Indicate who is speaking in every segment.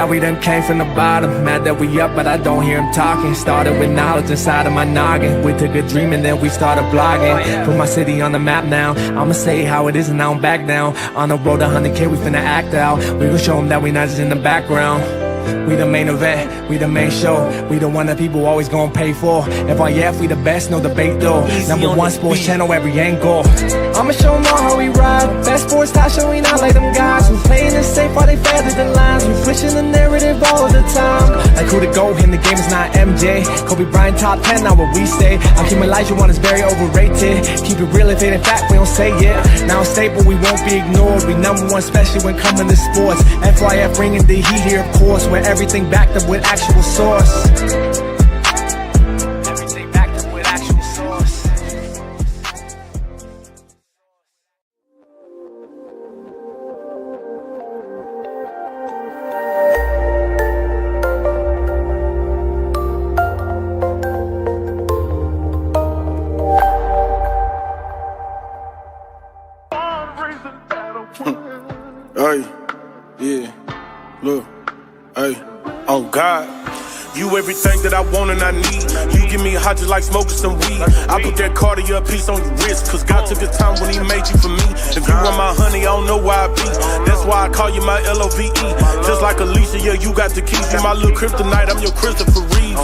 Speaker 1: we done came from the bottom. Mad that we up, but I don't hear him talking. Started with knowledge inside of my noggin. We took a dream and then we started blogging. Put my city on the map now. I'ma say how it is and I don't back down. On the road to 100K, we finna act out. We gon' show them that we not just in the background. We the main event, we the main show. We the one that people always gon' pay for. FYF, we the best, no debate though. Number one sports channel, every angle. I'ma show them all how we ride. Best sports talk show, we not like them guys. We playing it safe while they feather the lines. We pushing the narrative all the time. Like who to go in the game is not MJ. Kobe Bryant top 10, not what we say. I keep Elijah one is very overrated. Keep it real if it ain't fact, we don't say it. Now it's stable, we won't be ignored. We number one, especially when coming to sports. FYF bringing the heat here, of course. Where everything backed up with actual source. Everything backed up with actual source.
Speaker 2: Hey, yeah, look, hey, oh God. You everything that I want and I need. You give me hot just like smoking some weed. I put that Cartier piece on your wrist, cause God took his time when he made you for me. If you want my honey, I don't know why I be. That's why I call you my LOVE. Just like Alicia, yeah, you got the keys. You my little kryptonite, I'm your Christopher Reeve.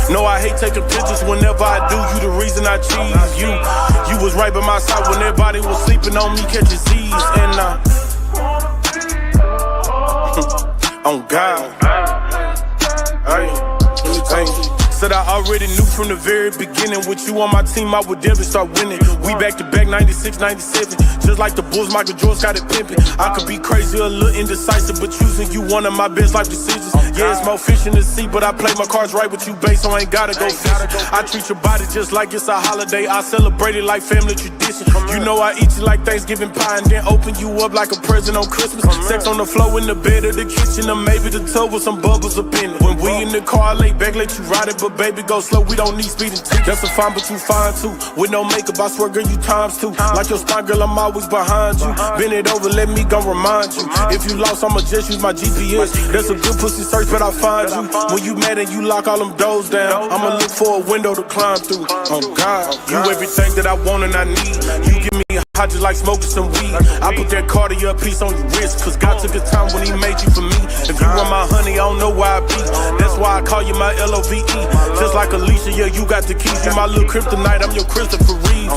Speaker 2: No, I hate taking pictures whenever I do. You the reason I cheese. You was right by my side when everybody was sleeping on me, catching Z's. And on God. Hey, said I already knew from the very beginning. With you on my team, I would never start winning. We back to back 96, 97. Just like the Bulls, Michael Jordan's got it pimping. I could be crazy, a little indecisive, but choosing you one of my best life decisions. Yeah, it's more fish in the sea, but I play my cards right with you, babe, so I ain't gotta go fishing. I treat your body just like it's a holiday. I celebrate it like family tradition. You know I eat you like Thanksgiving pie and then open you up like a present on Christmas. Sex on the floor in the bed or the kitchen, or maybe the tub with some bubbles up in it. When we in the car, I lay back, let you ride it, but baby, go slow, we don't need speeding tickets. That's a fine, but you fine too. With no makeup, I swear, girl, you times two. Like your spine, girl, I'm always behind you. Bend it over, let me go remind you. If you lost, I'ma just use my GPS. That's a good pussy search, but I find you. When you mad and you lock all them doors down, I'ma look for a window to climb through. Oh God, you everything that I want and I need. You give me hot just like smoking some weed. I put that Cartier piece on your wrist, cause God took his time when he made you for me. If you want my honey, I don't know why I be. That's why I call you my LOVE. Just like Alicia, yeah, you got the keys. You my little kryptonite, I'm your Christopher Reeve.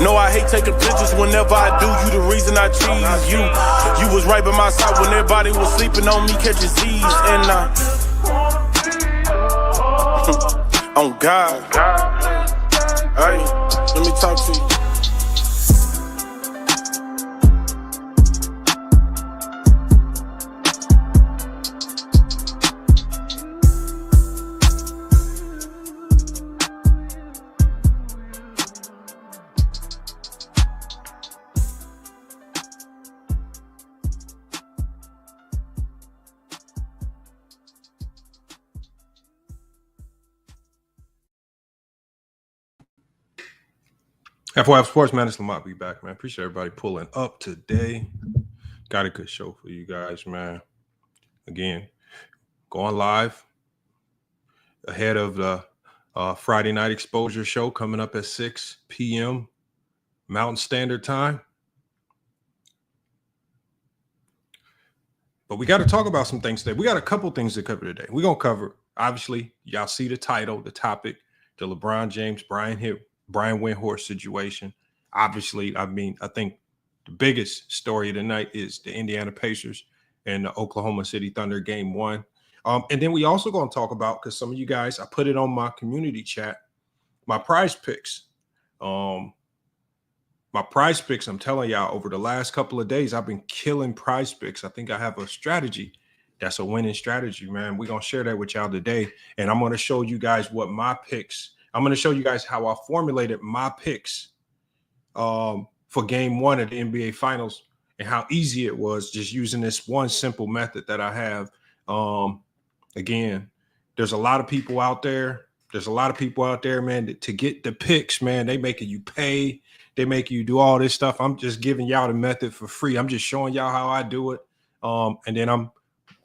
Speaker 2: No, I hate taking pictures whenever I do. You the reason I cheese. You was right by my side when everybody was sleeping on me, catching Z's. And on God. Hey, let me talk to you.
Speaker 3: FYF Sports, man, it's Lamont. Be back, man. Appreciate everybody pulling up today. Got a good show for you guys, man. Again, going live ahead of the Friday night exposure show coming up at 6 p.m. Mountain Standard Time. But we got to talk about some things today. We got a couple things to cover today. We're going to cover, obviously, y'all see the title, the topic, the LeBron James, Brian Windhorst situation. Obviously, I think the biggest story of the night is the Indiana Pacers and the Oklahoma City Thunder game 1. And then we also going to talk about, because some of you guys, I put it on my community chat, my PrizePicks. My PrizePicks, I'm telling y'all, over the last couple of days, I've been killing PrizePicks. I think I have a strategy that's a winning strategy, man. We're going to share that with y'all today. And I'm going to show you guys what my picks, I'm going to show you guys how I formulated my picks for game 1 of the NBA Finals and how easy it was just using this one simple method that I have. Again, there's a lot of people out there. Man, to get the picks, man. They making you pay. They make you do all this stuff. I'm just giving y'all the method for free. I'm just showing y'all how I do it. And then I'm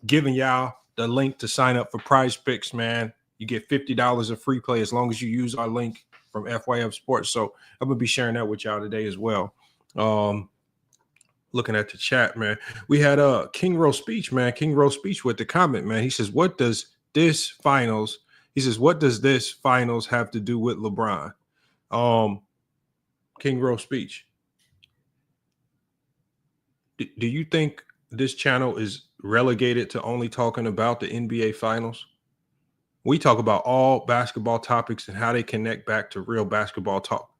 Speaker 3: giving y'all the link to sign up for PrizePicks, man. You get $50 of free play as long as you use our link from FYF Sports. So I'm gonna be sharing that with y'all today as well. Looking at the chat, man, we had King Rose Speech, man. King Rose Speech with the comment, man. He says, "What does this finals?" He says, "What does this finals have to do with LeBron?" King Rose Speech. Do you think this channel is relegated to only talking about the NBA finals? We talk about all basketball topics and how they connect back to real basketball talk.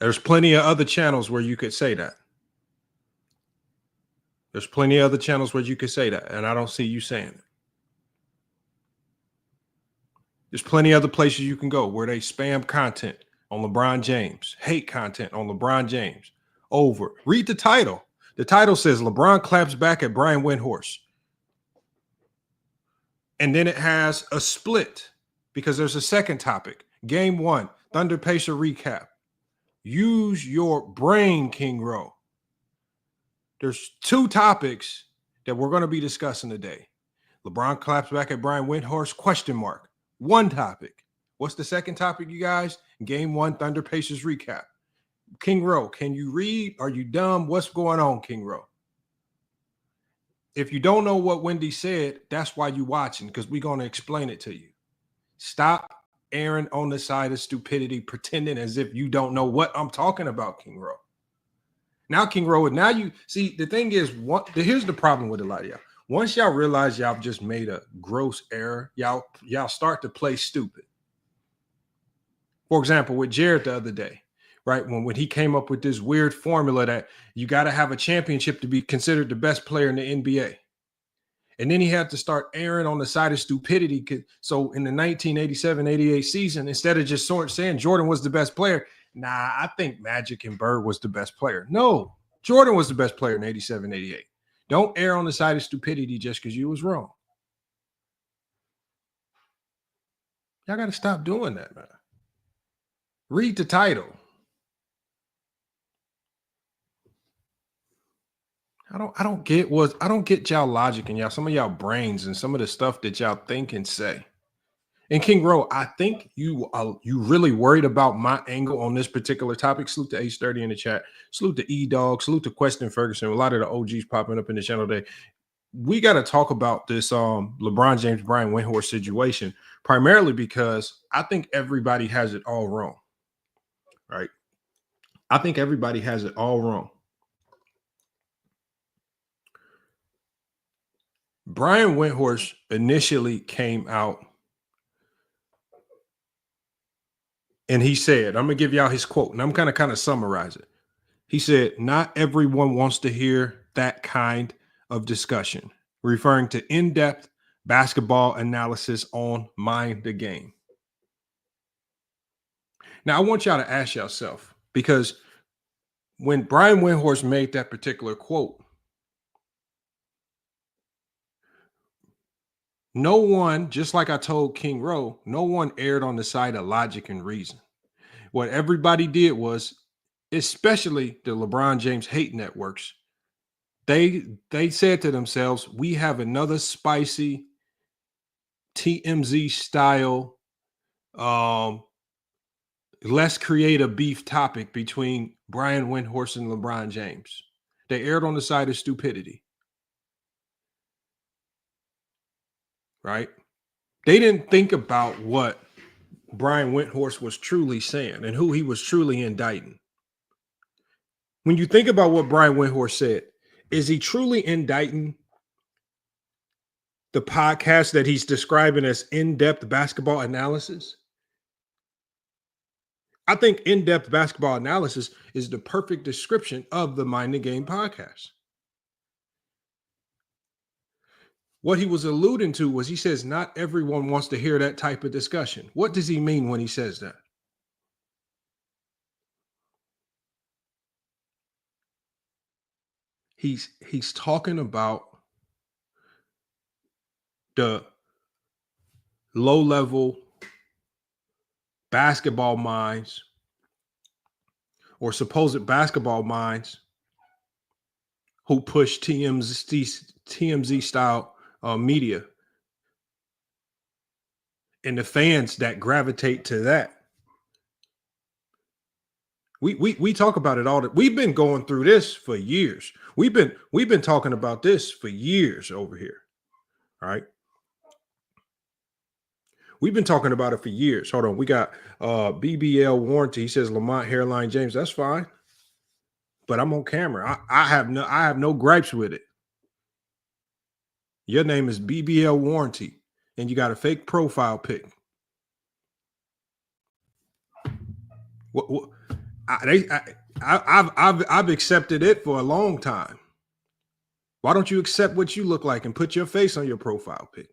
Speaker 3: There's plenty of other channels where you could say that. There's plenty of other channels where you could say that, and I don't see you saying it. There's plenty of other places you can go where they spam content on LeBron James, hate content on LeBron James. Over. Read the title. The title says LeBron claps back at Brian Windhorst. And then it has a split because there's a second topic. Game 1, Thunder Pacer recap. Use your brain, King Rowe. There's 2 topics that we're going to be discussing today. LeBron claps back at Brian Windhorst, question mark. 1 topic. What's the second topic, you guys? Game 1, Thunder Pacers recap. King Rowe, can you read? Are you dumb? What's going on, King Rowe? If you don't know what Wendy said, that's why you're watching, because we're going to explain it to you. Stop erring on the side of stupidity, pretending as if you don't know what I'm talking about, King Rowe. Now, King Rowe, now you see, the thing is, here's the problem with a lot of y'all. Once y'all realize y'all just made a gross error, y'all start to play stupid. For example, with Jared the other day, right? When he came up with this weird formula that you got to have a championship to be considered the best player in the NBA. And then he had to start erring on the side of stupidity. So in the 1987-88 season, instead of just saying Jordan was the best player, nah, I think Magic and Bird was the best player. No, Jordan was the best player in 87-88. Don't err on the side of stupidity just because you was wrong. Y'all got to stop doing that, man. Read the title. I don't get y'all logic and some of y'all brains and some of the stuff that y'all think and say. And King Rowe, I think you really worried about my angle on this particular topic. Salute to H30 in the chat. Salute to E-Dog. Salute to Queston Ferguson. A lot of the OGs popping up in the channel today. We got to talk about this LeBron James, Brian Windhorst situation, primarily because I think everybody has it all wrong. Right? I think everybody has it all wrong. Brian Windhorst initially came out and he said, I'm going to give y'all his quote, and I'm going to kind of summarize it. He said, not everyone wants to hear that kind of discussion, referring to in-depth basketball analysis on Mind the Game. Now, I want y'all to ask yourself, because when Brian Windhorst made that particular quote, no one, just like I told King Rowe, no one erred on the side of logic and reason. What everybody did was, especially the LeBron James hate networks, they said to themselves, we have another spicy TMZ style, let's create a beef topic between Brian Windhorst and LeBron James. They erred on the side of stupidity. Right? They didn't think about what Brian Windhorst was truly saying and who he was truly indicting. When you think about what Brian Windhorst said, is he truly indicting the podcast that he's describing as in-depth basketball analysis? I think in-depth basketball analysis is the perfect description of the Mind the Game podcast. What he was alluding to was, he says, not everyone wants to hear that type of discussion. What does he mean when he says that? He's talking about the low-level basketball minds or supposed basketball minds who push TMZ style media and the fans that gravitate to that. We talk about it all. We've been going through this for years. We've been talking about this for years over here. All right. We've been talking about it for years. Hold on. We got BBL warranty. He says Lamont Hairline James. That's fine. But I'm on camera. I have no gripes with it. Your name is BBL warranty, and you got a fake profile pic. What I've accepted it for a long time. Why don't you accept what you look like and put your face on your profile pic?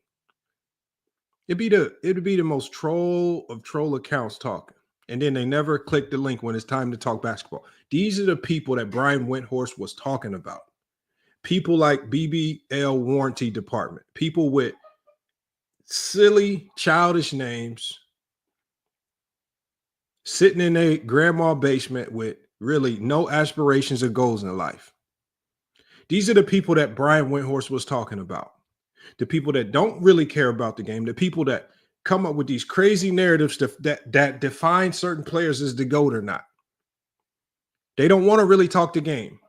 Speaker 3: It'd be the most troll of troll accounts talking. And then they never click the link when it's time to talk basketball. These are the people that Brian Windhorst was talking about. People like BBL warranty department, people with silly, childish names, sitting in a grandma basement with really no aspirations or goals in life. These are the people that Brian Windhorst was talking about. The people that don't really care about the game, the people that come up with these crazy narratives that define certain players as the GOAT or not. They don't want to really talk the game.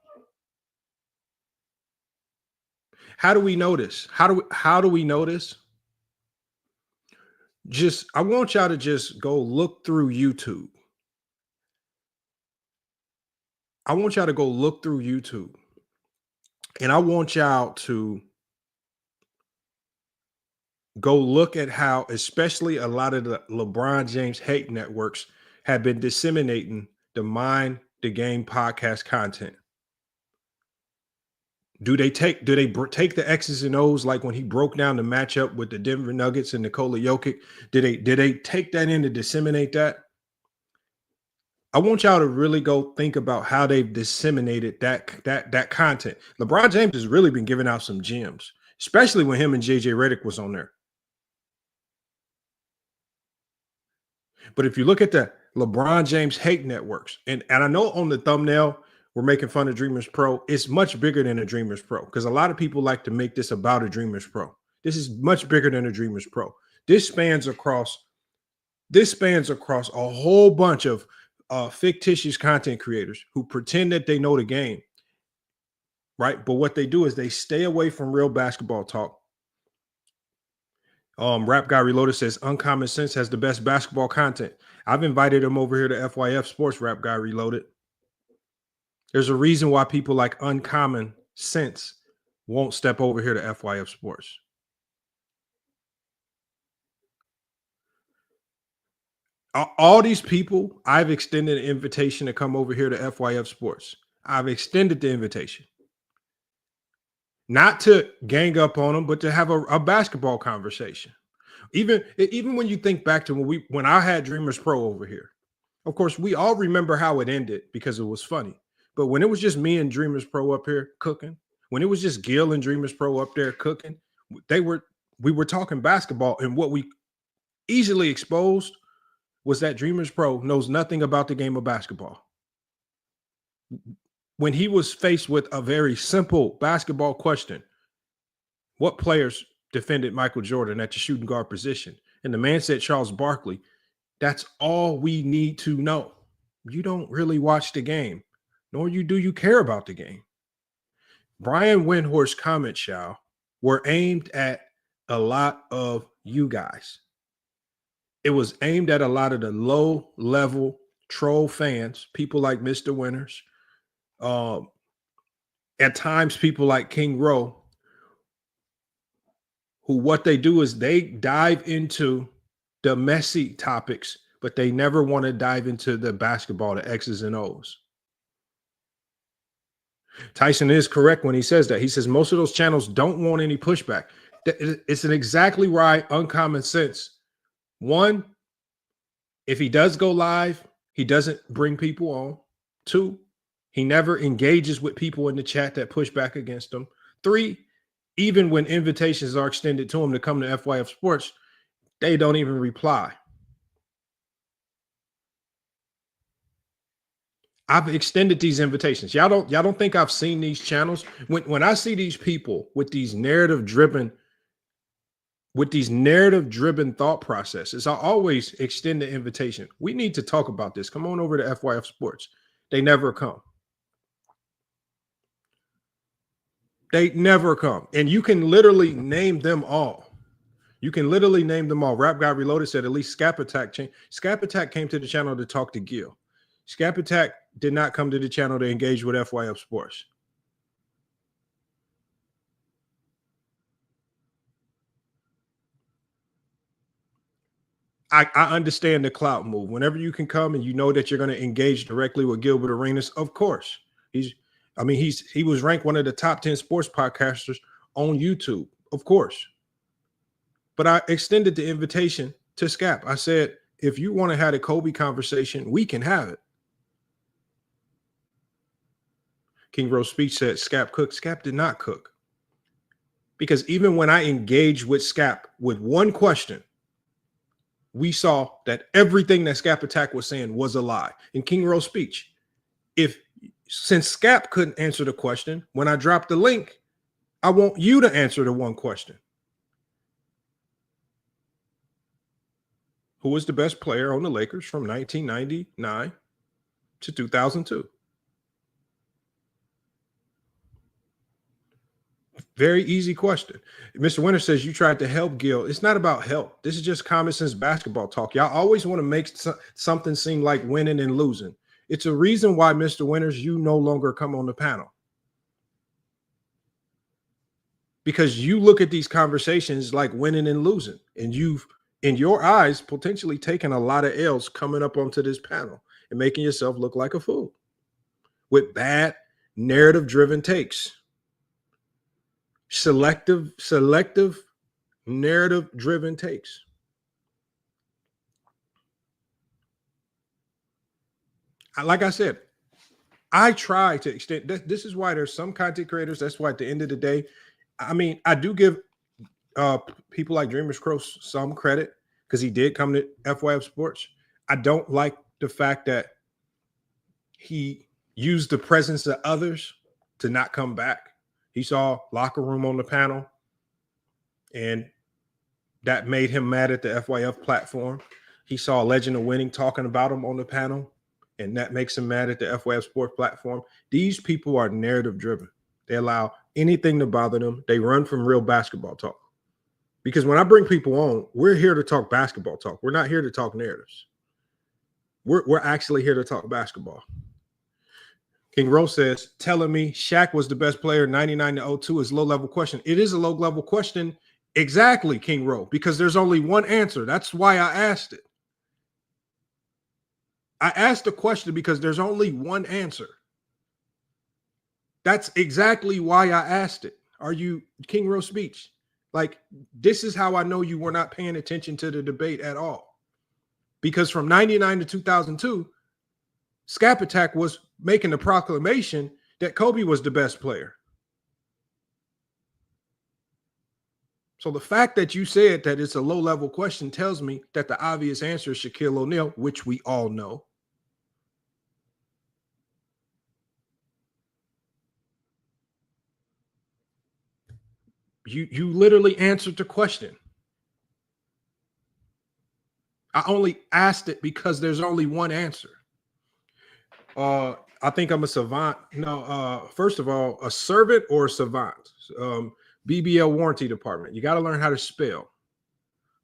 Speaker 3: How do we know this? How do we know this? I want y'all to just go look through YouTube. I want y'all to go look through YouTube. And I want y'all to go look at how, especially a lot of the LeBron James hate networks have been disseminating the Mind the Game podcast content. Do they take the X's and O's like when he broke down the matchup with the Denver Nuggets and Nikola Jokic? Did they take that in to disseminate that? I want y'all to really go think about how they've disseminated that content. LeBron James has really been giving out some gems, especially when him and JJ Redick was on there. But if you look at the LeBron James hate networks, and I know on the thumbnail we're making fun of Dreamers Pro, it's much bigger than a Dreamers Pro because a lot of people like to make this about a Dreamers Pro. This is much bigger than a Dreamers Pro. This spans across a whole bunch of fictitious content creators who pretend that they know the game, right? But what they do is they stay away from real basketball talk. Rap Guy Reloaded says Uncommon Sense has the best basketball content. I've invited him over here to FYF Sports. Rap Guy Reloaded. There's a reason why people like Uncommon Sense won't step over here to FYF Sports. All these people, I've extended an invitation to come over here to FYF Sports. I've extended the invitation. Not to gang up on them, but to have a basketball conversation. Even when you think back to when I had Dreamers Pro over here, of course, we all remember how it ended because it was funny. But when it was just me and Dreamers Pro up here cooking, when it was just Gil and Dreamers Pro up there cooking, we were talking basketball, and what we easily exposed was that Dreamers Pro knows nothing about the game of basketball. When he was faced with a very simple basketball question, what players defended Michael Jordan at the shooting guard position? And the man said Charles Barkley. That's all we need to know. You don't really watch the game, nor do you care about the game. Brian Windhorst's comments, y'all, were aimed at a lot of you guys. It was aimed at a lot of the low-level troll fans, people like Mr. Winters, at times people like King Rowe, who what they do is they dive into the messy topics, but they never want to dive into the basketball, the X's and O's. Tyson is correct when he says that. He says most of those channels don't want any pushback. It's an exactly right Uncommon Sense. One, if he does go live, he doesn't bring people on. Two, he never engages with people in the chat that push back against him. Three, even when invitations are extended to him to come to FYF Sports, they don't even reply. I've extended these invitations. Y'all don't think I've seen these channels? When I see these people with these narrative driven thought processes, I always extend the invitation. We need to talk about this. Come on over to FYF Sports. They never come. They never come. And you can literally name them all. Rap Guy Reloaded said at least Scap Attack changed. Scap Attack came to the channel to talk to Gil. Scap Attack did not come to the channel to engage with FYF Sports. I understand the clout move. Whenever you can come and you know that you're going to engage directly with Gilbert Arenas, of course. He was ranked one of the top 10 sports podcasters on YouTube, of course. But I extended the invitation to Scap. I said, if you want to have a Kobe conversation, we can have it. King Rose Speech said Scap cooked. Scap did not cook. Because even when I engaged with Scap with one question, we saw that everything that Scap Attack was saying was a lie. In King Rose Speech, since Scap couldn't answer the question, when I dropped the link, I want you to answer the one question. Who was the best player on the Lakers from 1999 to 2002? Very easy question. Mr. Winter says you tried to help Gil. It's not about help. This is just common sense basketball talk. Y'all always want to make something seem like winning and losing. It's a reason why, Mr. Winters, you no longer come on the panel. Because you look at these conversations like winning and losing. And you've, in your eyes, potentially taken a lot of L's coming up onto this panel and making yourself look like a fool with bad narrative-driven takes. Selective narrative-driven takes. Like I said, I try to extend. This is why there's some content creators. That's why at the end of the day, I mean, I do give people like DreamersPro some credit because he did come to FYF Sports. I don't like the fact that he used the presence of others to not come back. He saw Locker Room on the panel, and that made him mad at the FYF platform. He saw Legend of Winning talking about him on the panel, and that makes him mad at the FYF Sports platform. These people are narrative-driven. They allow anything to bother them. They run from real basketball talk. Because when I bring people on, we're here to talk basketball talk. We're not here to talk narratives. We're actually here to talk basketball. King Rose says, telling me Shaq was the best player 99 to 02 is low-level question. It is a low-level question. Exactly, King Rose, because there's only one answer. That's why I asked it. I asked the question because there's only one answer. That's exactly why I asked it. Are you King Rose Speech? Like, this is how I know you were not paying attention to the debate at all. Because from 99 to 2002, Scap Attack was making the proclamation that Kobe was the best player. So the fact that you said that it's a low-level question tells me that the obvious answer is Shaquille O'Neal, which we all know. You literally answered the question. I only asked it because there's only one answer. I think I'm a savant. No, first of all, a servant or a savant. BBL warranty department. You got to learn how to spell.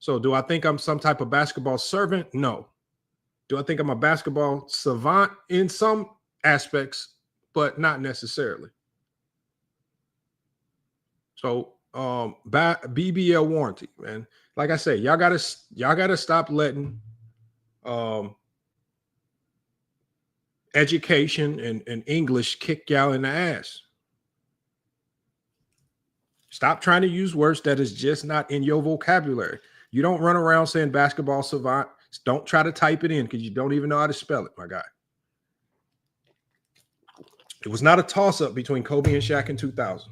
Speaker 3: So do I think I'm some type of basketball servant? No. Do I think I'm a basketball savant in some aspects, but not necessarily? So BBL warranty, man. Like I say, y'all gotta stop letting education and English kick y'all in the ass. Stop trying to use words that is just not in your vocabulary. You don't run around saying basketball savant. Don't try to type it in because you don't even know how to spell it, my guy. It was not a toss-up between Kobe and Shaq in 2000.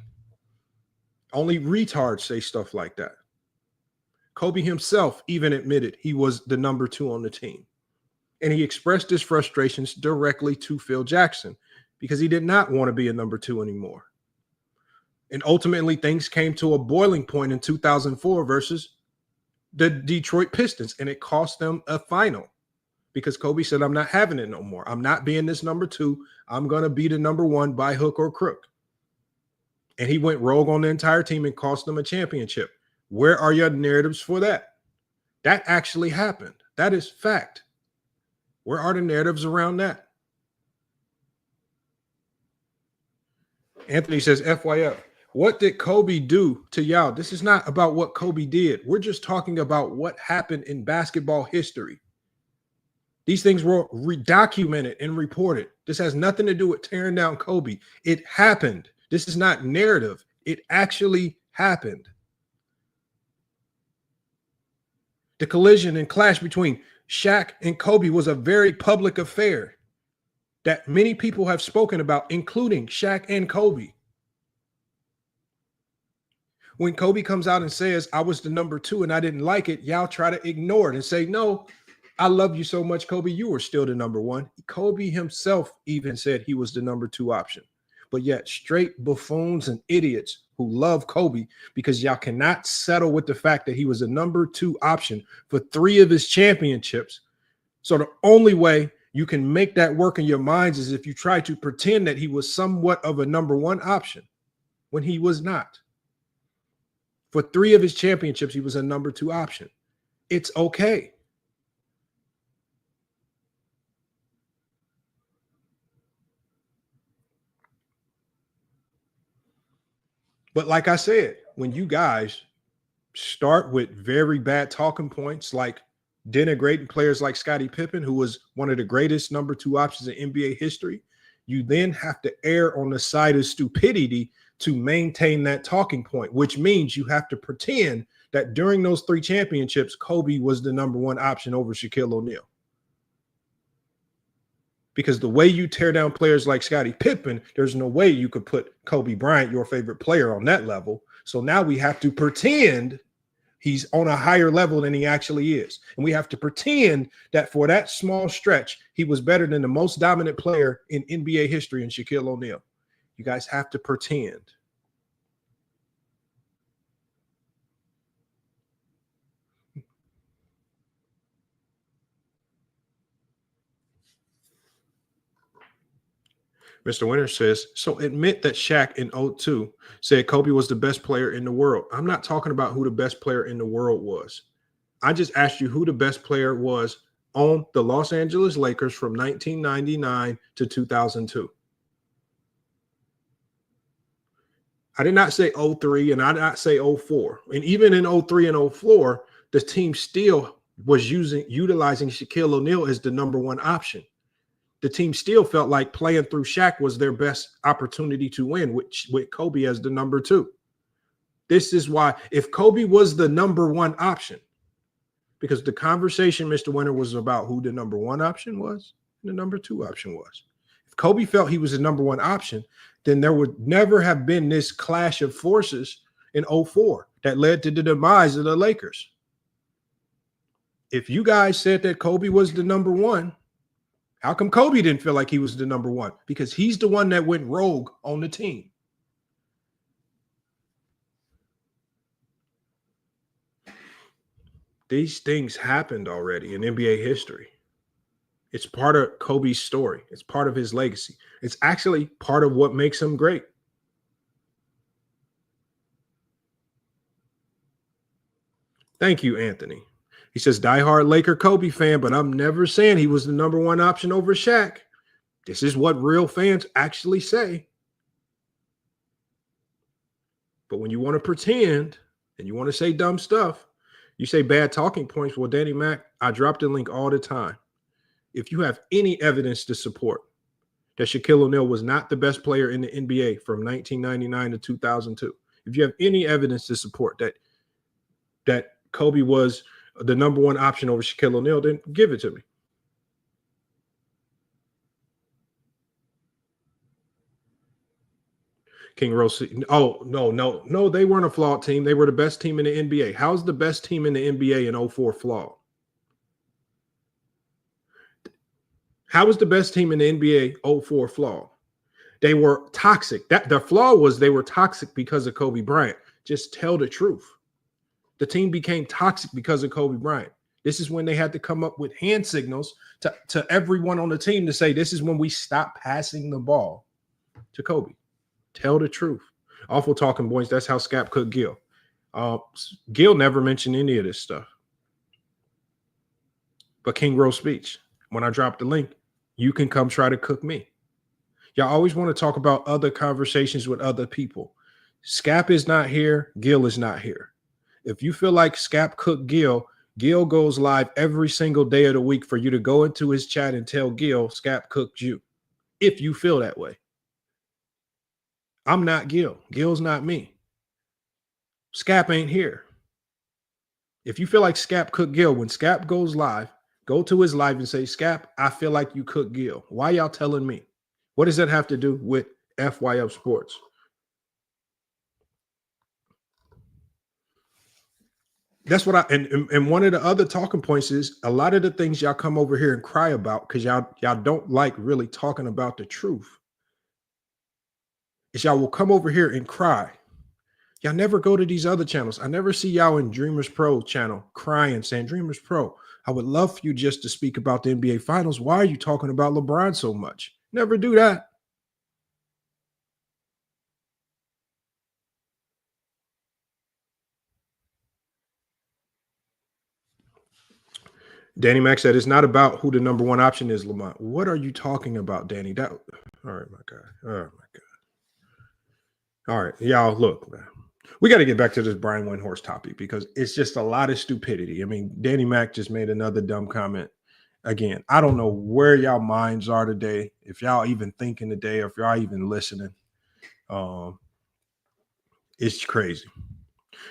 Speaker 3: Only retards say stuff like that. Kobe himself even admitted he was the number 2 on the team. And he expressed his frustrations directly to Phil Jackson because he did not want to be a number 2 anymore. And ultimately, things came to a boiling point in 2004 versus the Detroit Pistons, and it cost them a final because Kobe said, I'm not having it no more. I'm not being this number 2. I'm going to be the number 1 by hook or crook. And he went rogue on the entire team and cost them a championship. Where are your narratives for that? That actually happened. That is fact. Where are the narratives around that? Anthony says, FYF, what did Kobe do to y'all? This is not about what Kobe did. We're just talking about what happened in basketball history. These things were documented and reported. This has nothing to do with tearing down Kobe. It happened. This is not narrative. It actually happened. The collision and clash between Shaq and Kobe was a very public affair that many people have spoken about, including Shaq and Kobe. When Kobe comes out and says, I was the number 2 and I didn't like it, y'all try to ignore it and say, no, I love you so much, Kobe. You were still the number 1. Kobe himself even said he was the number 2 option. But yet straight buffoons and idiots who love Kobe because y'all cannot settle with the fact that he was a number 2 option for 3 of his championships. So the only way you can make that work in your minds is if you try to pretend that he was somewhat of a number 1 option when he was not. For 3 of his championships, he was a number 2 option. It's okay. But like I said, when you guys start with very bad talking points, like denigrating players like Scottie Pippen, who was one of the greatest number 2 options in NBA history, you then have to err on the side of stupidity to maintain that talking point, which means you have to pretend that during those 3 championships, Kobe was the number 1 option over Shaquille O'Neal. Because the way you tear down players like Scottie Pippen, there's no way you could put Kobe Bryant, your favorite player, on that level. So now we have to pretend he's on a higher level than he actually is. And we have to pretend that for that small stretch, he was better than the most dominant player in NBA history in Shaquille O'Neal. You guys have to pretend. Mr. Winter says, so admit that Shaq in 02 said Kobe was the best player in the world. I'm not talking about who the best player in the world was. I just asked you who the best player was on the Los Angeles Lakers from 1999 to 2002. I did not say 03 and I did not say 04. And even in 03 and 04, the team still was utilizing Shaquille O'Neal as the number 1 option. The team still felt like playing through Shaq was their best opportunity to win, with Kobe as the number 2. This is why, if Kobe was the number 1 option, because the conversation, Mr. Winter, was about who the number 1 option was and the number 2 option was. If Kobe felt he was the number 1 option, then there would never have been this clash of forces in 04 that led to the demise of the Lakers. If you guys said that Kobe was the number 1, how come Kobe didn't feel like he was the number 1? Because he's the one that went rogue on the team. These things happened already in NBA history. It's part of Kobe's story. It's part of his legacy. It's actually part of what makes him great. Thank you, Anthony. He says, diehard Laker Kobe fan, but I'm never saying he was the number 1 option over Shaq. This is what real fans actually say. But when you want to pretend and you want to say dumb stuff, you say bad talking points. Well, Danny Mac, I drop the link all the time. If you have any evidence to support that Shaquille O'Neal was not the best player in the NBA from 1999 to 2002, if you have any evidence to support that Kobe was the number 1 option over Shaquille O'Neal, then give it to me. King Rose. Oh, no, they weren't a flawed team. They were the best team in the NBA. How's the best team in the NBA in 04 flawed? How was the best team in the NBA 04 flawed? They were toxic. That the flaw was they were toxic because of Kobe Bryant. Just tell the truth. The team became toxic because of Kobe Bryant. This is when they had to come up with hand signals to everyone on the team to say, this is when we stop passing the ball to Kobe. Tell the truth. Awful talking, boys. That's how Scap cooked Gil. Gil never mentioned any of this stuff. But King Rose speech, when I drop the link, you can come try to cook me. Y'all always want to talk about other conversations with other people. Scap is not here. Gil is not here. If you feel like Scap cooked Gil, Gil goes live every single day of the week for you to go into his chat and tell Gil Scap cooked you. If you feel that way. I'm not Gil. Gil's not me. Scap ain't here. If you feel like Scap cooked Gil, when Scap goes live, go to his live and say, Scap, I feel like you cooked Gil. Why y'all telling me? What does that have to do with FYF Sports? That's what and one of the other talking points is a lot of the things y'all come over here and cry about because y'all don't like really talking about the truth. Is y'all will come over here and cry. Y'all never go to these other channels. I never see y'all in DreamersPro channel crying, saying, DreamersPro, I would love for you just to speak about the NBA Finals. Why are you talking about LeBron so much? Never do that. Danny Mack said, it's not about who the number one option is, Lamont. What are you talking about, Danny? All right, my God. Oh, my God. All right, y'all, look, man. We got to get back to this Brian Windhorst topic because it's just a lot of stupidity. I mean, Danny Mack just made another dumb comment. Again, I don't know where y'all minds are today, if y'all even thinking today, or if y'all even listening. It's crazy.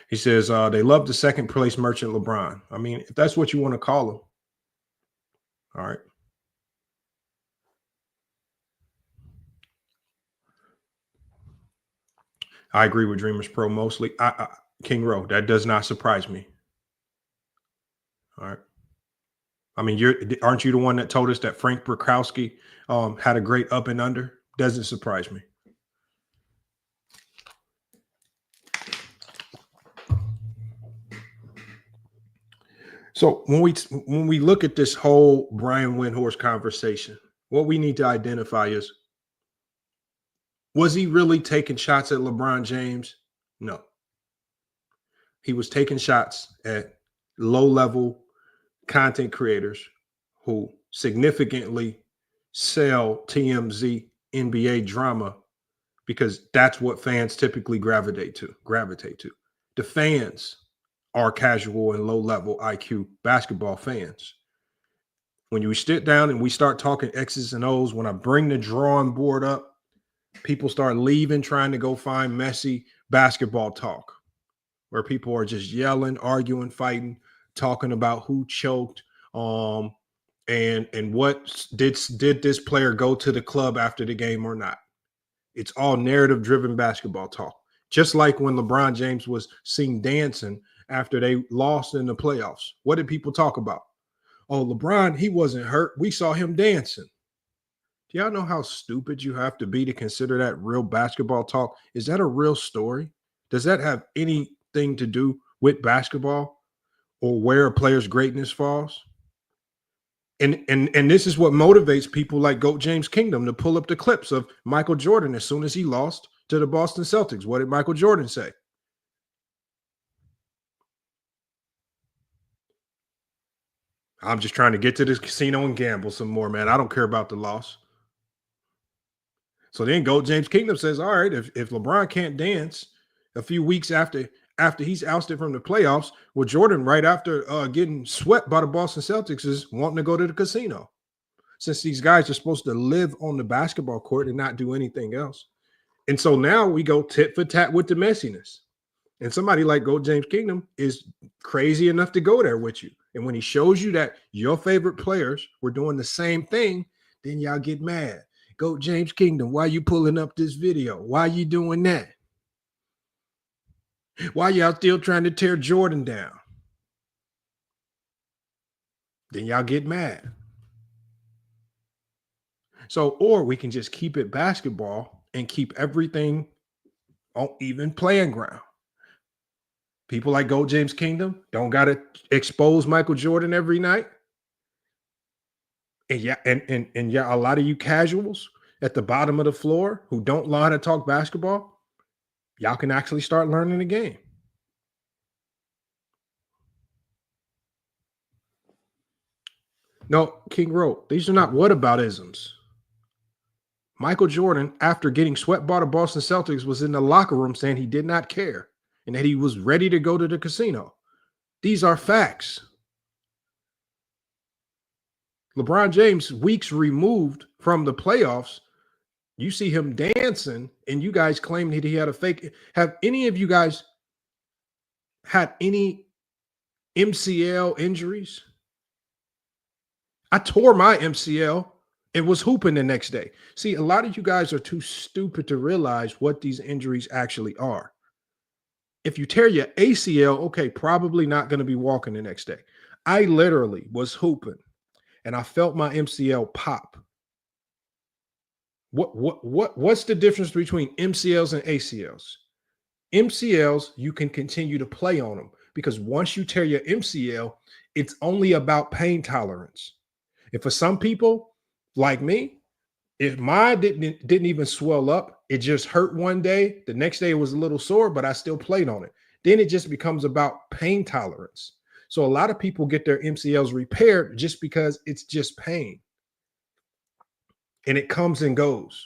Speaker 3: He says they love the second place merchant LeBron. I mean, if that's what you want to call him. All right. I agree with DreamersPro mostly. King Rowe, that does not surprise me. All right. I mean, aren't you the one that told us that Frank Brakowski had a great up and under? Doesn't surprise me. So when we look at this whole Brian Windhorst conversation, what we need to identify is, was he really taking shots at LeBron James? No. He was taking shots at low-level content creators who significantly sell TMZ NBA drama because that's what fans typically gravitate to. The fans are casual and low-level IQ basketball fans. When you sit down and we start talking X's and O's, when I bring the drawing board up, people start leaving, trying to go find messy basketball talk where people are just yelling, arguing, fighting, talking about who choked, and what did this player go to the club after the game or not. It's all narrative-driven basketball talk. Just like when LeBron James was seen dancing after they lost in the playoffs. What did people talk about? Oh, LeBron, he wasn't hurt. We saw him dancing. Do y'all know how stupid you have to be to consider that real basketball talk? Is that a real story? Does that have anything to do with basketball or where a player's greatness falls? And this is what motivates people like GOAT James Kingdom to pull up the clips of Michael Jordan as soon as he lost to the Boston Celtics. What did Michael Jordan say? I'm just trying to get to this casino and gamble some more, man. I don't care about the loss. So then GOAT James Kingdom says, all right, if LeBron can't dance a few weeks after he's ousted from the playoffs, well, Jordan, right after getting swept by the Boston Celtics, is wanting to go to the casino. Since these guys are supposed to live on the basketball court and not do anything else. And so now we go tit for tat with the messiness. And somebody like GOAT James Kingdom is crazy enough to go there with you. And when he shows you that your favorite players were doing the same thing, then y'all get mad. GOAT James Kingdom, why you pulling up this video? Why you doing that? Why y'all still trying to tear Jordan down? Then y'all get mad. So, or we can just keep it basketball and keep everything on even playing ground. People like Go James Kingdom don't got to expose Michael Jordan every night. And yeah, and yeah, a lot of you casuals at the bottom of the floor who don't know how to talk basketball, y'all can actually start learning the game. No, King Road, these are not whataboutisms. Michael Jordan, after getting swept by the Boston Celtics, was in the locker room saying he did not care and that he was ready to go to the casino. These are facts. LeBron James, weeks removed from the playoffs, you see him dancing and you guys claim that he had a fake. Have any of you guys had any MCL injuries? I tore my MCL and was hooping the next day. See, a lot of you guys are too stupid to realize what these injuries actually are. If you tear your ACL, okay, probably not going to be walking the next day. I literally was hooping and I felt my MCL pop. What's the difference between MCLs and ACLs? MCLs, you can continue to play on them because once you tear your MCL, it's only about pain tolerance. And for some people like me, if mine didn't even swell up, it just hurt one day. The next day it was a little sore, but I still played on it. Then it just becomes about pain tolerance. So a lot of people get their MCLs repaired just because it's just pain. And it comes and goes.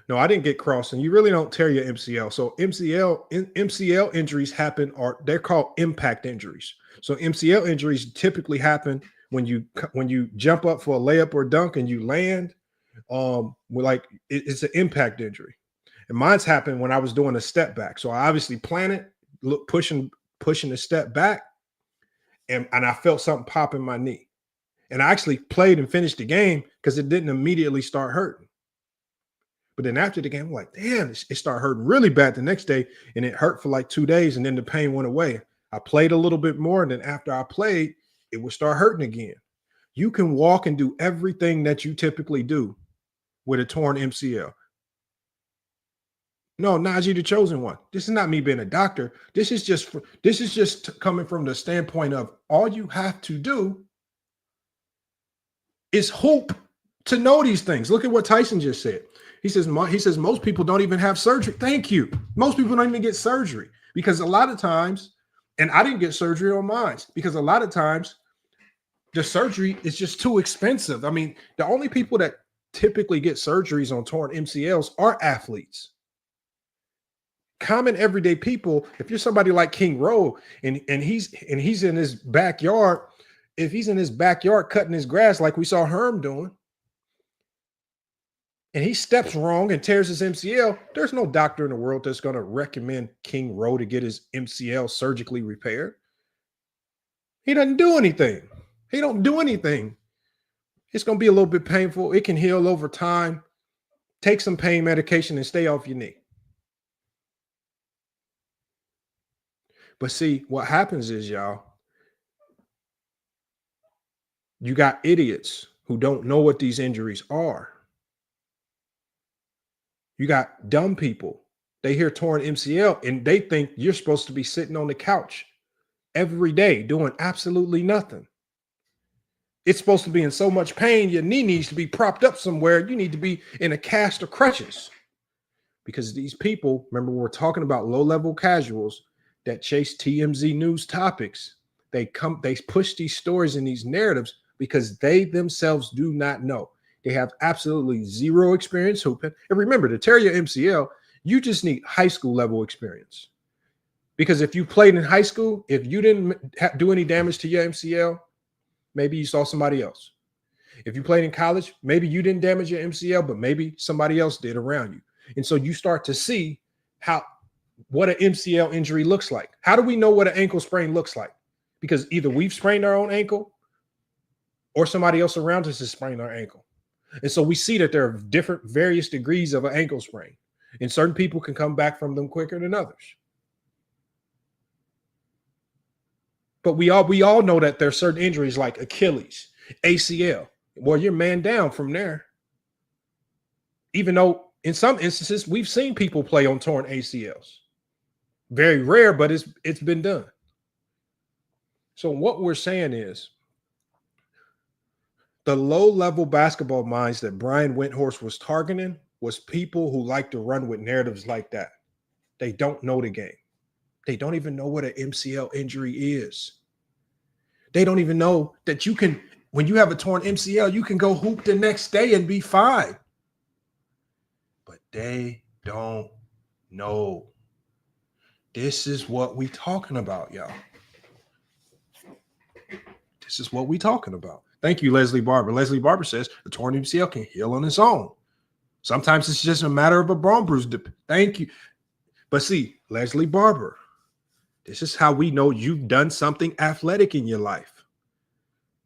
Speaker 3: No, I didn't get crossed, and you really don't tear your MCL. So MCL injuries happen, or they're called impact injuries. So MCL injuries typically happen when you jump up for a layup or dunk and you land. It's an impact injury. And mine's happened when I was doing a step back. So I obviously planted, pushing the step back, and I felt something pop in my knee. And I actually played and finished the game because it didn't immediately start hurting. But then after the game, I'm like, damn, it started hurting really bad the next day. And it hurt for like 2 days. And then the pain went away. I played a little bit more. And then after I played, it would start hurting again. You can walk and do everything that you typically do with a torn MCL. No, Najee, the chosen one. This is not me being a doctor. This is just coming from the standpoint of all you have to do is hope to know these things. Look at what Tyson just said. He says most people don't even have surgery. Thank you. Most people don't even get surgery because a lot of times, and I didn't get surgery on mine because a lot of times the surgery is just too expensive. I mean, the only people that typically get surgeries on torn MCLs are athletes. Common everyday people, if you're somebody like King Rowe and he's in his backyard, if he's in his backyard cutting his grass like we saw Herm doing, and he steps wrong and tears his MCL, there's no doctor in the world that's going to recommend King Rowe to get his MCL surgically repaired. He doesn't do anything. He don't do anything. It's going to be a little bit painful. It can heal over time. Take some pain medication and stay off your knee. But see, what happens is, y'all, you got idiots who don't know what these injuries are. You got dumb people. They hear torn MCL and they think you're supposed to be sitting on the couch every day doing absolutely nothing. It's supposed to be in so much pain, your knee needs to be propped up somewhere. You need to be in a cast or crutches. Because these people, remember, we're talking about low-level casuals that chase TMZ news topics. They push these stories and these narratives because they themselves do not know. They have absolutely zero experience hooping. And remember, to tear your MCL, you just need high school level experience. Because if you played in high school, if you didn't do any damage to your MCL, maybe you saw somebody else. If you played in college, maybe you didn't damage your MCL, but maybe somebody else did around you. And so you start to see what an MCL injury looks like. How do we know what an ankle sprain looks like? Because either we've sprained our own ankle or somebody else around us has sprained our ankle. And so we see that there are various degrees of an ankle sprain, and certain people can come back from them quicker than others. But we all know that there are certain injuries like Achilles, ACL. Well, you're man down from there. Even though in some instances we've seen people play on torn ACLs. Very rare, but it's been done. So what we're saying is the low-level basketball minds that Brian Windhorst was targeting was people who like to run with narratives like that. They don't know the game. They don't even know what an MCL injury is. They don't even know that you can, when you have a torn MCL, you can go hoop the next day and be fine. But they don't know. This is what we talking about, y'all. This is what we talking about. Thank you, Leslie Barber. Leslie Barber says the torn MCL can heal on its own. Sometimes it's just a matter of a bone bruise. Thank you. But see, Leslie Barber, this is how we know you've done something athletic in your life.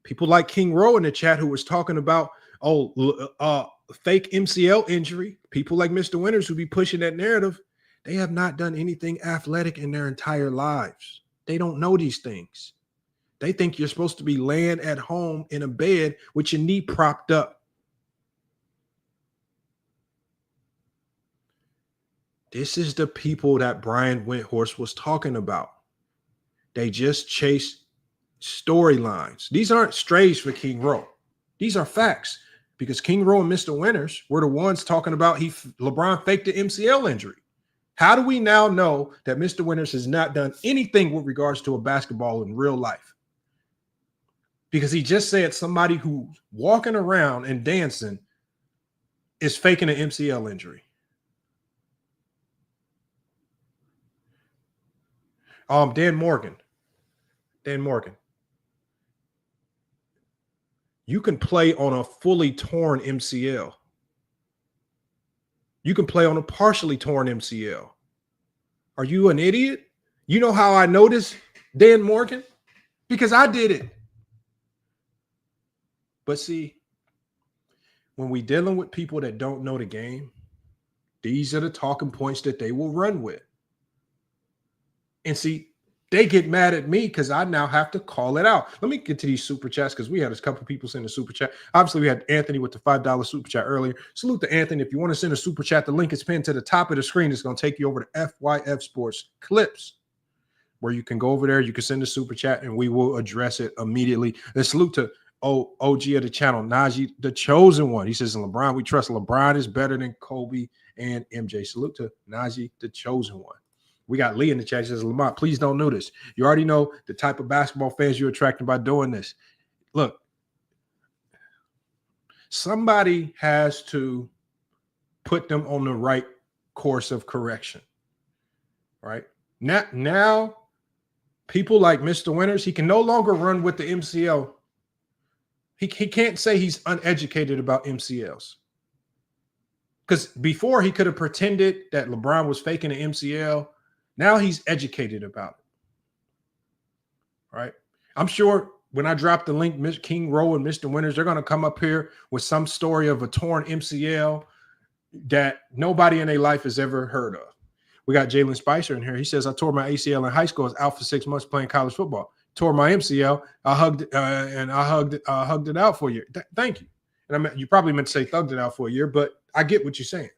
Speaker 3: People like King Rowe in the chat who was talking about, fake MCL injury. People like Mr. Winters who be pushing that narrative. They have not done anything athletic in their entire lives. They don't know these things. They think you're supposed to be laying at home in a bed with your knee propped up. This is the people that Brian Windhorst was talking about. They just chase storylines. These aren't strays for King Rowe. These are facts because King Rowe and Mr. Winters were the ones talking about LeBron faked the MCL injury. How do we now know that Mr. Winters has not done anything with regards to a basketball in real life? Because he just said somebody who's walking around and dancing is faking an MCL injury. Dan Morgan. You can play on a fully torn MCL. You can play on a partially torn MCL. Are you an idiot? You know how I noticed Dan Morgan? Because I did it. But see, when we're dealing with people that don't know the game, these are the talking points that they will run with. And see, they get mad at me because I now have to call it out. Let me get to these super chats because we had a couple of people send a super chat. Obviously, we had Anthony with the $5 super chat earlier. Salute to Anthony. If you want to send a super chat, the link is pinned to the top of the screen. It's going to take you over to FYF Sports Clips, where you can go over there. You can send a super chat, and we will address it immediately. And salute to OG of the channel, Najee, the chosen one. He says, LeBron, we trust LeBron is better than Kobe and MJ. Salute to Najee, the chosen one. We got Lee in the chat. He says, Lamont, please don't do this. You already know the type of basketball fans you're attracting by doing this. Look, somebody has to put them on the right course of correction, right? Now people like Mr. Winters, he can no longer run with the MCL. He can't say he's uneducated about MCLs. Because before he could have pretended that LeBron was faking an MCL. Now he's educated about it, right? I'm sure when I drop the link, King Rowe and Mr. Winters, they're going to come up here with some story of a torn MCL that nobody in their life has ever heard of. We got Jalen Spicer in here. He says, I tore my ACL in high school. I was out for 6 months playing college football. Tore my MCL. I hugged it out for a year. Thank you. And you probably meant to say thugged it out for a year, but I get what you're saying.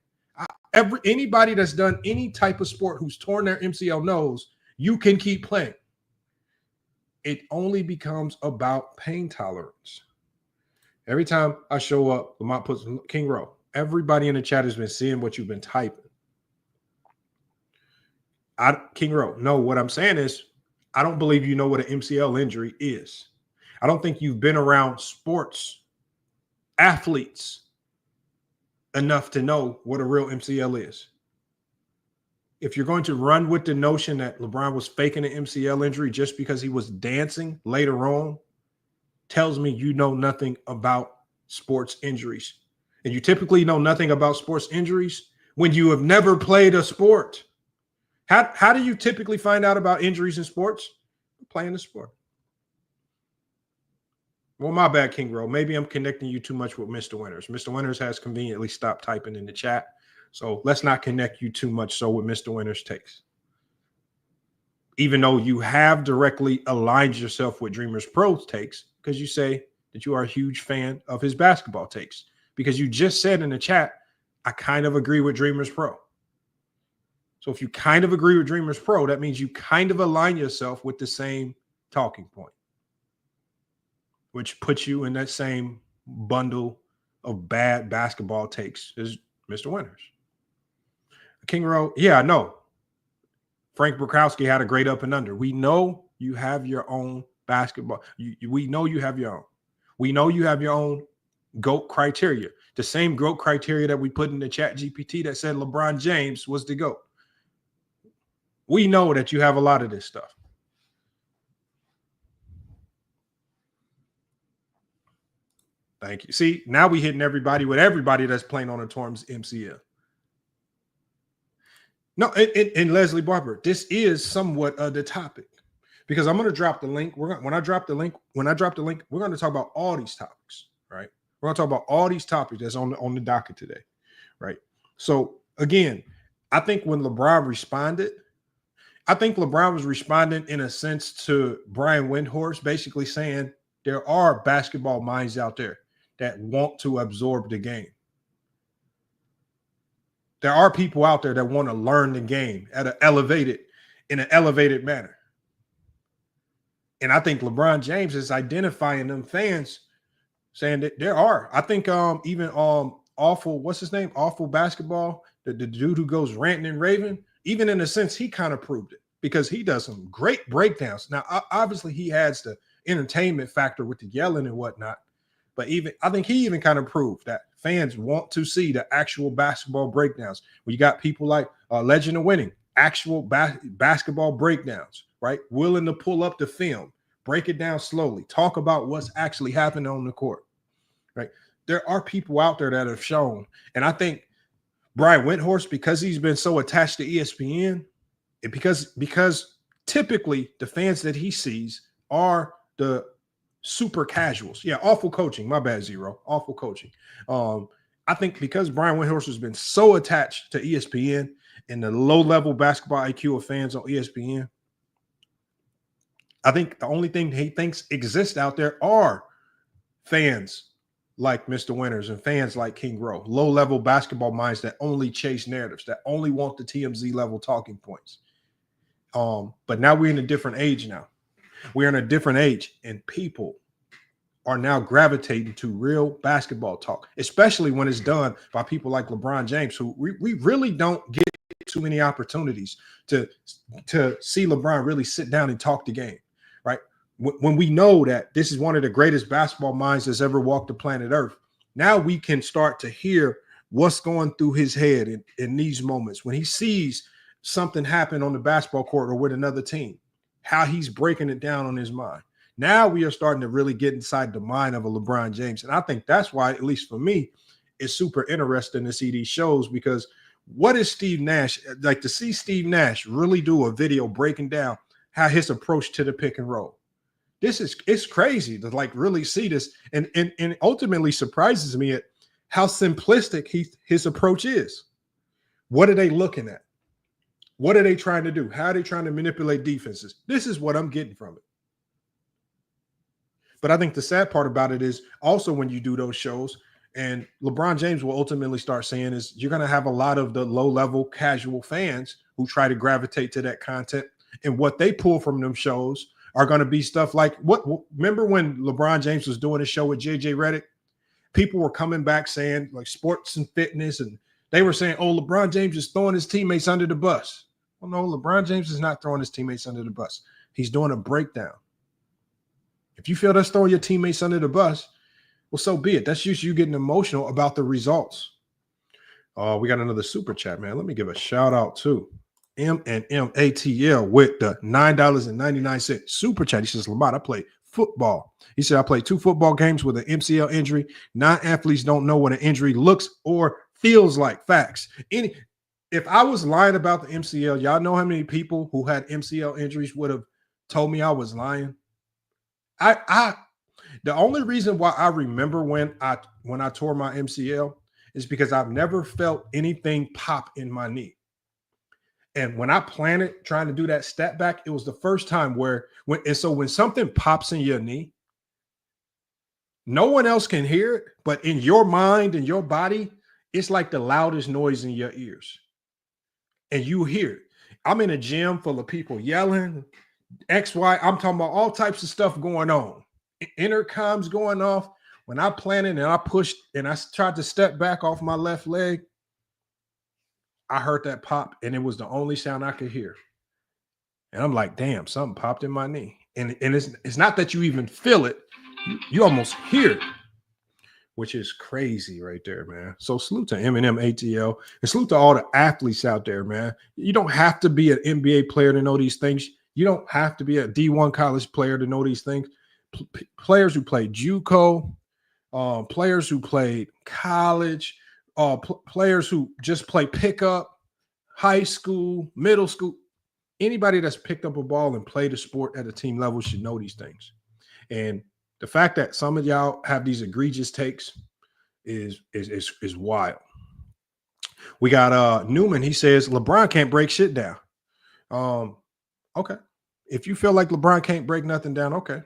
Speaker 3: Anybody that's done any type of sport who's torn their MCL knows you can keep playing. It only becomes about pain tolerance. Every time I show up, Lamont puts King Rowe. Everybody in the chat has been seeing what you've been typing. King Rowe, no, what I'm saying is I don't believe you know what an MCL injury is. I don't think you've been around sports, athletes, enough to know what a real MCL is. If you're going to run with the notion that LeBron was faking an MCL injury just because he was dancing later on, tells me you know nothing about sports injuries. And you typically know nothing about sports injuries when you have never played a sport. How do you typically find out about injuries in sports? Playing the sport. Well, my bad, King Rowe. Maybe I'm connecting you too much with Mr. Winters. Mr. Winters has conveniently stopped typing in the chat. So let's not connect you too much so with Mr. Winters' takes. Even though you have directly aligned yourself with DreamersPro's takes, because you say that you are a huge fan of his basketball takes, because you just said in the chat, I kind of agree with Dreamers Pro. So if you kind of agree with Dreamers Pro, that means you kind of align yourself with the same talking point, which puts you in that same bundle of bad basketball takes as Mr. Winters. King Rowe, yeah, I know. Frank Bukowski had a great up and under. We know you have your own basketball. We know you have your own. We know you have your own GOAT criteria. The same GOAT criteria that we put in the chat GPT that said LeBron James was the GOAT. We know that you have a lot of this stuff. Thank you. See, now we hitting everybody with everybody that's playing on the Torms MCL. No, and Leslie Barber, this is somewhat of the topic, because I'm going to drop the link. When I drop the link, we're going to talk about all these topics, right? We're going to talk about all these topics that's on the docket today, right? So again, I think when LeBron responded, I think LeBron was responding in a sense to Brian Windhorst, basically saying there are basketball minds out there that want to absorb the game. There are people out there that want to learn the game in an elevated manner. And I think LeBron James is identifying them fans, saying that there are. I think even Awful, what's his name? Awful Basketball, the dude who goes ranting and raving, even in a sense, he kind of proved it, because he does some great breakdowns. Now, obviously, he adds the entertainment factor with the yelling and whatnot. But I think he even kind of proved that fans want to see the actual basketball breakdowns. When you got people like Legend of Winning, actual basketball breakdowns, right? Willing to pull up the film, break it down slowly, talk about what's actually happening on the court, right? There are people out there that have shown, and I think Brian Windhorst, because he's been so attached to ESPN, and because typically the fans that he sees are the super casuals. Yeah, awful coaching. My bad, Zero. Awful coaching. I think because Brian Windhorst has been so attached to ESPN and the low-level basketball IQ of fans on ESPN, I think the only thing he thinks exists out there are fans like Mr. Winters and fans like King Rowe, low-level basketball minds that only chase narratives, that only want the TMZ level talking points. But now we're in a different age now. We're in a different age, and people are now gravitating to real basketball talk, especially when it's done by people like LeBron James, who we really don't get too many opportunities to see LeBron really sit down and talk the game, right? When we know that this is one of the greatest basketball minds that's ever walked the planet Earth, now we can start to hear what's going through his head in these moments when he sees something happen on the basketball court or with another team, how he's breaking it down on his mind. Now we are starting to really get inside the mind of a LeBron James. And I think that's why, at least for me, it's super interesting to see these shows, because what is Steve Nash like? To see Steve Nash really do a video breaking down how his approach to the pick and roll. It's crazy to like really see this, and ultimately surprises me at how simplistic his approach is. What are they looking at? What are they trying to do? How are they trying to manipulate defenses? This is what I'm getting from it. But I think the sad part about it is also when you do those shows, and LeBron James will ultimately start saying, is you're going to have a lot of the low-level casual fans who try to gravitate to that content, and what they pull from them shows are going to be stuff like remember when LeBron James was doing a show with JJ Redick? People were coming back saying like sports and fitness, and they were saying, oh, LeBron James is throwing his teammates under the bus. Well, no, LeBron James is not throwing his teammates under the bus. He's doing a breakdown. If you feel that's throwing your teammates under the bus, well, so be it. That's just you getting emotional about the results. We got another super chat, man. Let me give a shout out to MNMATL with the $9.99 super chat. He says, Lamont, I play football. He said, I played 2 football games with an MCL injury. Non-athletes don't know what an injury looks or feels like. Facts. If I was lying about the MCL, y'all know how many people who had MCL injuries would have told me I was lying? The only reason why I remember when I tore my MCL is because I've never felt anything pop in my knee. And when I planted trying to do that step back, it was the first time when something pops in your knee, No one else can hear it, but in your mind and your body, it's like the loudest noise in your ears. And you hear it. I'm in a gym full of people yelling, XY. I'm talking about all types of stuff going on. Intercoms going off. When I planted and I pushed and I tried to step back off my left leg, I heard that pop, and it was the only sound I could hear. And I'm like, damn, something popped in my knee. And it's not that you even feel it. You almost hear it, which is crazy right there, man. So salute to Eminem, ATL, and salute to all the athletes out there, man. You don't have to be an NBA player to know these things. You don't have to be a D1 college player to know these things. Players who play JUCO, players who played college, players who just play pickup, high school, middle school. Anybody that's picked up a ball and played a sport at a team level should know these things. And the fact that some of y'all have these egregious takes is wild. We got Newman. He says LeBron can't break shit down. Okay. If you feel like LeBron can't break nothing down, okay.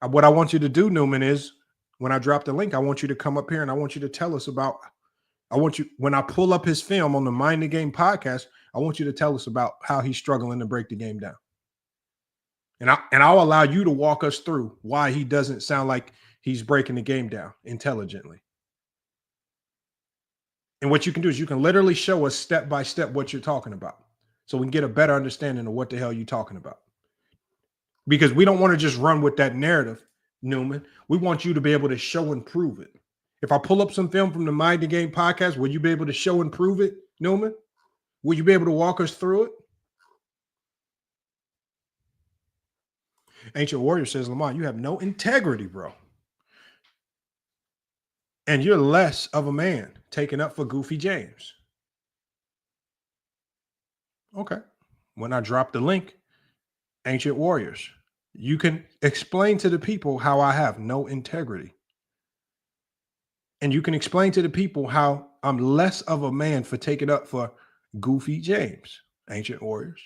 Speaker 3: What I want you to do, Newman, is when I drop the link, I want you to come up here and I want you to tell us about. When I pull up his film on the Mind the Game podcast, I want you to tell us about how he's struggling to break the game down. And I'll allow you to walk us through why he doesn't sound like he's breaking the game down intelligently. And what you can do is you can literally show us step by step what you're talking about, so we can get a better understanding of what the hell you're talking about. Because we don't want to just run with that narrative, Newman. We want you to be able to show and prove it. If I pull up some film from the Mind the Game podcast, will you be able to show and prove it, Newman? Will you be able to walk us through it? Ancient Warrior says, Lamont, you have no integrity, bro. And you're less of a man taking up for Goofy James. Okay. When I drop the link, Ancient Warriors, you can explain to the people how I have no integrity. And you can explain to the people how I'm less of a man for taking up for Goofy James, Ancient Warriors.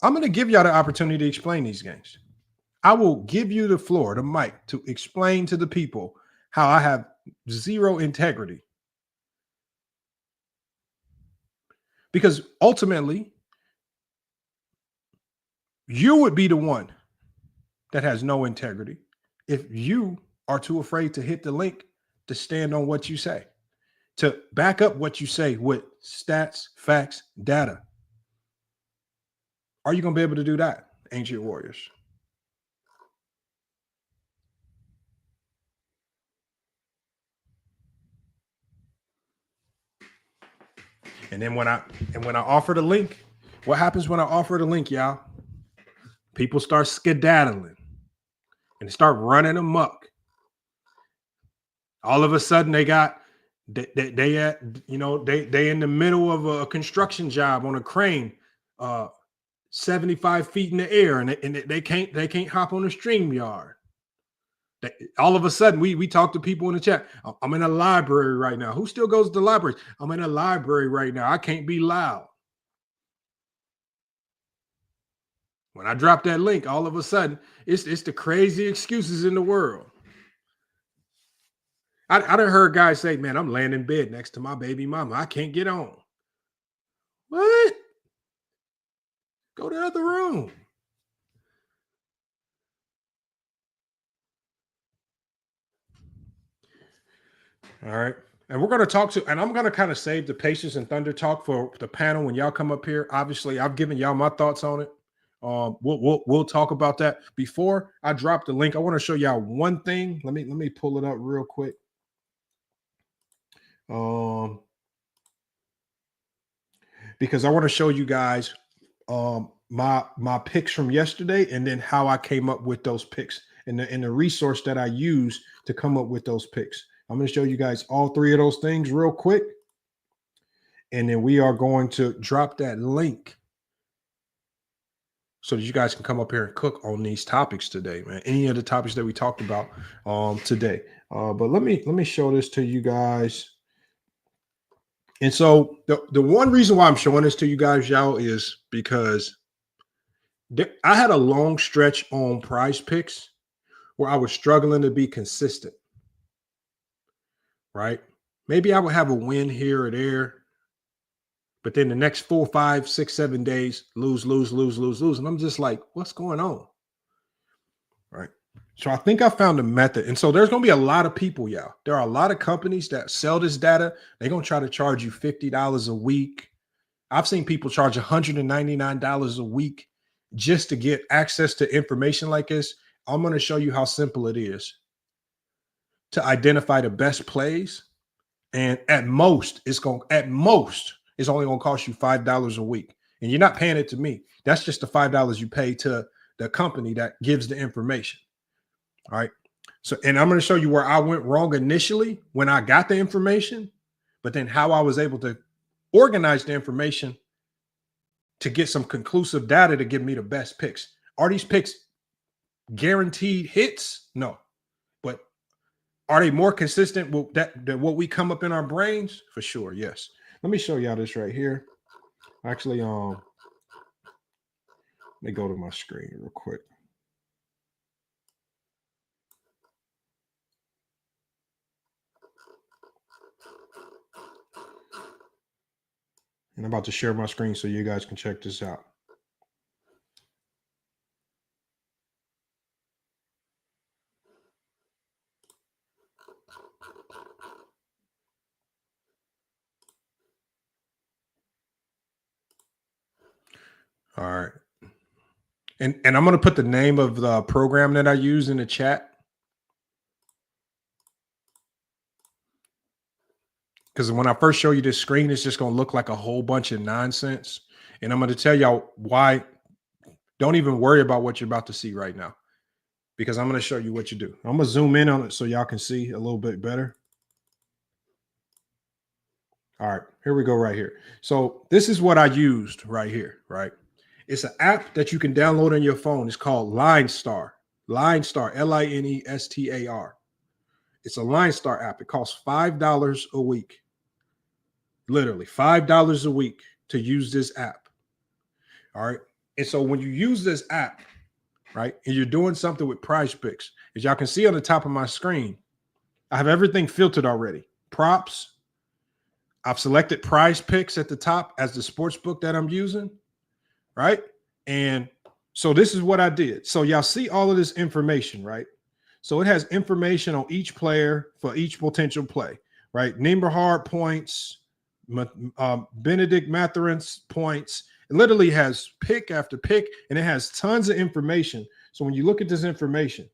Speaker 3: I'm going to give y'all the opportunity to explain these games. I will give you the floor, the mic, to explain to the people how I have zero integrity. Because ultimately, you would be the one that has no integrity if you are too afraid to hit the link to stand on what you say, to back up what you say with stats, facts, data. Are you going to be able to do that, Ancient Warriors? And then when I offer the link, what happens when I offer the link, y'all? People start skedaddling and start running amok. All of a sudden, they in the middle of a construction job on a crane, 75 feet in the air, and they can't hop on the stream yard. All of a sudden, we talk to people in the chat. I'm in a library right now. Who still goes to the library? I'm in a library right now. I can't be loud. When I drop that link, all of a sudden, it's the crazy excuses in the world. I done heard guys say, man, I'm laying in bed next to my baby mama. I can't get on. What? Go to the other room. All right. And we're going to talk and I'm going to kind of save the Patience and Thunder talk for the panel when y'all come up here. Obviously, I've given y'all my thoughts on it. We'll talk about that. Before I drop the link, I want to show y'all one thing. Let me pull it up real quick. Because I want to show you guys my picks from yesterday, and then how I came up with those picks, and the resource that I used to come up with those picks. I'm going to show you guys all three of those things real quick, and then we are going to drop that link so that you guys can come up here and cook on these topics today, man. Any of the topics that we talked about today. But let me show this to you guys. And so the one reason why I'm showing this to you guys, y'all, is because I had a long stretch on PrizePicks where I was struggling to be consistent, right? Maybe I would have a win here or there, but then the next 4, 5, 6, 7 days, lose. And I'm just like, what's going on? Right. So I think I found a method. And so there's going to be a lot of people, y'all. There are a lot of companies that sell this data. They're going to try to charge you $50 a week. I've seen people charge $199 a week just to get access to information like this. I'm going to show you how simple it is to identify the best plays. And at most, it's only going to cost you $5 a week. And you're not paying it to me. That's just the $5 you pay to the company that gives the information. All right. So, and I'm going to show you where I went wrong initially when I got the information, but then how I was able to organize the information to get some conclusive data to give me the best picks. Are these picks guaranteed hits? No. But are they more consistent with than what we come up in our brains? For sure. Yes. Let me show y'all this right here. Actually, let me go to my screen real quick. And I'm about to share my screen so you guys can check this out. All right. And I'm going to put the name of the program that I use in the chat. Because when I first show you this screen, it's just going to look like a whole bunch of nonsense. And I'm going to tell y'all why. Don't even worry about what you're about to see right now, because I'm going to show you what you do. I'm going to zoom in on it so y'all can see a little bit better. All right, here we go right here. So this is what I used right here, right? It's an app that you can download on your phone. It's called LineStar. LineStar, LINESTAR. It's a LineStar app. It costs $5 a week. Literally $5 a week to use this app. All right. And so when you use this app, right, and you're doing something with PrizePicks, as y'all can see on the top of my screen, I have everything filtered already. Props. I've selected PrizePicks at the top as the sports book that I'm using, right? And so this is what I did. So y'all see all of this information, right? So it has information on each player for each potential play, right? Nimberhard points, Benedict Mathurin's points. It literally has pick after pick, and it has tons of information. So when you look at this information,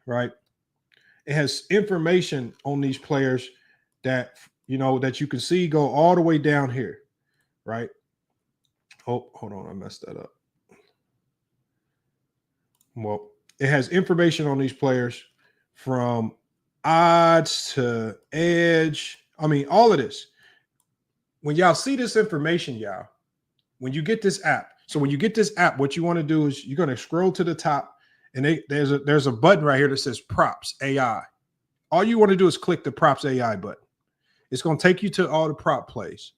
Speaker 3: right, it has information on these players that, you know, that you can see go all the way down here, right? Oh, hold on. I messed that up. Well, it has information on these players from odds to edge. I mean, all of this. When y'all see this information, y'all, when you get this app, so when you get this app, what you want to do is you're going to scroll to the top, and there's a button right here that says Props AI. All you want to do is click the Props AI button. It's going to take you to all the prop plays.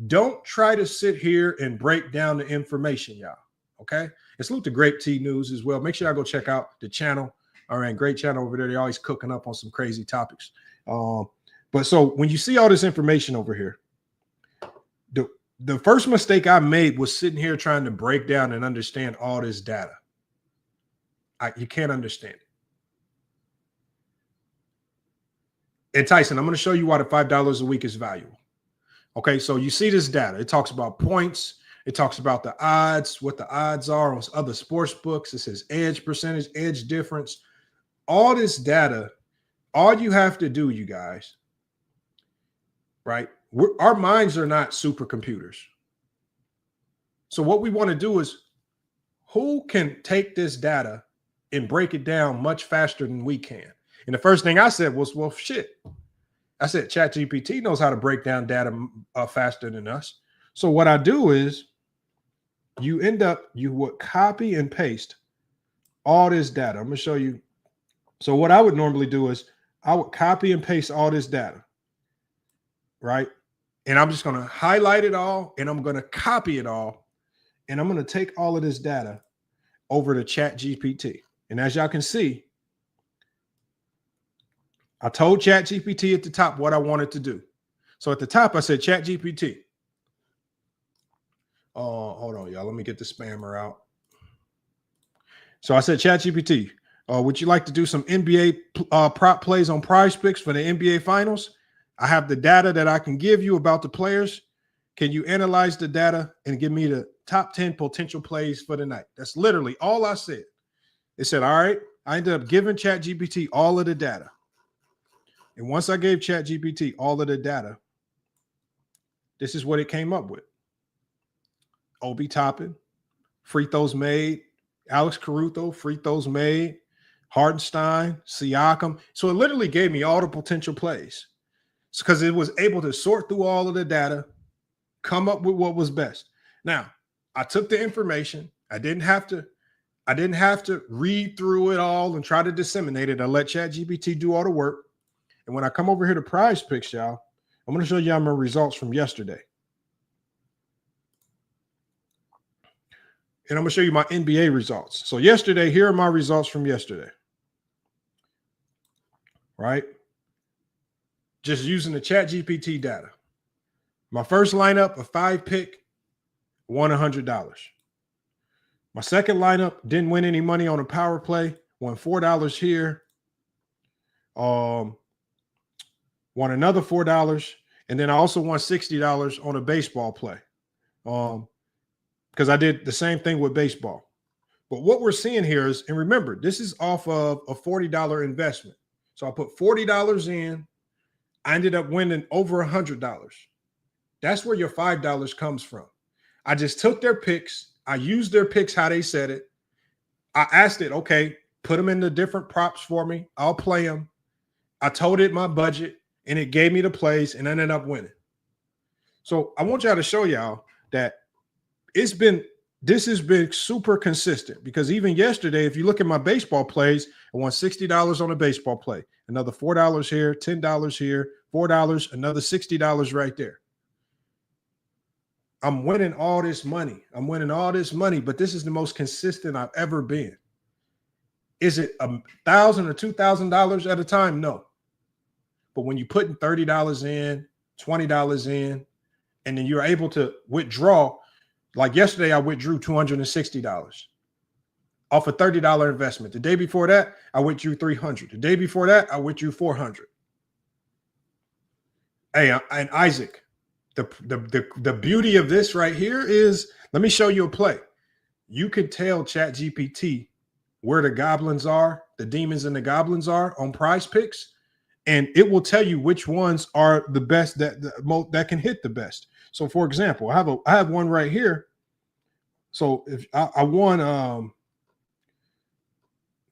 Speaker 3: Don't try to sit here and break down the information, y'all. Okay? And salute to Grape Tea News as well. Make sure y'all go check out the channel. All right, great channel over there. They're always cooking up on some crazy topics. But so when you see all this information over here, the first mistake I made was sitting here trying to break down and understand all this data. You can't understand it. And Tyson, I'm going to show you why the $5 a week is valuable. Okay, so you see this data. It talks about points. It talks about the odds, what the odds are on other sports books. It says edge percentage, edge difference. All this data, all you have to do, you guys, right? Our minds are not supercomputers. So what we want to do is, who can take this data and break it down much faster than we can? And the first thing I said was, well, shit. I said, ChatGPT knows how to break down data faster than us. So what I do is you would copy and paste all this data. I'm going to show you. So what I would normally do is I would copy and paste all this data, right? And I'm just going to highlight it all, and I'm going to copy it all, and I'm going to take all of this data over to ChatGPT. And as y'all can see, I told ChatGPT at the top what I wanted to do. So at the top, I said, ChatGPT. Hold on, y'all. Let me get the spammer out. So I said, ChatGPT, would you like to do some NBA prop plays on PrizePicks for the NBA Finals? I have the data that I can give you about the players. Can you analyze the data and give me the top 10 potential plays for the night? That's literally all I said. It said, all right. I ended up giving ChatGPT all of the data. And once I gave ChatGPT all of the data, this is what it came up with. Obi Toppin, free throws made. Alex Caruso, free throws made. Hardenstein, Siakam. So it literally gave me all the potential plays because it was able to sort through all of the data, come up with what was best. Now, I took the information. I didn't have to read through it all and try to disseminate it. I let ChatGPT do all the work. And when I come over here to PrizePicks, y'all, I'm going to show y'all my results from yesterday. And I'm going to show you my NBA results. So yesterday, here are my results from yesterday. Right? Just using the ChatGPT data. My first lineup, a 5-pick, won $100. My second lineup didn't win any money on a power play, won $4 here. Won another $4, and then I also won $60 on a baseball play. Because I did the same thing with baseball. But what we're seeing here is, and remember, this is off of a $40 investment. So I put $40 in. I ended up winning over $100. That's where your $5 comes from. I just took their picks. I used their picks how they said it. I asked it, okay, put them into different props for me. I'll play them. I told it my budget, and it gave me the plays, and I ended up winning. So I want y'all to show y'all that this has been super consistent, because even yesterday, if you look at my baseball plays, I won $60 on a baseball play, another $4 here, $10 here, $4, another $60 right there. I'm winning all this money. But this is the most consistent I've ever been. Is it $1,000 or $2,000 at a time? No. But when you're putting $30 in, $20 in, and then you're able to withdraw, like yesterday, I withdrew $260 off a $30 investment. The day before that, I withdrew $300. The day before that, I withdrew $400. Hey, and Isaac, the beauty of this right here is, let me show you a play. You can tell ChatGPT where the goblins are, the demons and the goblins are on PrizePicks, and it will tell you which ones are the best that can hit the best. So, for example, I have one right here. So if I won,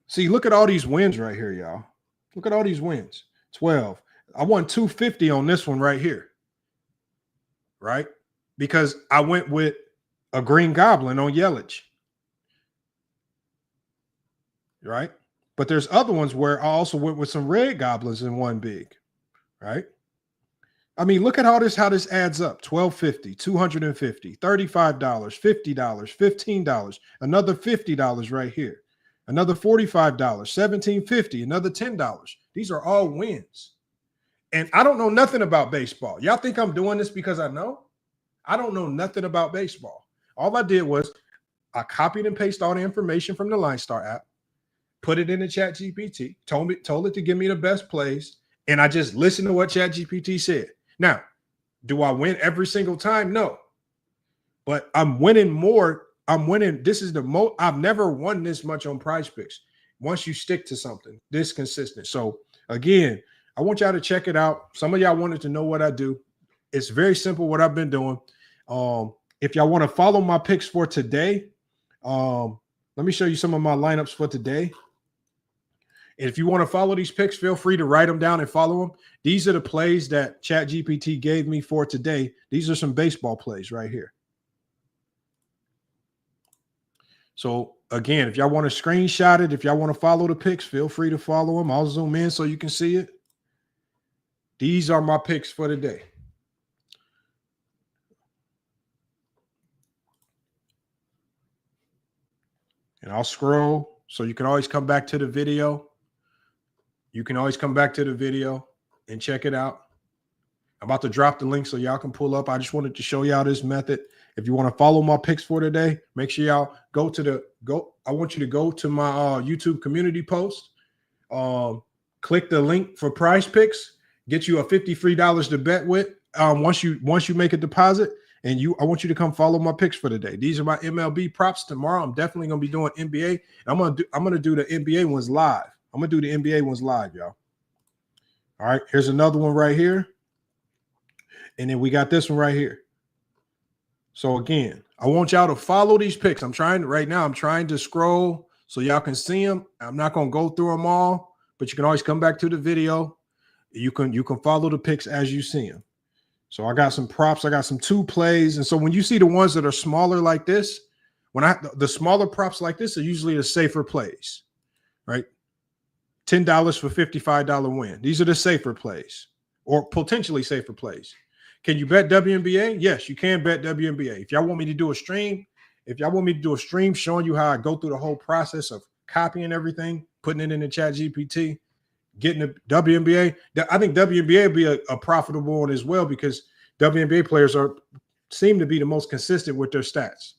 Speaker 3: see, look at all these wins right here, y'all. Look at all these wins. 12. I won 250 on this one right here. Right? Because I went with a green goblin on Yelich. Right? But there's other ones where I also went with some red goblins in one big. Right? I mean, look at how this adds up. $12.50, $250, $35, $50, $15, another $50 right here, another $45, $17.50, another $10. These are all wins. And I don't know nothing about baseball. Y'all think I'm doing this because I know? I don't know nothing about baseball. All I did was I copied and pasted all the information from the Line Star app, put it in the ChatGPT, told it to give me the best plays, and I just listened to what ChatGPT said. Now, do I win every single time? No. But I'm winning more. I'm winning. This is the most. I've never won this much on PrizePicks. Once you stick to something this consistent. So again, I want y'all to check it out. Some of y'all wanted to know what I do. It's very simple what I've been doing. If y'all want to follow my picks for today, let me show you some of my lineups for today. And if you want to follow these picks, feel free to write them down and follow them. These are the plays that ChatGPT gave me for today. These are some baseball plays right here. So again, if y'all want to screenshot it, if y'all want to follow the picks, feel free to follow them. I'll zoom in so you can see it. These are my picks for today. And I'll scroll. so you can always come back to the video. You can always come back to the video and check it out. I'm about to drop the link so y'all can pull up. I just wanted to show y'all this method. If you want to follow my picks for today, make sure y'all I want you to go to my YouTube community post. Click the link for PrizePicks. Get you a $53 to bet with. Once you make a deposit, and I want you to come follow my picks for today. These are my MLB props. Tomorrow, I'm definitely gonna be doing NBA. I'm gonna do the NBA ones live. I'm gonna do the NBA ones live, y'all. All right, here's another one right here. And then we got this one right here. So again, I want y'all to follow these picks. I'm trying to scroll so y'all can see them. I'm not going to go through them all, but you can always come back to the video. You can follow the picks as you see them. So I got some props. I got some 2 plays. And so when you see the ones that are smaller like this, the smaller props like this are usually the safer plays, right? $10 for $55 win. These are the safer plays or potentially safer plays. Can you bet WNBA? Yes, you can bet WNBA. If y'all want me to do a stream, showing you how I go through the whole process of copying everything, putting it in the chat GPT, getting the WNBA, I think WNBA will be a profitable one as well because WNBA players seem to be the most consistent with their stats.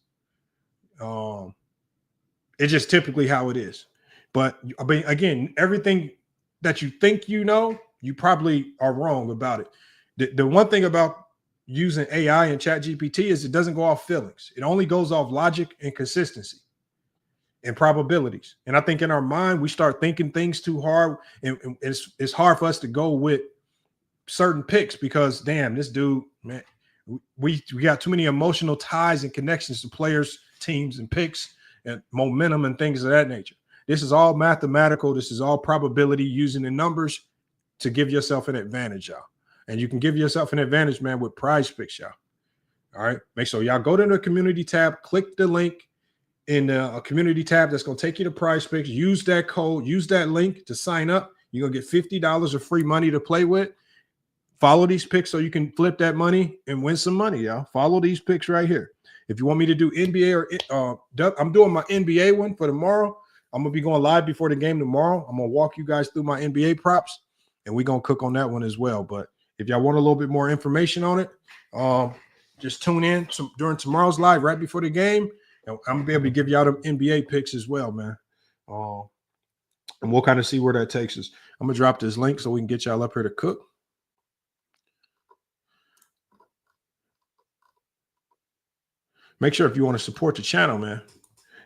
Speaker 3: It's just typically how it is. But I mean, again, everything that you think you know, you probably are wrong about it. The one thing about using AI and chat GPT is it doesn't go off feelings. It only goes off logic and consistency and probabilities. And I think in our mind, we start thinking things too hard. And it's hard for us to go with certain picks because, damn, this dude, man, we got too many emotional ties and connections to players, teams, and picks and momentum and things of that nature. This is all mathematical. This is all probability using the numbers to give yourself an advantage, y'all. And you can give yourself an advantage, man, with PrizePicks, y'all. All right. Make sure y'all go to the community tab, click the link in the community tab that's going to take you to PrizePicks. Use that code, use that link to sign up. You're going to get $50 of free money to play with. Follow these picks so you can flip that money and win some money, y'all. Follow these picks right here. If you want me to do NBA I'm doing my NBA one for tomorrow. I'm going to be going live before the game tomorrow. I'm going to walk you guys through my NBA props, and we're going to cook on that one as well. But if y'all want a little bit more information on it, just tune in during tomorrow's live right before the game. And I'm going to be able to give y'all the NBA picks as well, man. And we'll kind of see where that takes us. I'm going to drop this link so we can get y'all up here to cook. Make sure if you want to support the channel, man,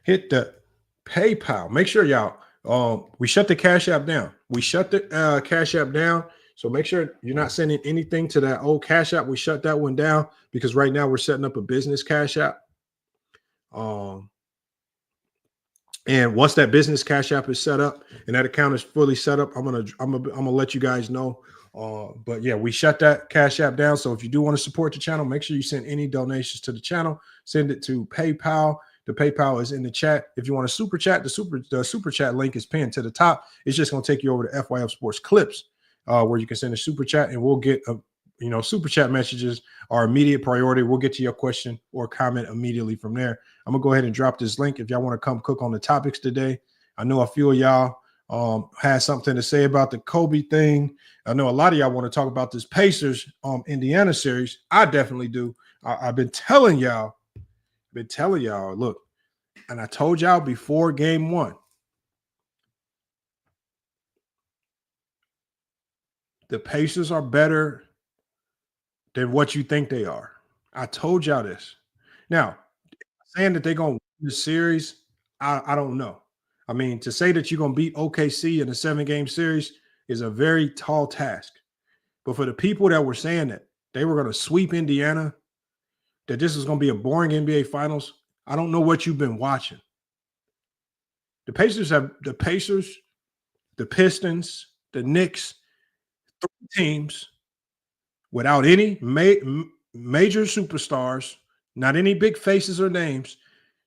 Speaker 3: hit the PayPal. Make sure y'all, we shut the Cash App down. We shut the Cash App down. So make sure you're not sending anything to that old Cash App. We shut that one down because right now we're setting up a business Cash App. And once that business Cash App is set up and that account is fully set up, I'm gonna let you guys know. But yeah, we shut that Cash App down. So if you do want to support the channel, make sure you send any donations to the channel. Send it to PayPal. The PayPal is in the chat. If you want to super chat, the super chat link is pinned to the top. It's just going to take you over to FYF Sports Clips, where you can send a super chat, and we'll get super chat messages are immediate priority. We'll get to your question or comment immediately from there. I'm gonna go ahead and drop this link if y'all want to come cook on the topics today. I know a few of y'all had something to say about the Kobe thing. I know a lot of y'all want to talk about this Pacers Indiana series. I definitely do. I've been telling y'all, look, and I told y'all before game 1, the Pacers are better than what you think they are. I told y'all this. Now, saying that they're going to win the series, I don't know. I mean, to say that you're going to beat OKC in a 7-game series is a very tall task. But for the people that were saying that they were going to sweep Indiana, that this is going to be a boring NBA Finals, I don't know what you've been watching. The Pacers, the Pistons, the Knicks, 3 teams without any major superstars, not any big faces or names.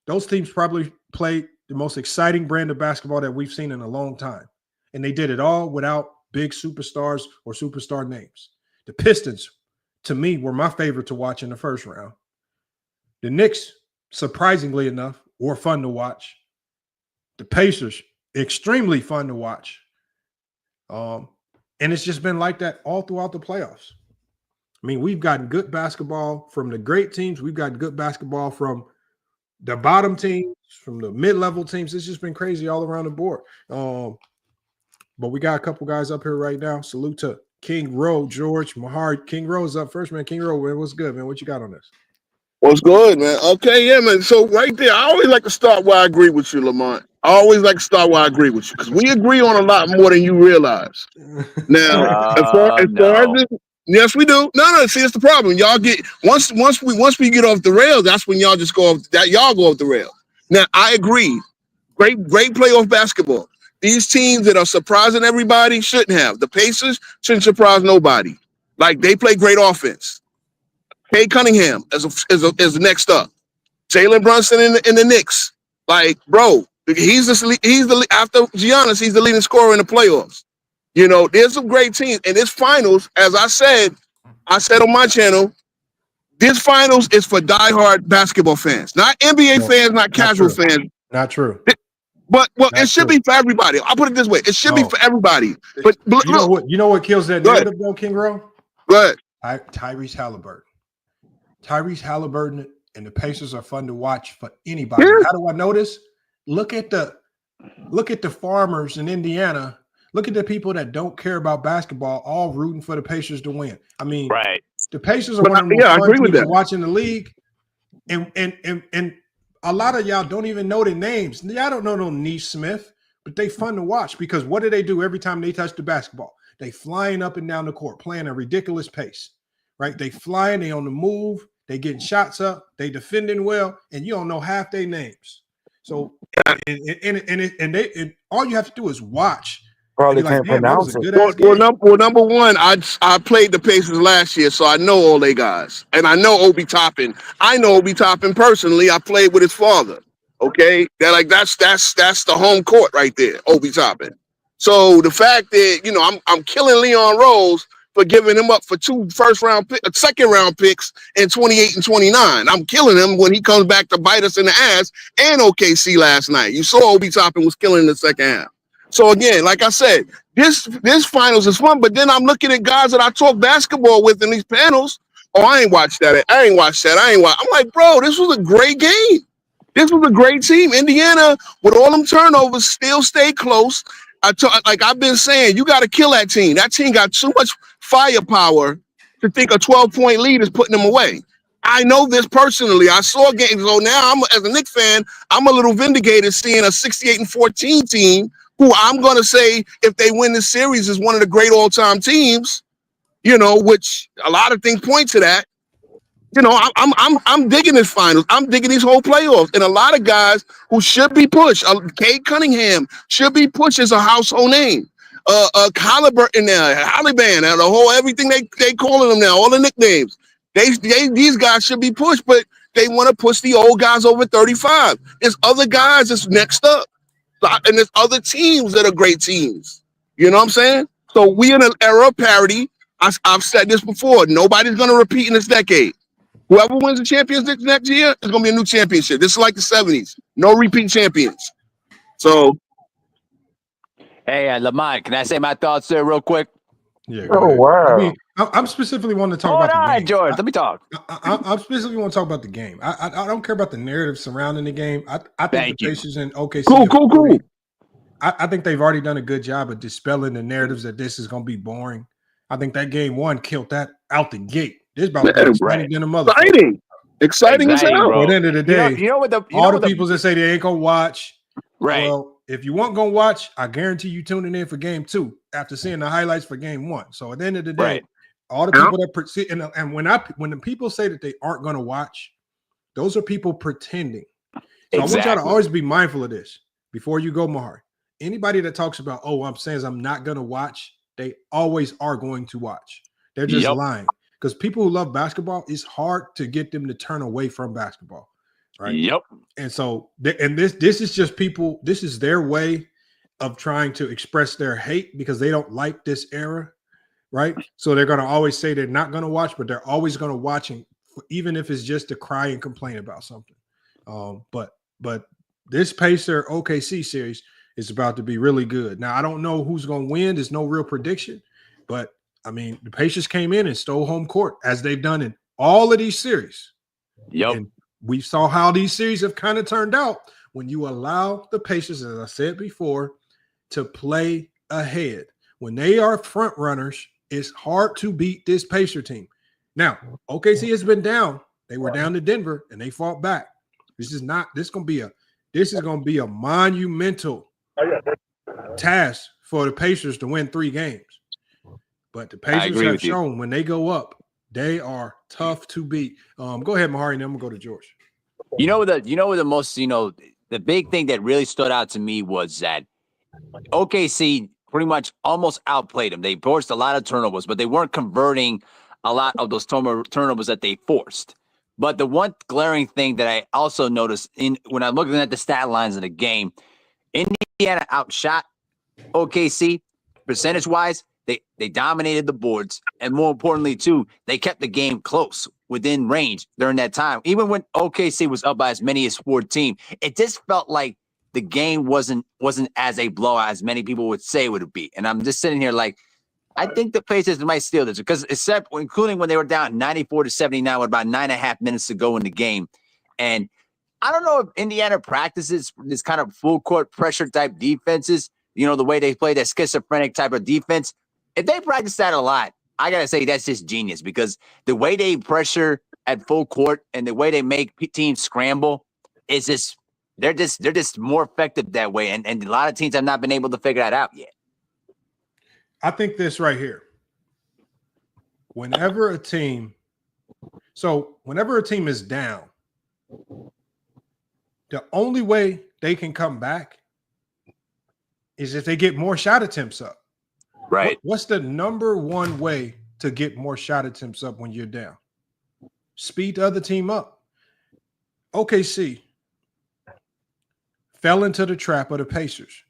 Speaker 3: Those teams probably played the most exciting brand of basketball that we've seen in a long time. And they did it all without big superstars or superstar names. The Pistons, to me, were my favorite to watch in the first round. The Knicks, surprisingly enough, were fun to watch. The Pacers, extremely fun to watch. And it's just been like that all throughout the playoffs. I mean, we've gotten good basketball from the great teams. We've gotten good basketball from the bottom teams, from the mid-level teams. It's just been crazy all around the board. But we got a couple guys up here right now. Salute to King Rowe, George, Mahar. King Rowe's up first, man. King Rowe, man, what's good, man? What you got on this?
Speaker 4: What's good, man? Okay, yeah, man. So right there, I always like to start where I agree with you, Lamont. I always like to start where I agree with you because we agree on a lot more than you realize. Now, as far as this, yes, we do. No. See, that's the problem. Y'all get once we get off the rails, that's when y'all just go off. That y'all go off the rails. Now, I agree. Great playoff basketball. These teams that are surprising everybody shouldn't have. The Pacers shouldn't surprise nobody. Like they play great offense. Cade Cunningham is next up. Jalen Brunson in the Knicks. Like, bro, he's the after Giannis, he's the leading scorer in the playoffs. You know, there's some great teams. And this finals, as I said on my channel, this finals is for diehard basketball fans, not NBA fans, not casual fans.
Speaker 3: Not true.
Speaker 4: But it should be for everybody. I'll put it this way: it should be for everybody. But
Speaker 3: you know what kills that narrative, though, King Rowe?
Speaker 4: Go ahead.
Speaker 3: Tyrese Halliburton. Tyrese Halliburton and the Pacers are fun to watch for anybody. How do I know this? Look at the farmers in Indiana. Look at the people that don't care about basketball, all rooting for the Pacers to win. I mean, the Pacers are one of the most fun teams to watch in the league, and a lot of y'all don't even know their names. Y'all don't know no Niche Smith, but they fun to watch because what do they do every time they touch the basketball? They flying up and down the court, playing a ridiculous pace, right? They flying, they on the move, they getting shots up, they defending well, and you don't know half their names. So, and all you have to do is watch.
Speaker 5: Probably can't pronounce it.
Speaker 4: Well, number one, I played the Pacers last year, so I know all they guys, and I know Obi Toppin. I know Obi Toppin personally. I played with his father. Okay, that's the home court right there, Obi Toppin. So the fact that I'm killing Leon Rose for giving him up for 2 second-round picks in 28 and 29. I'm killing him when he comes back to bite us in the ass. And OKC last night, you saw Obi Toppin was killing in the second half. So again, like I said, this finals is fun, but then I'm looking at guys that I talk basketball with in these panels. Oh, I ain't watched that. I'm like, bro, this was a great game. This was a great team. Indiana, with all them turnovers, still stay close. Like I've been saying, you got to kill that team. That team got too much firepower to think a 12-point lead is putting them away. I know this personally. I saw games. So now, as a Knicks fan, I'm a little vindicated seeing a 68-14 team who I'm going to say, if they win this series, is one of the great all-time teams, which a lot of things point to that. I'm digging this finals. I'm digging these whole playoffs. And a lot of guys who should be pushed. Cade Cunningham should be pushed as a household name. Halliburton there, Halliban, the whole everything they calling them now, all the nicknames. These guys should be pushed, but they want to push the old guys over 35. There's other guys that's next up. And there's other teams that are great teams. You know what I'm saying? So we in an era of parity. I've said this before. Nobody's going to repeat in this decade. Whoever wins the championship next year is going to be a new championship. This is like the 70s. No repeat champions. So.
Speaker 6: Hey, Lamont, can I say my thoughts there real quick?
Speaker 3: Yeah.
Speaker 5: Oh, wow.
Speaker 3: I mean, I'm specifically wanting to talk about the game.
Speaker 6: George, let me talk.
Speaker 3: I specifically want to talk about the game. I don't care about the narrative surrounding the game. I think the Pacers and OKC.
Speaker 4: Cool.
Speaker 3: I think they've already done a good job of dispelling the narratives that this is going to be boring. I think that game 1 killed that out the gate. This about to be exciting than a motherfucker.
Speaker 4: Exciting as hell.
Speaker 3: At the end of the day,
Speaker 6: all the
Speaker 3: people that say they ain't going to watch.
Speaker 6: Right.
Speaker 3: Well, if you weren't going to watch, I guarantee you tuning in for game 2 after seeing the highlights for game 1. So at the end of the day, all the people that and when the people say that they aren't going to watch, those are people pretending. So I want y'all to always be mindful of this before you go, Mahar. Anybody that talks about, I'm saying I'm not going to watch, they always are going to watch. They're just lying. Because people who love basketball, it's hard to get them to turn away from basketball. Right.
Speaker 6: Yep.
Speaker 3: And so, this is just people, this is their way of trying to express their hate because they don't like this era. Right. So they're going to always say they're not going to watch, but they're always going to watch, even if it's just to cry and complain about something. But this Pacer OKC series is about to be really good. Now, I don't know who's going to win. There's no real prediction, but I mean, the Pacers came in and stole home court as they've done in all of these series.
Speaker 6: Yep.
Speaker 3: And we saw how these series have kind of turned out when you allow the Pacers, as I said before, to play ahead. When they are front runners, it's hard to beat this Pacer team. Now, OKC has been down. They were down to Denver and they fought back. This is going to be a monumental task for the Pacers to win 3 games. But the Pacers have shown when they go up, they are tough to beat. Go ahead, Mahari, and then I'm gonna go to George.
Speaker 6: The big thing that really stood out to me was that OKC pretty much almost outplayed them. They forced a lot of turnovers, but they weren't converting a lot of those turnovers that they forced. But the one glaring thing that I also noticed when I'm looking at the stat lines of the game, Indiana outshot OKC percentage-wise. They dominated the boards, and more importantly, too, they kept the game close within range during that time. Even when OKC was up by as many as 14, it just felt like the game wasn't as a blowout as many people would say it would be. And I'm just sitting here like, I think the Pacers might steal this because including when they were down 94-79 with about 9.5 minutes to go in the game. And I don't know if Indiana practices this kind of full court pressure type defenses, the way they play that schizophrenic type of defense. If they practice that a lot, I got to say that's just genius because the way they pressure at full court and the way they make teams scramble is just they're just more effective that way. And a lot of teams have not been able to figure that out yet.
Speaker 3: I think this right here. Whenever a team is down, the only way they can come back is if they get more shot attempts up.
Speaker 6: Right.
Speaker 3: What's the number one way to get more shot attempts up when you're down? Speed the other team up. OKC fell into the trap of the Pacers.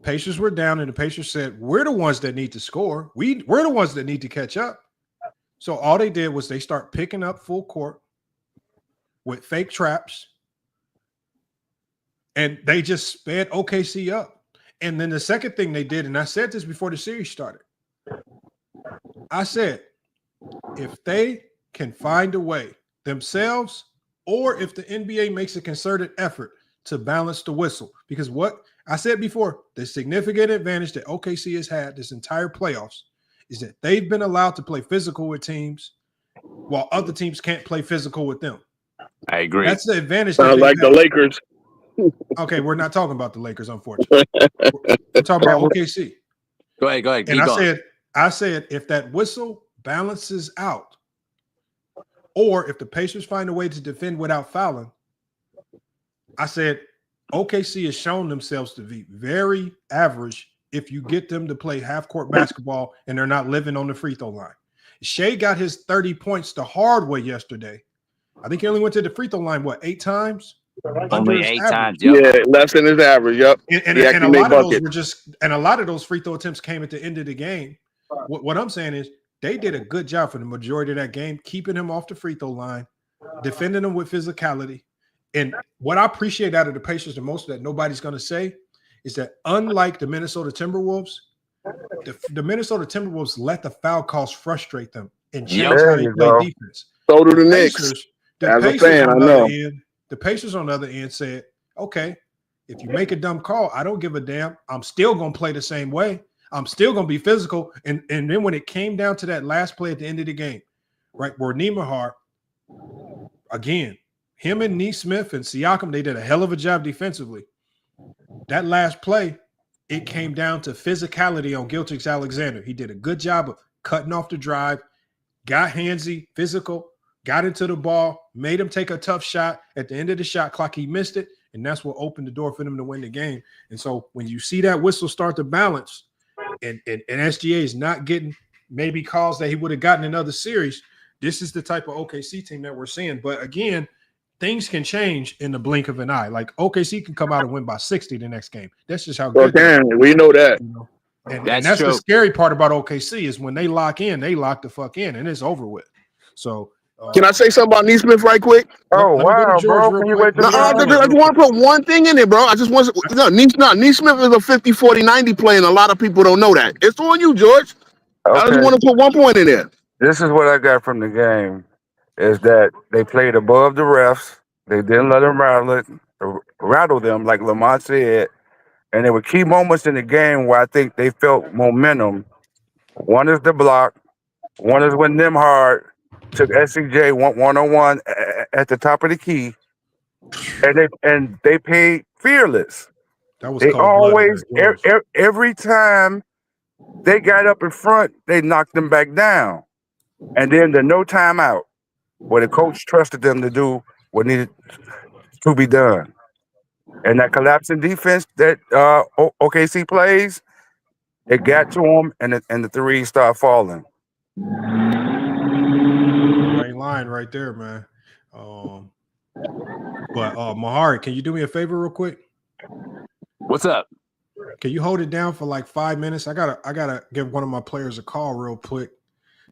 Speaker 3: Pacers were down, and the Pacers said, we're the ones that need to score. We're the ones that need to catch up. So all they did was they start picking up full court with fake traps, and they just sped OKC up. And then the second thing they did, and I said this before the series started, I said, if they can find a way themselves, or if the NBA makes a concerted effort to balance the whistle, because what I said before, the significant advantage that OKC has had this entire playoffs is that they've been allowed to play physical with teams while other teams can't play physical with them.
Speaker 6: I agree.
Speaker 3: That's the advantage.
Speaker 4: Sounds like the Lakers.
Speaker 3: Okay, we're not talking about the Lakers, unfortunately. We're talking about OKC.
Speaker 6: Go ahead.
Speaker 3: And I said, if that whistle balances out, or if the Pacers find a way to defend without fouling, I said OKC has shown themselves to be very average if you get them to play half-court basketball and they're not living on the free throw line. Shea got his 30 points the hard way yesterday. I think he only went to the free throw line, 8 times?
Speaker 6: Only 8 times.
Speaker 4: Yep. Yeah, less than his average. Yep.
Speaker 3: And a lot of those were a lot of those free throw attempts came at the end of the game. What I'm saying is they did a good job for the majority of that game, keeping him off the free throw line, defending him with physicality. And what I appreciate out of the Pacers the most that nobody's going to say is that unlike the Minnesota Timberwolves, the Minnesota Timberwolves let the foul calls frustrate them and change how they play defense.
Speaker 4: So do the Knicks. As a fan, I know.
Speaker 3: The Pacers on the other end said, okay, if you make a dumb call, I don't give a damn. I'm still going to play the same way. I'm still going to be physical. And then when it came down to that last play at the end of the game, right, where Nembhard, again, him and Nesmith and Siakam, they did a hell of a job defensively. That last play, it came down to physicality on Gilgeous-Alexander. He did a good job of cutting off the drive, got handsy, physical, got into the ball, made him take a tough shot. At the end of the shot clock, he missed it, and that's what opened the door for them to win the game. And so when you see that whistle start to balance and SGA is not getting maybe calls that he would have gotten in other series, this is the type of OKC team that we're seeing. But again, things can change in the blink of an eye. Like OKC can come out and win by 60 the next game. That's just how good
Speaker 4: we know that.
Speaker 3: And that's the scary part about OKC is when they lock in, they lock the fuck in, and it's over with. So
Speaker 4: Can I say something about Neesmith right quick?
Speaker 5: Oh,
Speaker 3: Let me go to
Speaker 5: wow,
Speaker 3: George
Speaker 5: bro.
Speaker 3: real
Speaker 5: Can you
Speaker 3: quick.
Speaker 5: wait till
Speaker 4: No,
Speaker 5: the
Speaker 4: I
Speaker 5: end?
Speaker 4: just want to put one thing in there, bro. I just want to, Neesmith is a 50, 40, 90 play, and a lot of people don't know that. It's on you, George. I just
Speaker 5: Okay.
Speaker 4: want to put 1 point in there.
Speaker 5: This is what I got from the game is that they played above the refs. They didn't let them rattle them, like Lamont said. And there were key moments in the game where I think they felt momentum. One is the block. One is when Nimhard took SCJ one-on-one at the top of the key, and they played fearless.
Speaker 3: That was
Speaker 5: They
Speaker 3: cold blooded.
Speaker 5: always
Speaker 3: That was.
Speaker 5: every time they got up in front, they knocked them back down, and then the no timeout, where the coach trusted them to do what needed to be done, and that collapsing defense that OKC plays, it got to them, and the threes start falling.
Speaker 3: Right line right there, man. But Mahari, can you do me a favor real quick?
Speaker 6: What's up?
Speaker 3: Can you hold it down for like 5 minutes? I gotta give one of my players a call real quick.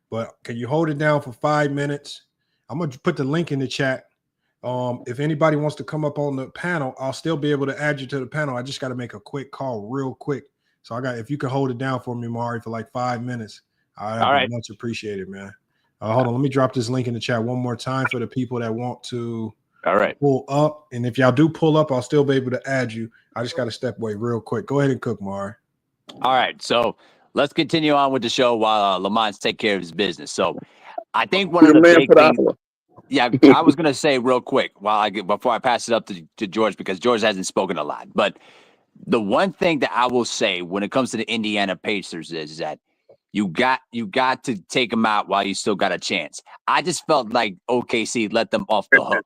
Speaker 3: But can you hold it down for 5 minutes? I'm gonna put the link in the chat. If anybody wants to come up on the panel, I'll still be able to add you to the panel. I just got to make a quick call real quick. So if you can hold it down for me, Mari, for like 5 minutes, I'd be much appreciated, man. Hold on, let me drop this link in the chat one more time for the people that want to pull up. And if y'all do pull up, I'll still be able to add you. I just got to step away real quick. Go ahead and cook, Mari.
Speaker 6: All right, so let's continue on with the show while Lamont's take care of his business. So I think one of the big things. Yeah, I was gonna say real quick before I pass it up to George, because George hasn't spoken a lot. But the one thing that I will say when it comes to the Indiana Pacers is that you got to take them out while you still got a chance. I just felt like OKC let them off the hook.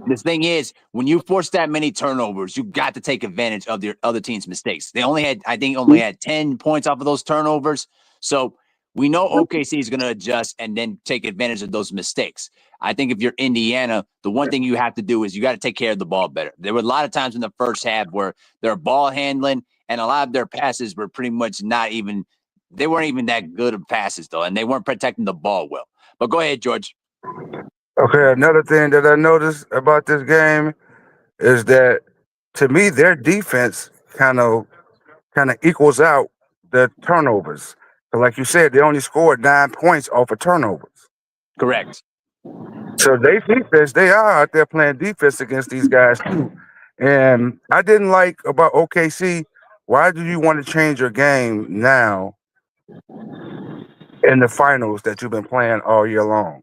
Speaker 6: The thing is, when you force that many turnovers, you got to take advantage of the other team's mistakes. They only had 10 points off of those turnovers. So we know OKC is going to adjust and then take advantage of those mistakes. I think if you're Indiana, the one thing you have to do is you got to take care of the ball better. There were a lot of times in the first half where their ball handling and a lot of their passes were pretty much they weren't even that good of passes, though, and they weren't protecting the ball well. But go ahead, George.
Speaker 5: Okay, another thing that I noticed about this game is that, to me, their defense kind of equals out the turnovers. So like you said, they only scored 9 points off of turnovers.
Speaker 6: Correct.
Speaker 5: So they are out there playing defense against these guys too. And I didn't like about OKC, why do you want to change your game now in the finals that you've been playing all year long?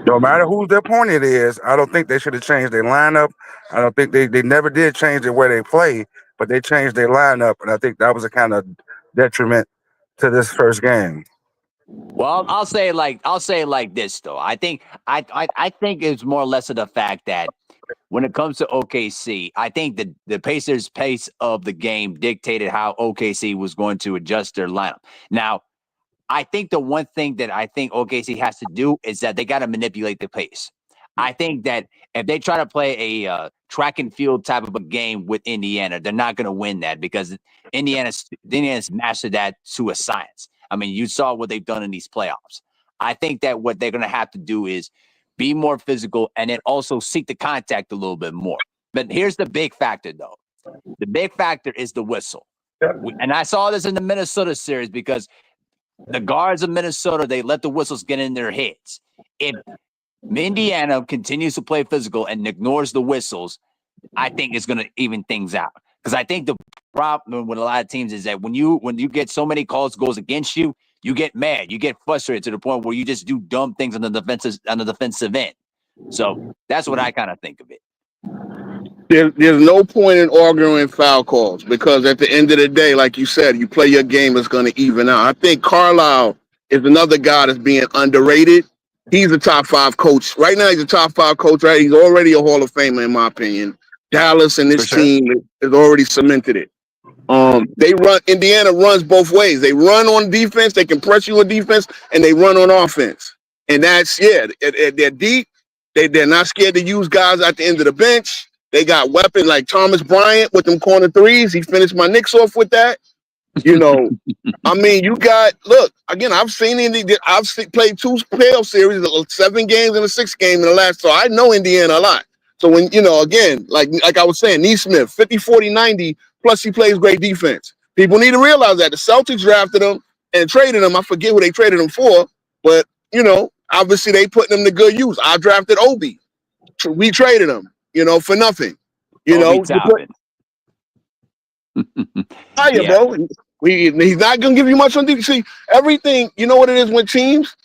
Speaker 5: No matter who their opponent is, I don't think they should have changed their lineup. I don't think they never did change the way they play, but they changed their lineup, and I think that was a kind of detriment to this first game.
Speaker 6: Well, I'll say like this though. I think it's more or less of the fact that when it comes to OKC, I think the Pacers' pace of the game dictated how OKC was going to adjust their lineup. Now, I think the one thing that I think OKC has to do is that they got to manipulate the pace. I think that if they try to play a track and field type of a game with Indiana, they're not going to win that because Indiana's mastered that to a science. I mean, you saw what they've done in these playoffs. I think that what they're going to have to do is be more physical and then also seek the contact a little bit more. But here's the big factor, though. The big factor is the whistle. And I saw this in the Minnesota series because the guards of Minnesota, they let the whistles get in their heads. If Indiana continues to play physical and ignores the whistles, I think it's going to even things out. Because I think the problem with a lot of teams is that when you get so many calls goes against you, you get mad, you get frustrated to the point where you just do dumb things on the defensive end. So that's what I kind of think of it.
Speaker 4: There's no point in arguing foul calls because at the end of the day, like you said, you play your game, it's going to even out. I think Carlisle is another guy that's being underrated. He's a top 5 coach. Right now, he's a top 5 coach, right? He's already a Hall of Famer, in my opinion. Dallas and this team has already cemented it. Indiana runs both ways. They run on defense, they can press you on defense, and they run on offense. And that's, they're deep. They're not scared to use guys at the end of the bench. They got weapons like Thomas Bryant with them corner threes. He finished my Knicks off with that. You know, I mean, you got look again. I've seen played 2 playoff series, 7 games and a 6th game in the last. So I know Indiana a lot. So when again, like I was saying, Neesmith, 50, 40, 90, plus he plays great defense. People need to realize that the Celtics drafted him and traded him. I forget who they traded him for, but obviously they putting him to good use. I drafted Obi. We traded him, for nothing.
Speaker 6: Yeah.
Speaker 4: Bro. He's not gonna give you much on defense. See, everything. You know what it is with teams.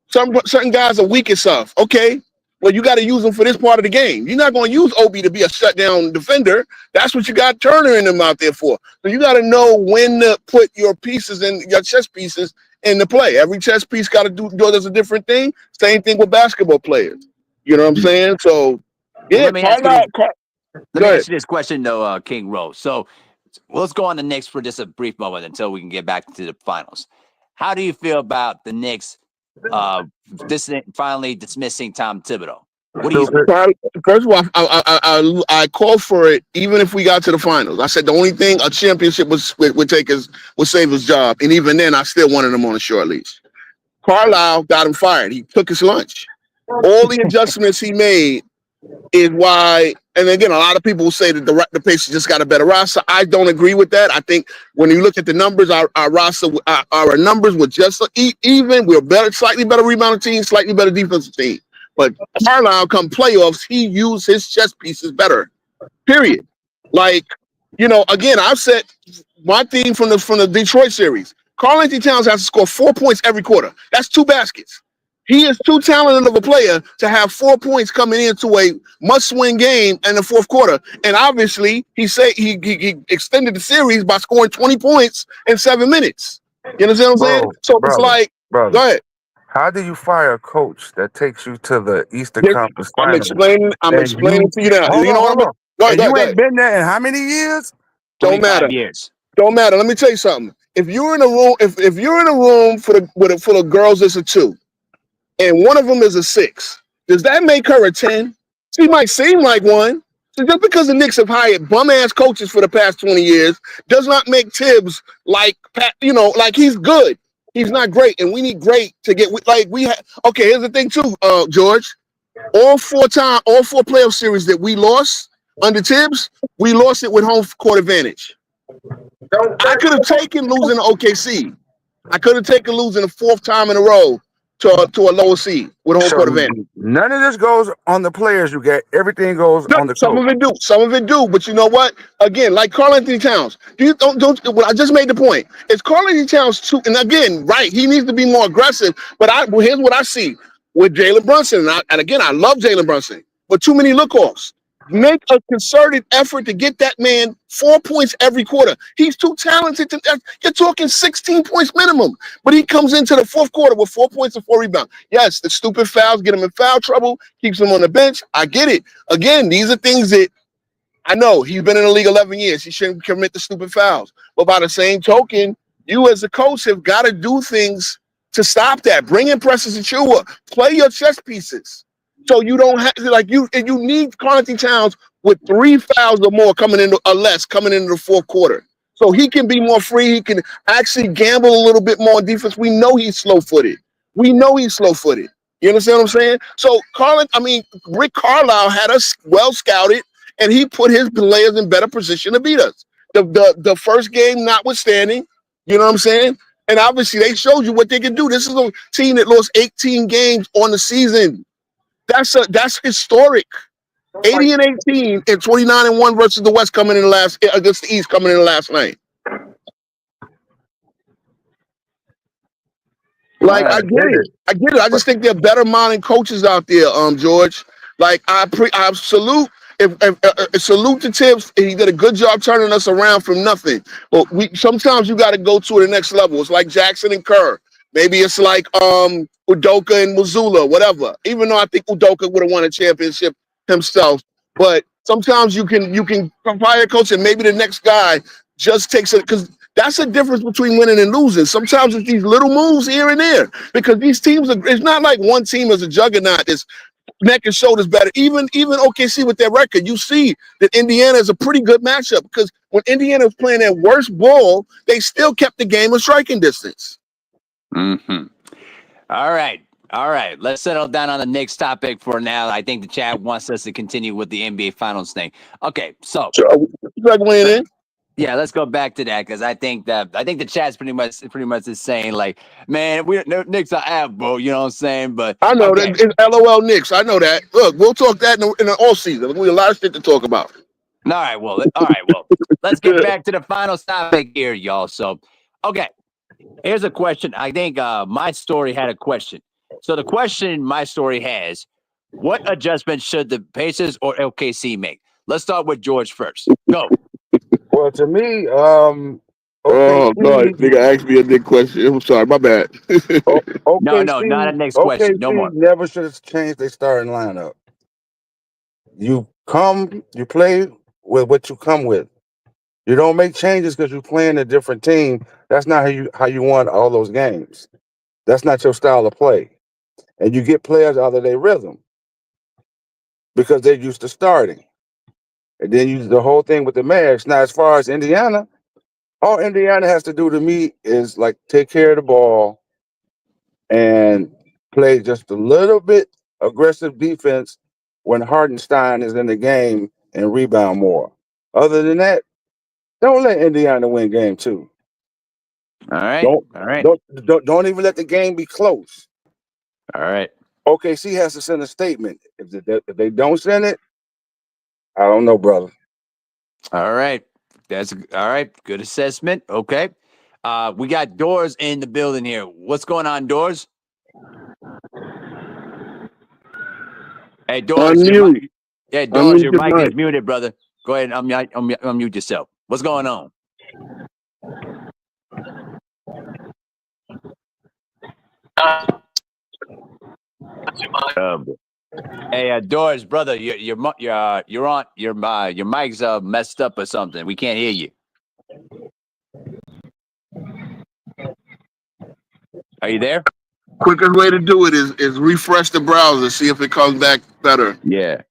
Speaker 4: Certain guys are weak at stuff. Okay, well you got to use them for this part of the game. You're not going to use Obi to be a shutdown defender. That's what you got Turner and them out there for. So you got to know when to put your pieces in your chess pieces in the play. Every chess piece got to does a different thing. Same thing with basketball players. You know what I'm saying? So yeah,
Speaker 6: let me ask you this question though, King Rose. So let's go on the Knicks for just a brief moment until we can get back to the finals. How do you feel about the Knicks finally dismissing Tom Thibodeau? What do you think?
Speaker 4: First of all, I called for it even if we got to the finals. I said the only thing a championship would save his job. And even then, I still wanted him on a short leash. Carlisle got him fired. He took his lunch. All the adjustments he made is why, and again, a lot of people will say that the Pacers just got a better roster. I don't agree with that. I think when you look at the numbers, our roster, our numbers were just even. We're better, slightly better rebounding team, slightly better defensive team. But Carlisle, come playoffs, he used his chess pieces better. Period. Again, I've said my theme from the Detroit series. Karl-Anthony Towns has to score 4 points every quarter. That's 2 baskets. He is too talented of a player to have 4 points coming into a must-win game in the 4th quarter. And obviously, he extended the series by scoring 20 points in 7 minutes. You understand what I'm saying? So it's like, go ahead.
Speaker 5: How do you fire a coach that takes you to the Eastern Conference Finals?
Speaker 4: I'm explaining to you now.
Speaker 5: You know what I mean? You ain't been there in how many years?
Speaker 4: Don't matter.
Speaker 6: Years.
Speaker 4: Don't matter. Let me tell you something. If you're in a room, if you're in a room full of girls that's a 2, and one of them is a 6, does that make her a 10? She might seem like one. So just because the Knicks have hired bum-ass coaches for the past 20 years does not make Tibbs like he's good. He's not great, and we need great to get okay, here's the thing too, George. All 4 playoff series that we lost under Tibbs, we lost it with home court advantage. I could have taken losing to OKC. I could have taken losing the 4th time in a row to a lower seed with home court advantage.
Speaker 5: None of this goes on the players you get. Everything goes on the coach.
Speaker 4: Some of it do. But you know what? Again, like Karl-Anthony Towns. I just made the point. It's Karl-Anthony Towns too. And again, right, he needs to be more aggressive. But here's what I see with Jalen Brunson. And again, I love Jalen Brunson, but too many look-offs. Make a concerted effort to get that man 4 points every quarter. He's too talented. You're talking 16 points minimum. But he comes into the 4th quarter with 4 points and 4 rebounds. Yes, the stupid fouls get him in foul trouble, keeps him on the bench. I get it. Again, these are things that I know. He's been in the league 11 years. He shouldn't commit the stupid fouls. But by the same token, you as a coach have got to do things to stop that. Bring in Precious Achiuwa. Play your chess pieces. So you don't have you need Karl-Anthony Towns with 3 fouls or more coming into the 4th quarter. So he can be more free. He can actually gamble a little bit more on defense. We know he's slow-footed. You understand what I'm saying? So Rick Carlisle had us well scouted, and he put his players in better position to beat us. The first game notwithstanding, you know what I'm saying? And obviously they showed you what they can do. This is a team that lost 18 games on the season. That's historic. 80-18 and 29-1 versus the West coming in against the East coming in the last night. I get it. I just think there are better minded coaches out there, George. I salute salute to Tibbs. He did a good job turning us around from nothing. But sometimes you got to go to the next level. It's like Jackson and Kerr. Maybe it's like Udoka and Mazzulla, whatever. Even though I think Udoka would have won a championship himself, but sometimes you can fire a coach and maybe the next guy just takes it, because that's the difference between winning and losing. Sometimes it's these little moves here and there, because these teams it's not like one team is a juggernaut that's neck and shoulders better. Even OKC with their record, you see that Indiana is a pretty good matchup because when Indiana was playing their worst ball, they still kept the game in striking distance.
Speaker 6: Mm-hmm. All right. Let's settle down on the Knicks topic for now. I think the chat wants us to continue with the NBA Finals thing. Okay, so
Speaker 4: Segueing in.
Speaker 6: yeah, let's go back to that because I think the chat's pretty much is saying like, man, Knicks are out, bro. You know what I'm saying? But
Speaker 4: I know
Speaker 6: okay.
Speaker 4: that it's LOL Knicks. I know that. Look, we'll talk that in the off season. We have a lot of shit to talk about.
Speaker 6: All right. Well, let's get back to the final topic here, y'all. So, okay, here's a question. I think my story had a question. So the question my story has: what adjustments should the Pacers or LKC make? Let's start with George first. Go.
Speaker 5: Well, to me,
Speaker 4: Oh God,
Speaker 5: OKC,
Speaker 4: nigga asked me a big question. I'm sorry, my bad.
Speaker 6: No, not a next question. No more.
Speaker 5: never should have changed their starting lineup. You play with what you come with. You don't make changes because you're playing a different team. That's not how you won all those games. That's not your style of play. And you get players out of their rhythm because they're used to starting. And then you the whole thing with the Mavericks. Now, as far as Indiana, all Indiana has to do to me is like take care of the ball and play just a little bit aggressive defense when Hartenstein is in the game and rebound more. Other than that, don't let Indiana win game 2.
Speaker 6: All right.
Speaker 5: Don't
Speaker 6: All right.
Speaker 5: don't even let the game be close.
Speaker 6: All right.
Speaker 5: OKC has to send a statement. If they don't send it, I don't know, brother.
Speaker 6: All right. That's all right. Good assessment. Okay. We got Doors in the building here. What's going on, Doors? Hey, Doors.
Speaker 4: Unmute.
Speaker 6: Doors,
Speaker 4: Unmute
Speaker 6: your
Speaker 4: your
Speaker 6: mic
Speaker 4: mic.
Speaker 6: is muted, brother. Go ahead and unmute yourself. What's going on? Hey, Doors, brother, your mic's messed up or something. We can't hear you. Are you there?
Speaker 4: Quickest way to do it is refresh the browser, see if it comes back better.
Speaker 6: Yeah.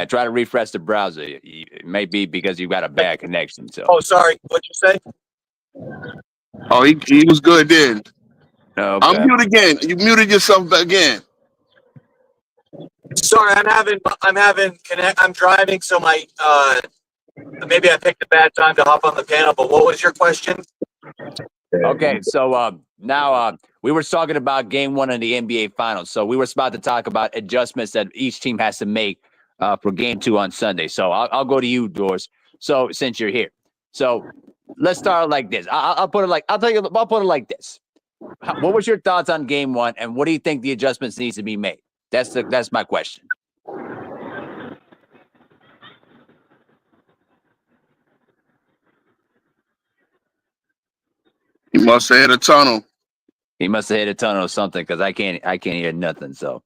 Speaker 6: Try to refresh the browser. It may be because you've got a bad connection. So.
Speaker 7: Oh, sorry. What'd you say?
Speaker 4: Oh, he was good then.
Speaker 6: Okay.
Speaker 4: I'm mute again. You muted yourself again.
Speaker 7: Sorry, I'm driving, so my maybe I picked a bad time to hop on the panel. But what was your question?
Speaker 6: Okay, so now we were talking about Game 1 of the NBA Finals. So we were about to talk about adjustments that each team has to make for Game 2 on Sunday. So I'll go to you, Doors. So since you're here, so let's start like this. I'll put it like this. What was your thoughts on Game 1, and what do you think the adjustments needs to be made? That's my question.
Speaker 4: He must have hit a tunnel.
Speaker 6: He must have hit a tunnel or something because I can't hear nothing. So,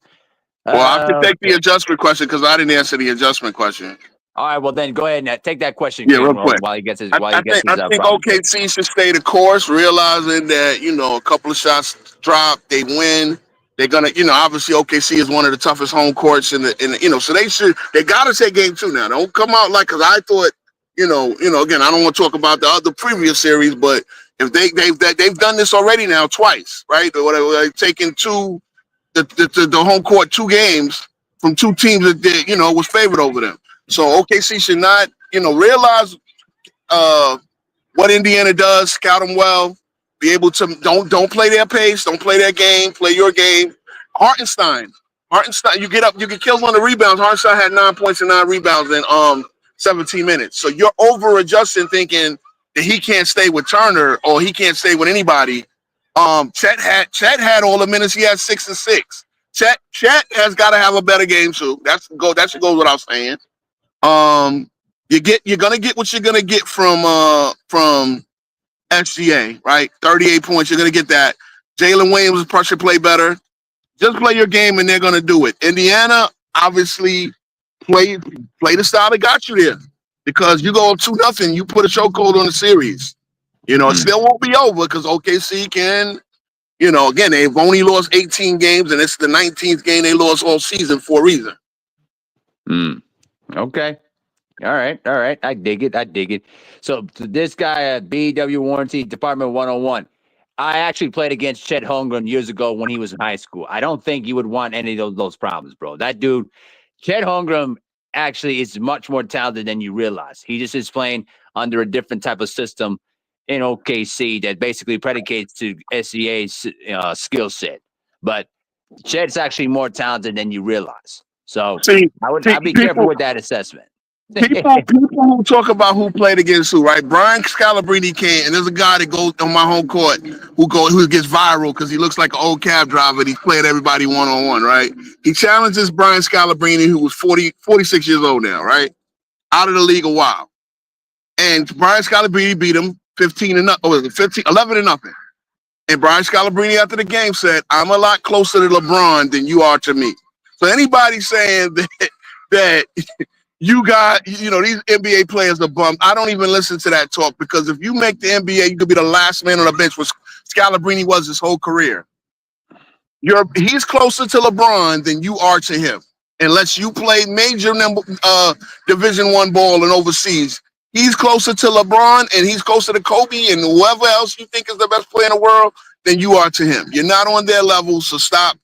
Speaker 4: Well, I can take the adjustment question because I didn't answer the adjustment question.
Speaker 6: All right, well then go ahead and take that question.
Speaker 4: Yeah, real quick.
Speaker 6: While he gets his.
Speaker 4: I think OKC should stay the course, realizing that a couple of shots drop, they win. They're gonna, obviously OKC is one of the toughest home courts in the, so they gotta take game 2 now. Don't come out like because I thought, again, I don't want to talk about the other previous series, but if they've done this already now twice, right? They've taken the home court 2 games from 2 teams that was favored over them. So OKC should not, realize what Indiana does, scout them well, be able to don't play their pace, don't play their game, play your game. Hartenstein, you get killed on the rebounds. Hartenstein had 9 points and 9 rebounds in 17 minutes. So you're over adjusting, thinking that he can't stay with Turner or he can't stay with anybody. Chet had all the minutes. He had 6 and 6. Chet has got to have a better game too. That should go without saying. You're gonna get what you're gonna get from SGA, right? 38 points. You're gonna get that. Jalen Williams should play better. Just play your game, and they're gonna do it. Indiana obviously play the style that got you there because you go 2-0. You put a chokehold on the series. It still won't be over because OKC can. Again, they've only lost 18 games, and it's the 19th game they lost all season for a reason.
Speaker 6: Okay. All right. I dig it. So this guy, BW Warranty Department 101. I actually played against Chet Holmgren years ago when he was in high school. I don't think you would want any of those problems, bro. That dude, Chet Holmgren, actually is much more talented than you realize. He just is playing under a different type of system in OKC that basically predicates to SEA's skill set. But Chet's actually more talented than you realize. So
Speaker 4: See,
Speaker 6: I'd be careful with that assessment.
Speaker 4: people who talk about who played against who, right? Brian Scalabrine came, and there's a guy that goes on my home court who gets viral because he looks like an old cab driver. And he's playing everybody one-on-one, right? He challenges Brian Scalabrine, who was 46 years old now, right? Out of the league a while. And Brian Scalabrine beat him 11 to nothing. And Brian Scalabrine after the game said, "I'm a lot closer to LeBron than you are to me." So anybody saying that you got, these NBA players are bummed, I don't even listen to that talk, because if you make the NBA, you could be the last man on the bench, which Scalabrine was his whole career. He's closer to LeBron than you are to him, unless you play major Division I ball and overseas. He's closer to LeBron and he's closer to Kobe and whoever else you think is the best player in the world than you are to him. You're not on their level, so stop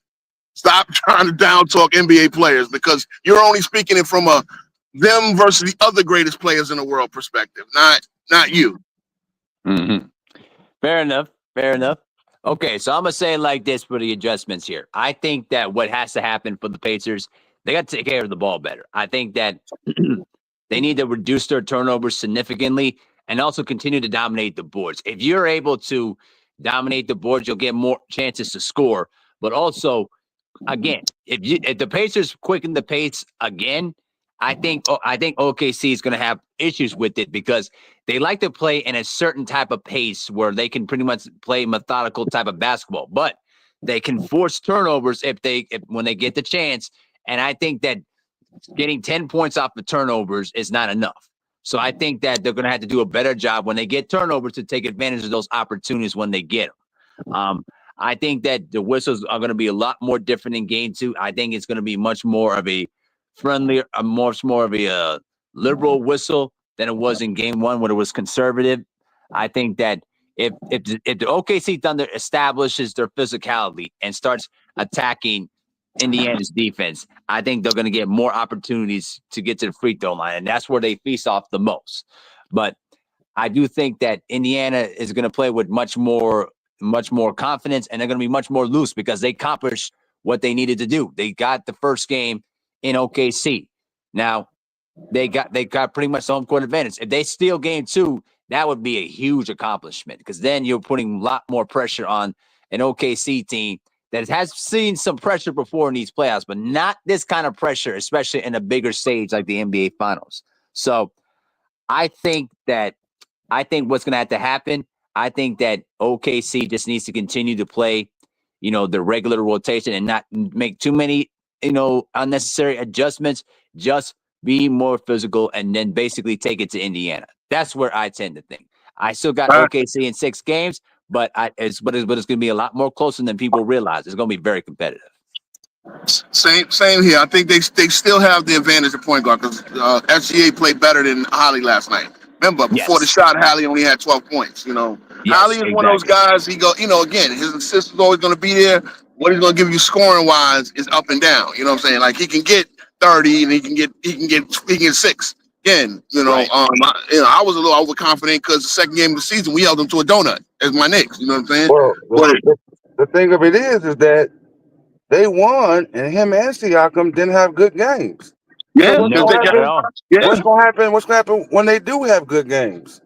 Speaker 4: trying to down talk NBA players, because you're only speaking it from a them versus the other greatest players in the world perspective, not you.
Speaker 6: Mm-hmm. Fair enough. Okay, so I'm gonna say it like this for the adjustments here. I think that what has to happen for the Pacers, they got to take care of the ball better. I think that they need to reduce their turnovers significantly and also continue to dominate the boards. If you're able to dominate the boards, you'll get more chances to score. But also, again, if the Pacers quicken the pace again, I think OKC is going to have issues with it, because they like to play in a certain type of pace where they can pretty much play methodical type of basketball, but they can force turnovers when they get the chance. And I think that getting 10 points off the turnovers is not enough. So I think that they're going to have to do a better job when they get turnovers to take advantage of those opportunities when they get them. I think that the whistles are going to be a lot more different in game 2. I think it's going to be much more of a friendly, much more of a liberal whistle than it was in game 1, where it was conservative. I think that if the OKC Thunder establishes their physicality and starts attacking Indiana's defense, I think they're going to get more opportunities to get to the free throw line, and that's where they feast off the most. But I do think that Indiana is going to play with much more confidence, and they're going to be much more loose because they accomplished what they needed to do. They got the first game in OKC. Now they got pretty much the home court advantage. If they steal game 2, that would be a huge accomplishment, because then you're putting a lot more pressure on an OKC team that has seen some pressure before in these playoffs, but not this kind of pressure, especially in a bigger stage like the NBA Finals. So I think what's going to have to happen, I think that OKC just needs to continue to play, the regular rotation and not make too many, unnecessary adjustments. Just be more physical and then basically take it to Indiana. That's where I tend to think. I still got OKC in 6 games, but it's going to be a lot more closer than people realize. It's going to be very competitive.
Speaker 4: Same here. I think they still have the advantage of point guard, because SGA played better than Holly last night. Remember, before the shot, Holly only had 12 points. Holly is one of those guys. He go, again, his assist is always going to be there. What he's going to give you scoring wise is up and down. You know what I'm saying? Like, he can get 30 and he can get 6. Again, I was a little overconfident because the second game of the season we held them to a donut as my Knicks. You know what I'm saying?
Speaker 5: Well, the thing of it is that they won, and him and Siakam didn't have good games.
Speaker 4: Yeah,
Speaker 5: What's gonna happen when they do have good games?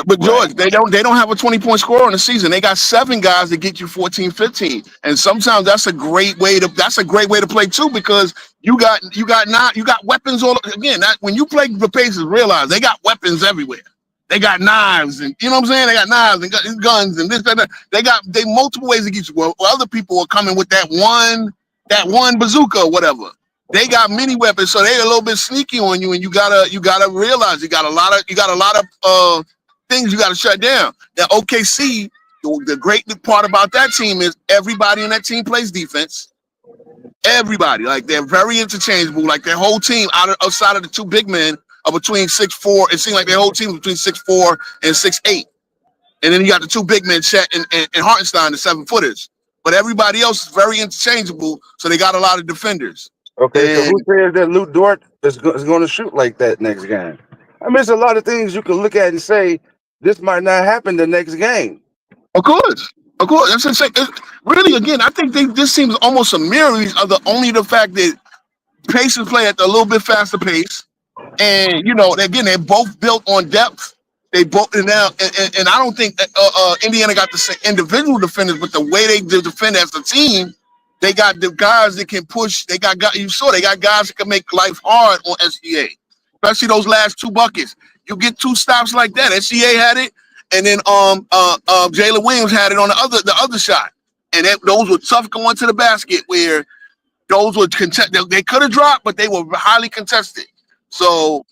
Speaker 4: But George, they don't have a 20-point scorer in the season. They got 7 guys that get you 14, 15. And sometimes that's a great way to play too, because you got weapons all again. When you play the Pacers, realize they got weapons everywhere. They got knives, and you know what I'm saying? They got knives and guns and this, that. They multiple ways to get you. Well, other people are coming with that one bazooka or whatever. They got many weapons, so they're a little bit sneaky on you, and you gotta realize you got a lot of things you got to shut down. Now, OKC, the great part about that team is everybody in that team plays defense. Everybody, like, they're very interchangeable. Like, their whole team outside of the 2 big men are between 6'4". It seemed like their whole team was between 6'4" and 6'8". And then you got the two big men, Shaq and Hartenstein, the 7-footers. But everybody else is very interchangeable, so they got a lot of defenders.
Speaker 5: Okay, so
Speaker 4: And
Speaker 5: who says that Luke Dort is going to shoot like that next game? I mean, there's a lot of things you can look at and say this might not happen the next game.
Speaker 4: Of course. That's insane. Really, again, I think this seems almost a mirror of the fact that Pacers play at a little bit faster pace, and again, they're both built on depth. They both and I don't think Indiana got the same individual defenders, but the way they defend as a team, they got the guys that can push. They got guys that can make life hard on SGA, especially those last two buckets. You get two stops like that. SGA had it. And then Jalen Williams had it on the other shot, and those were tough going to the basket. Where those were they could have dropped, but they were highly contested. So,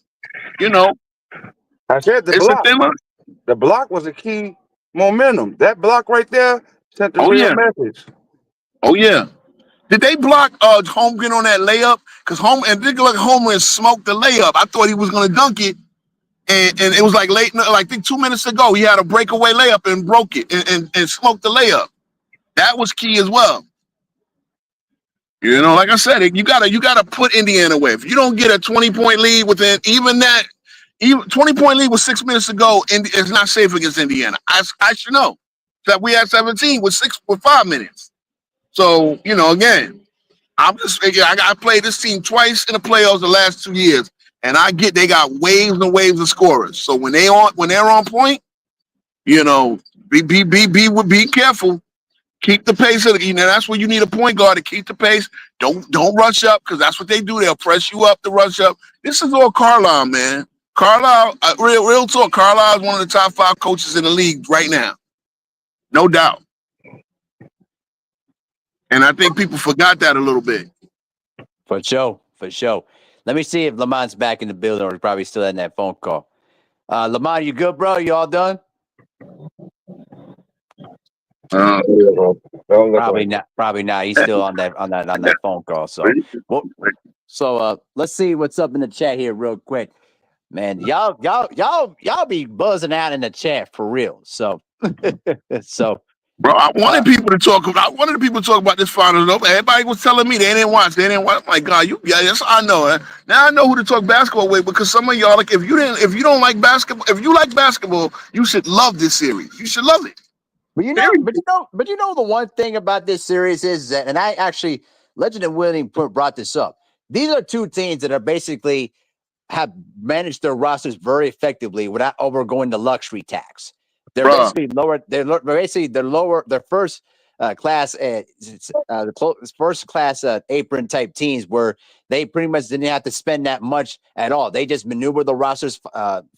Speaker 5: I said the block was a key momentum. That block right there sent the real message.
Speaker 4: Oh yeah. Did they block Holmgren on that layup? Because Holmgren smoked the layup. I thought he was going to dunk it. And it was like late, I think 2 minutes ago, he had a breakaway layup and broke it and smoked the layup. That was key as well. Like I said, you gotta put Indiana away. If you don't get a 20-point lead within even 20-point lead with 6 minutes to go, it's not safe against Indiana. I should know that we had 17 with 5 minutes. So again, I played this team twice in the playoffs the last 2 years. And they got waves and waves of scorers. So when they're on point, be careful. Keep the pace of that's where you need a point guard to keep the pace. Don't rush up, because that's what they do. They'll press you up to rush up. This is all Carlisle, man. Carlisle, real talk. Carlisle is one of the top 5 coaches in the league right now, no doubt. And I think people forgot that a little bit.
Speaker 6: For sure. Let me see if Lamont's back in the building, or he's probably still in that phone call. Lamont, you good, bro? You all done? Probably not. He's still on that phone call. So let's see what's up in the chat here real quick. Man, y'all be buzzing out in the chat for real. So
Speaker 4: Bro, I wanted people to talk about this finals. Everybody was telling me they didn't watch. I'm like, God, yes, I know. Now I know who to talk basketball with, because some of y'all, like, if you don't like basketball, if you like basketball, you should love this series. You should love it.
Speaker 6: But you know the one thing about this series is that, and I actually, Legend and Winning brought this up. These are two teams that are basically have managed their rosters very effectively without overgoing the luxury tax. They're basically lower. They're lower. Their first class, first class apron type teams, where they pretty much didn't have to spend that much at all. They just maneuver the rosters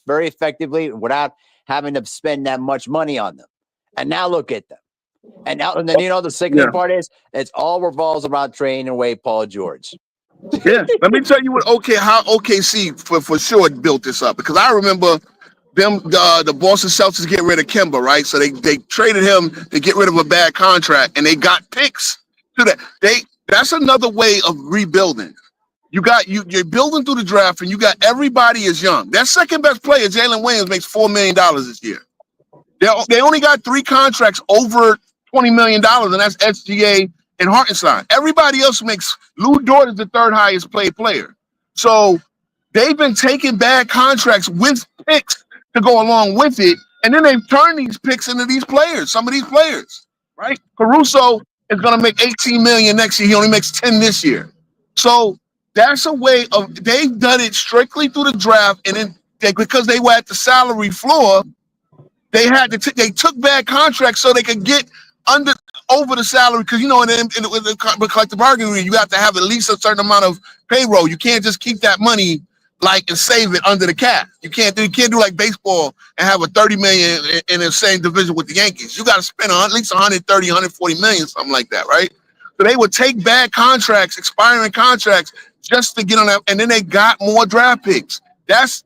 Speaker 6: very effectively without having to spend that much money on them. And now look at them. And then the second part is it's all revolves around trading away Paul George.
Speaker 4: Yeah, let me tell you how OKC for sure built this up, because I remember them the Boston Celtics get rid of Kemba, right? So they traded him to get rid of a bad contract, and they got picks to that. That's another way of rebuilding. You're building through the draft, and you got everybody is young. That second best player, Jalen Williams, makes $4 million this year. They only got 3 contracts over $20 million, and that's SGA and Hartenstein. Everybody else makes. Lou Dort is the 3rd highest paid player. So they've been taking bad contracts with picks to go along with it, and then they've turned these picks into these players. Some of these players, right? Caruso is going to make $18 million next year. He only makes 10 this year. So that's a way of. They've done it strictly through the draft, and then because they were at the salary floor, they had to. They took bad contracts so they could get over the salary, because in the collective bargaining agreement, you have to have at least a certain amount of payroll. You can't just keep that money and save it under the cap. You can't do like baseball and have a $30 million in the same division with the Yankees. You got to spend at least 130, 140 million, something like that, right? So they would take bad contracts, expiring contracts, just to get on that, and then they got more draft picks. That's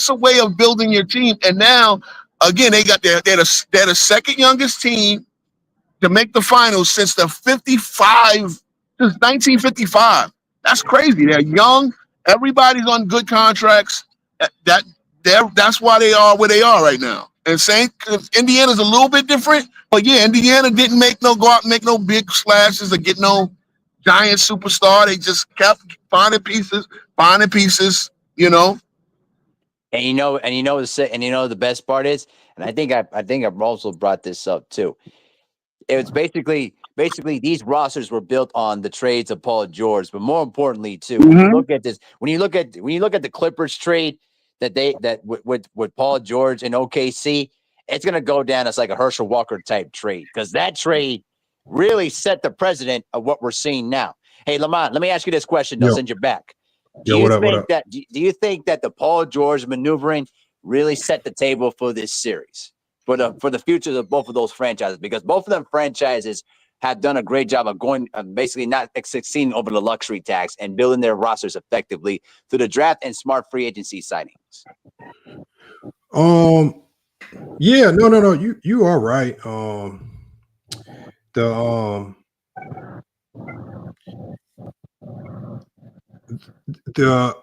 Speaker 4: a way of building your team. And now, again, they're the second youngest team to make the finals since 1955. That's crazy. They're young. Everybody's on good contracts. That's why they are where they are right now. And Indiana's a little bit different, but yeah, Indiana didn't go out and make no big splashes or get no giant superstar. They just kept finding pieces, you know.
Speaker 6: And the best part is, and I think I've also brought this up too. It was basically these rosters were built on the trades of Paul George, but more importantly too, when you look at this, when you look at the Clippers trade with Paul George and OKC, it's gonna go down as like a Herschel Walker type trade, because that trade really set the precedent of what we're seeing now. Hey, Lamont, let me ask you this question. They'll send you back. Do you think that the Paul George maneuvering really set the table for this series, for the future of both of those franchises? Because both of them franchises have done a great job of going, basically not succeeding over the luxury tax and building their rosters effectively through the draft and smart free agency signings.
Speaker 3: Yeah, no. You are right.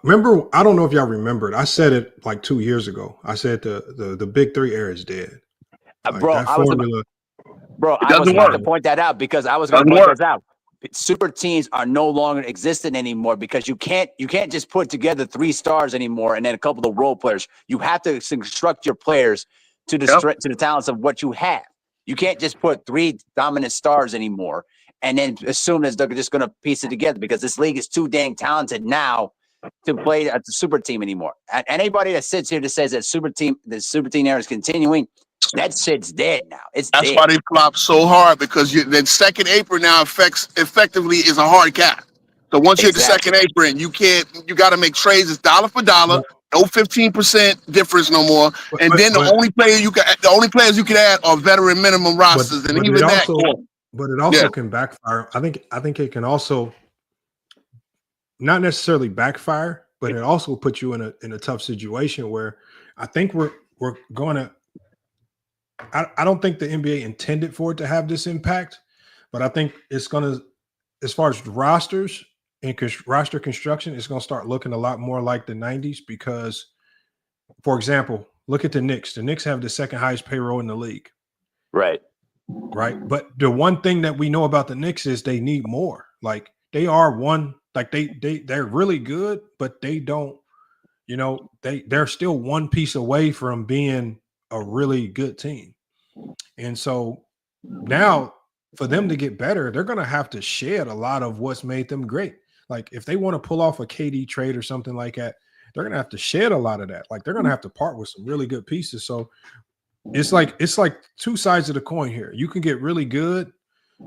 Speaker 3: Remember, I don't know if y'all remembered. I said it like 2 years ago. I said the big three era is dead. Like
Speaker 6: I was about to point that out, because I was going to point this out. Super teams are no longer existent anymore, because you can't just put together 3 stars anymore and then a couple of role players. You have to construct your players to the talents of what you have. You can't just put 3 dominant stars anymore and then assume that they're just going to piece it together, because this league is too dang talented now to play at the super team anymore. And anybody that sits here that says that the super team era is continuing, that shit's dead now. That's dead.
Speaker 4: Why they flop so hard, because the second apron now effectively is a hard cap. So once you hit the second apron, you got to make trades. It's dollar for dollar, no 15% difference no more. And then the only players you can add are veteran minimum rosters, and even that.
Speaker 3: But it also can backfire. I think it can also not necessarily backfire, but it also puts you in a tough situation where I think we're going to. I don't think the NBA intended for it to have this impact, but I think it's going to, as far as rosters and roster construction, it's going to start looking a lot more like the 90s, because, for example, look at the Knicks. The Knicks have the second highest payroll in the league.
Speaker 6: Right.
Speaker 3: But the one thing that we know about the Knicks is they need more. Like they are they're really good, but they don't, they're still one piece away from being a really good team. And so now for them to get better, they're going to have to shed a lot of what's made them great. Like if they want to pull off a KD trade or something like that, they're going to have to shed a lot of that. Like they're going to have to part with some really good pieces. So it's like 2 sides of the coin here. You can get really good.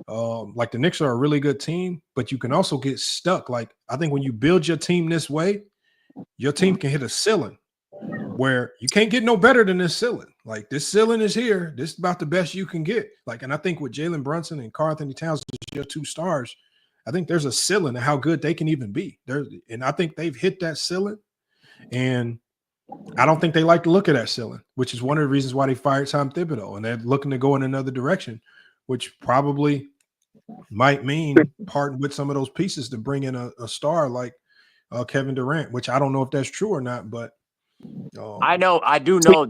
Speaker 3: Like the Knicks are a really good team, but you can also get stuck. Like I think when you build your team this way, your team can hit a ceiling where you can't get no better than this ceiling. Like this ceiling is here. This is about the best you can get. Like, and I think with Jalen Brunson and Karl Anthony Towns, your 2 stars, I think there's a ceiling to how good they can even be. And I think they've hit that ceiling. And I don't think they like to look at that ceiling, which is one of the reasons why they fired Tom Thibodeau, and they're looking to go in another direction, which probably might mean parting with some of those pieces to bring in a star like Kevin Durant, which I don't know if that's true or not, but
Speaker 6: I do know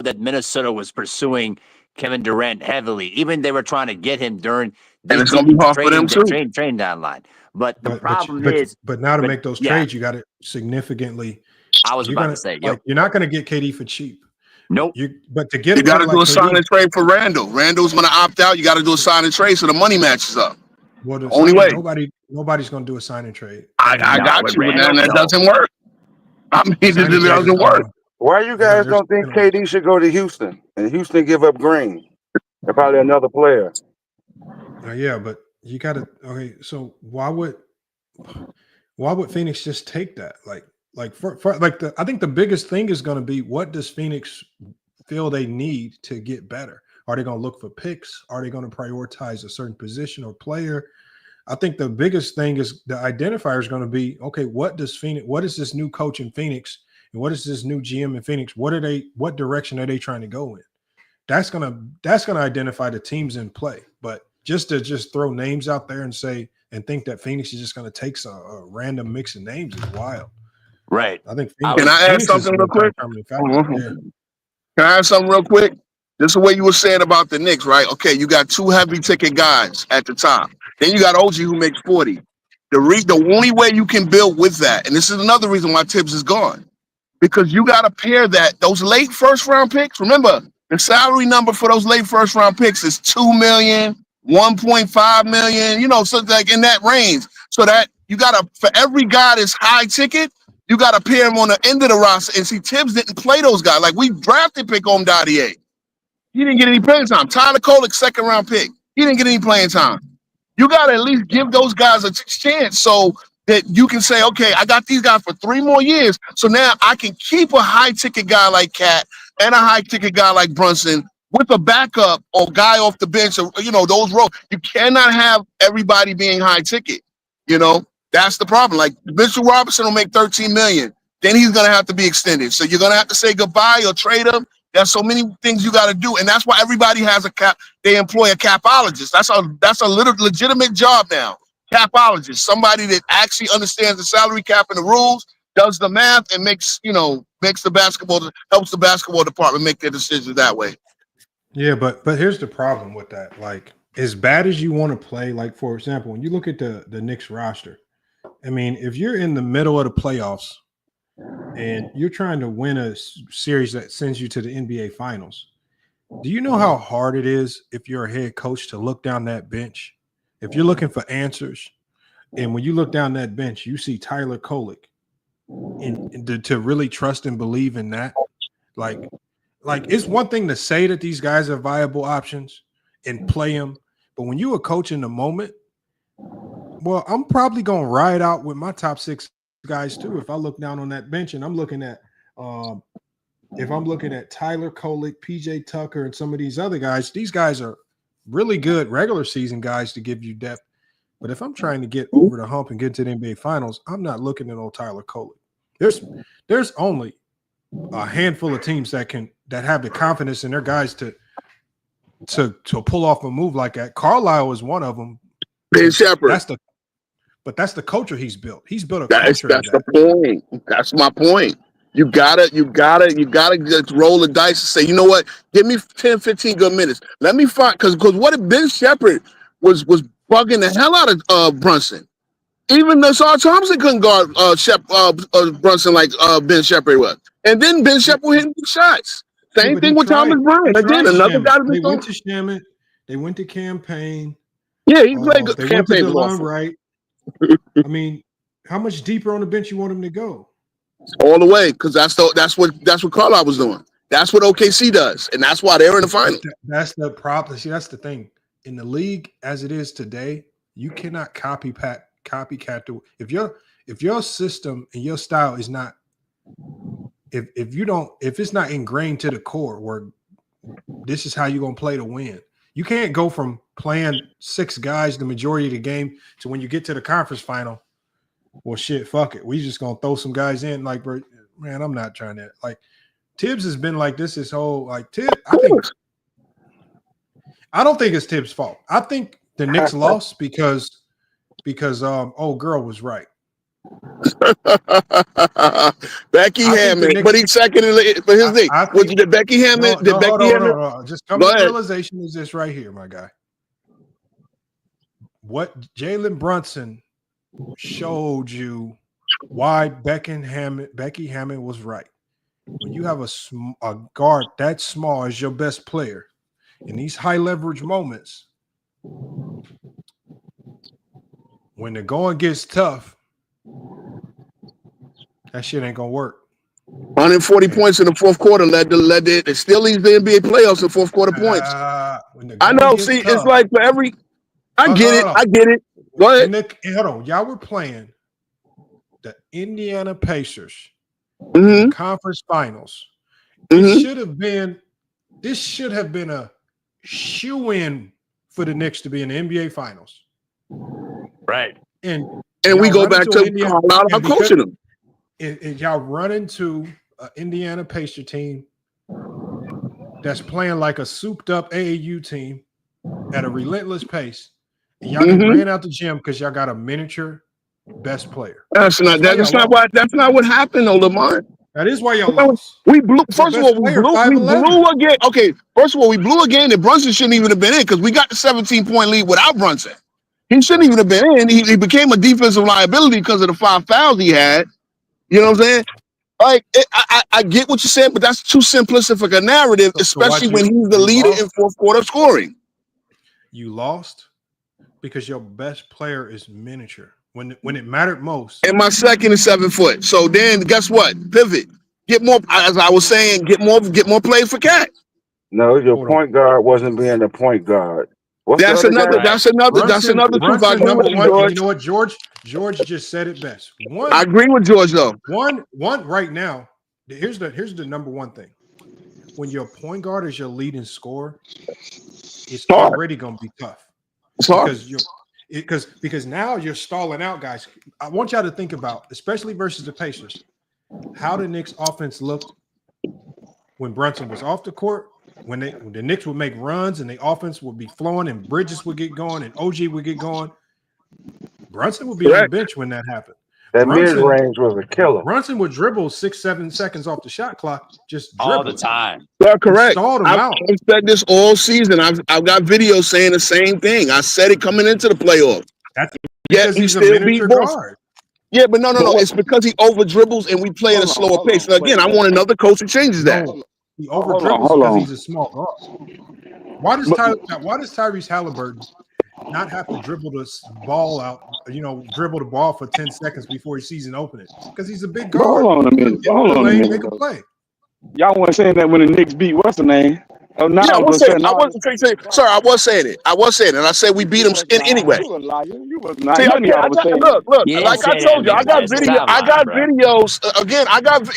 Speaker 6: that Minnesota was pursuing Kevin Durant heavily. Even they were trying to get him during the train down line. But the problem is,
Speaker 3: now to make those trades, you got to significantly.
Speaker 6: I was about to say,
Speaker 3: you're not going to get KD for cheap.
Speaker 6: Nope.
Speaker 3: But to get
Speaker 4: you got to do a sign and trade for Randall. Randall's going to opt out. You got to do a sign and trade so the money matches up.
Speaker 3: Well, the
Speaker 4: only way.
Speaker 3: Nobody's going to do a sign and trade.
Speaker 4: I got you, but that doesn't work. I mean, it doesn't work.
Speaker 5: Why you guys don't think KD should go to Houston and Houston give up Green and probably another player?
Speaker 3: Yeah, but you got to. Okay, so why would Phoenix just take that? I think the biggest thing is going to be, what does Phoenix feel they need to get better? Are they going to look for picks? Are they going to prioritize a certain position or player? I think the biggest thing is the identifier is going to be, okay, what is this new coach in Phoenix, and what is this new GM in Phoenix? What direction are they trying to go in? That's gonna identify the teams in play. But just to throw names out there and think that Phoenix is just going to take a random mix of names is wild.
Speaker 6: Right.
Speaker 3: I think
Speaker 4: Can I add
Speaker 3: Phoenix is
Speaker 4: something
Speaker 3: a
Speaker 4: real quick?
Speaker 3: determining factor. Yeah.
Speaker 4: Can I add something real quick? This is what you were saying about the Knicks, right? Okay, you got 2 heavy ticket guys at the top. Then you got OG who makes 40. The only way you can build with that, and this is another reason why Tibbs is gone, because you got to pair those late first round picks. Remember, the salary number for those late first round picks is 2 million, 1.5 million, something like in that range. So that you got to, for every guy that's high ticket, you got to pair him on the end of the roster. And see, Tibbs didn't play those guys. Like, we drafted pick on Dadier. He didn't get any playing time. Tyler Kolek, second round pick. He didn't get any playing time. You got to at least give those guys a chance so that you can say, okay, I got these guys for 3 more years. So now I can keep a high ticket guy like Cat and a high ticket guy like Brunson with a backup or guy off the bench, or, those roles. You cannot have everybody being high ticket. That's the problem. Like, Mitchell Robinson will make 13 million. Then he's going to have to be extended. So you're going to have to say goodbye or trade him. There's so many things you got to do. And that's why everybody has a cap. They employ a capologist. That's a legitimate job now. Capologist, somebody that actually understands the salary cap and the rules, does the math, and helps the basketball department make their decisions that way.
Speaker 3: Yeah, but here's the problem with that. Like, as bad as you want to play, like, for example, when you look at the Knicks roster, I mean, if you're in the middle of the playoffs and you're trying to win a series that sends you to the NBA Finals, do you know how hard it is if you're a head coach to look down that bench? If you're looking for answers, and when you look down that bench, you see Tyler Kolek, and to really trust and believe in that, like it's one thing to say that these guys are viable options and play them, but when you're a coach in the moment, well, I'm probably gonna ride out with my top 6 guys too. If I look down on that bench and I'm looking at, if I'm looking at Tyler Kolek, PJ Tucker, and some of these other guys, these guys are really good regular season guys to give you depth. But if I'm trying to get over the hump and get to the NBA Finals, I'm not looking at old Tyler Kolek. There's only a handful of teams that have the confidence in their guys to pull off a move like that. Carlisle is one of them.
Speaker 4: Ben Shepherd.
Speaker 3: That's the culture he's built. He's built a
Speaker 4: culture. That's the point. That's my point. You gotta just roll the dice and say, you know what? Give me 10, 15 good minutes. Let me find, because what if Ben Shepherd was bugging the hell out of Brunson? Even Nassar Thompson couldn't guard Brunson like Ben Shepherd was. And then Ben Shepherd was hitting shots. Same thing with Thomas Bryant. Again, another guy.
Speaker 3: They went to Shaman. They went to Campaign.
Speaker 4: Yeah, he played good.
Speaker 3: They
Speaker 4: Campaign
Speaker 3: went to DeLon Wright. I mean, how much deeper on the bench you want him to go?
Speaker 4: All the way, because that's what Carlisle was doing. That's what OKC does, and that's why they're in the final.
Speaker 3: That's the problem. See, that's the thing. In the league as it is today, you cannot copycat if your system and your style is not, if it's not ingrained to the core where this is how you're gonna play to win. You can't go from playing 6 guys the majority of the game to when you get to the conference final, well, shit, fuck it. We just gonna throw some guys in. Like, man, I'm not trying to. Like, Tibbs has been like this his whole, like, Tibbs. I don't think it's Tibbs' fault. I think the Knicks lost because old girl was right.
Speaker 4: Becky Hammond, but he's second for his thing. Did Becky Hammond?
Speaker 3: No. Just come to the realization is this right here, my guy. What Jalen Brunson showed you why Becky Hammond was right. When you have a guard that small as your best player in these high leverage moments, when the going gets tough, that shit ain't gonna work.
Speaker 4: 140 points in the fourth quarter it still leads the NBA playoffs in fourth quarter points. I know. See, tough, it's like for every. I get it. Go ahead.
Speaker 3: Hold on, y'all were playing the Indiana Pacers in the conference finals. This should have been a shoe-in for the Knicks to be in the NBA finals.
Speaker 6: Right.
Speaker 3: And
Speaker 4: we go back to Carlisle coaching them.
Speaker 3: And y'all run into an Indiana Pacer team that's playing like a souped-up AAU team at a relentless pace. And y'all ran out the gym because y'all got a miniature best player.
Speaker 4: That's not what happened, though, Lamar.
Speaker 3: That is why y'all lost.
Speaker 4: We blew.
Speaker 3: Your
Speaker 4: First of
Speaker 3: best
Speaker 4: all,
Speaker 3: player,
Speaker 4: we
Speaker 3: 5'11".
Speaker 4: blew again. Okay, first of all, we blew again that Brunson shouldn't even have been in because we got the 17-point lead without Brunson. He shouldn't even have been in. He became a defensive liability because of the 5 fouls he had. You know what I'm saying? Like, I get what you're saying, but that's too simplistic a narrative, especially when he's the leader in fourth quarter scoring.
Speaker 3: You lost because your best player is miniature. When it mattered most.
Speaker 4: And my second is 7 foot. So then, guess what? Pivot. Get more. As I was saying, get more plays for Cat.
Speaker 5: No, your point guard wasn't being a point guard.
Speaker 4: That's another truth. I agree with George.
Speaker 3: You know what, George just said it best.
Speaker 4: I agree with George though.
Speaker 3: One right now. Here's the number one thing. When your point guard is your leading scorer, it's already going to be tough.
Speaker 4: It's hard
Speaker 3: because now you're stalling out, guys. I want y'all to think about, especially versus the Pacers, how the Knicks offense looked when Brunson was off the court. When the Knicks would make runs and the offense would be flowing and Bridges would get going and OG would get going, Brunson would be on the bench when that happened.
Speaker 5: That mid-range was a killer.
Speaker 3: Brunson would dribble 6-7 seconds off the shot clock, just
Speaker 6: all the time.
Speaker 4: Yeah, correct.
Speaker 3: I've
Speaker 4: said this all season. I've got videos saying the same thing. I said it coming into the playoffs.
Speaker 3: That's because he's a miniature guard.
Speaker 4: Yeah, but no. It's because he over dribbles and we play at a slower pace. Now, again, I want another coach who changes that.
Speaker 3: He over dribbles because he's a small guard. Why does Tyrese Halliburton not have to dribble the ball out? Dribble the ball for 10 seconds before his season opening? Because he's a big guard.
Speaker 8: Hold on a minute.
Speaker 3: Make a play.
Speaker 8: Y'all weren't saying that when the Knicks beat what's the name?
Speaker 4: I was saying it. And I said we beat them anyway.
Speaker 8: Look,
Speaker 4: like I told you, I got videos. Again,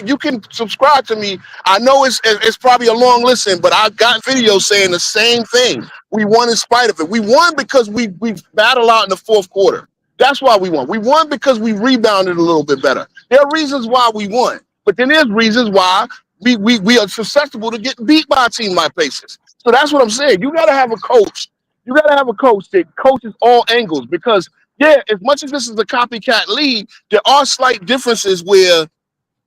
Speaker 4: you can subscribe to me. I know it's probably a long listen, but I got videos saying the same thing. We won in spite of it. We won because we battled out in the fourth quarter. That's why we won. We won because we rebounded a little bit better. There are reasons why we won, but then there's reasons why we are susceptible to getting beat by a team like Pacers. So that's what I'm saying. You got to have a coach. You got to have a coach that coaches all angles because, as much as this is a copycat league, there are slight differences where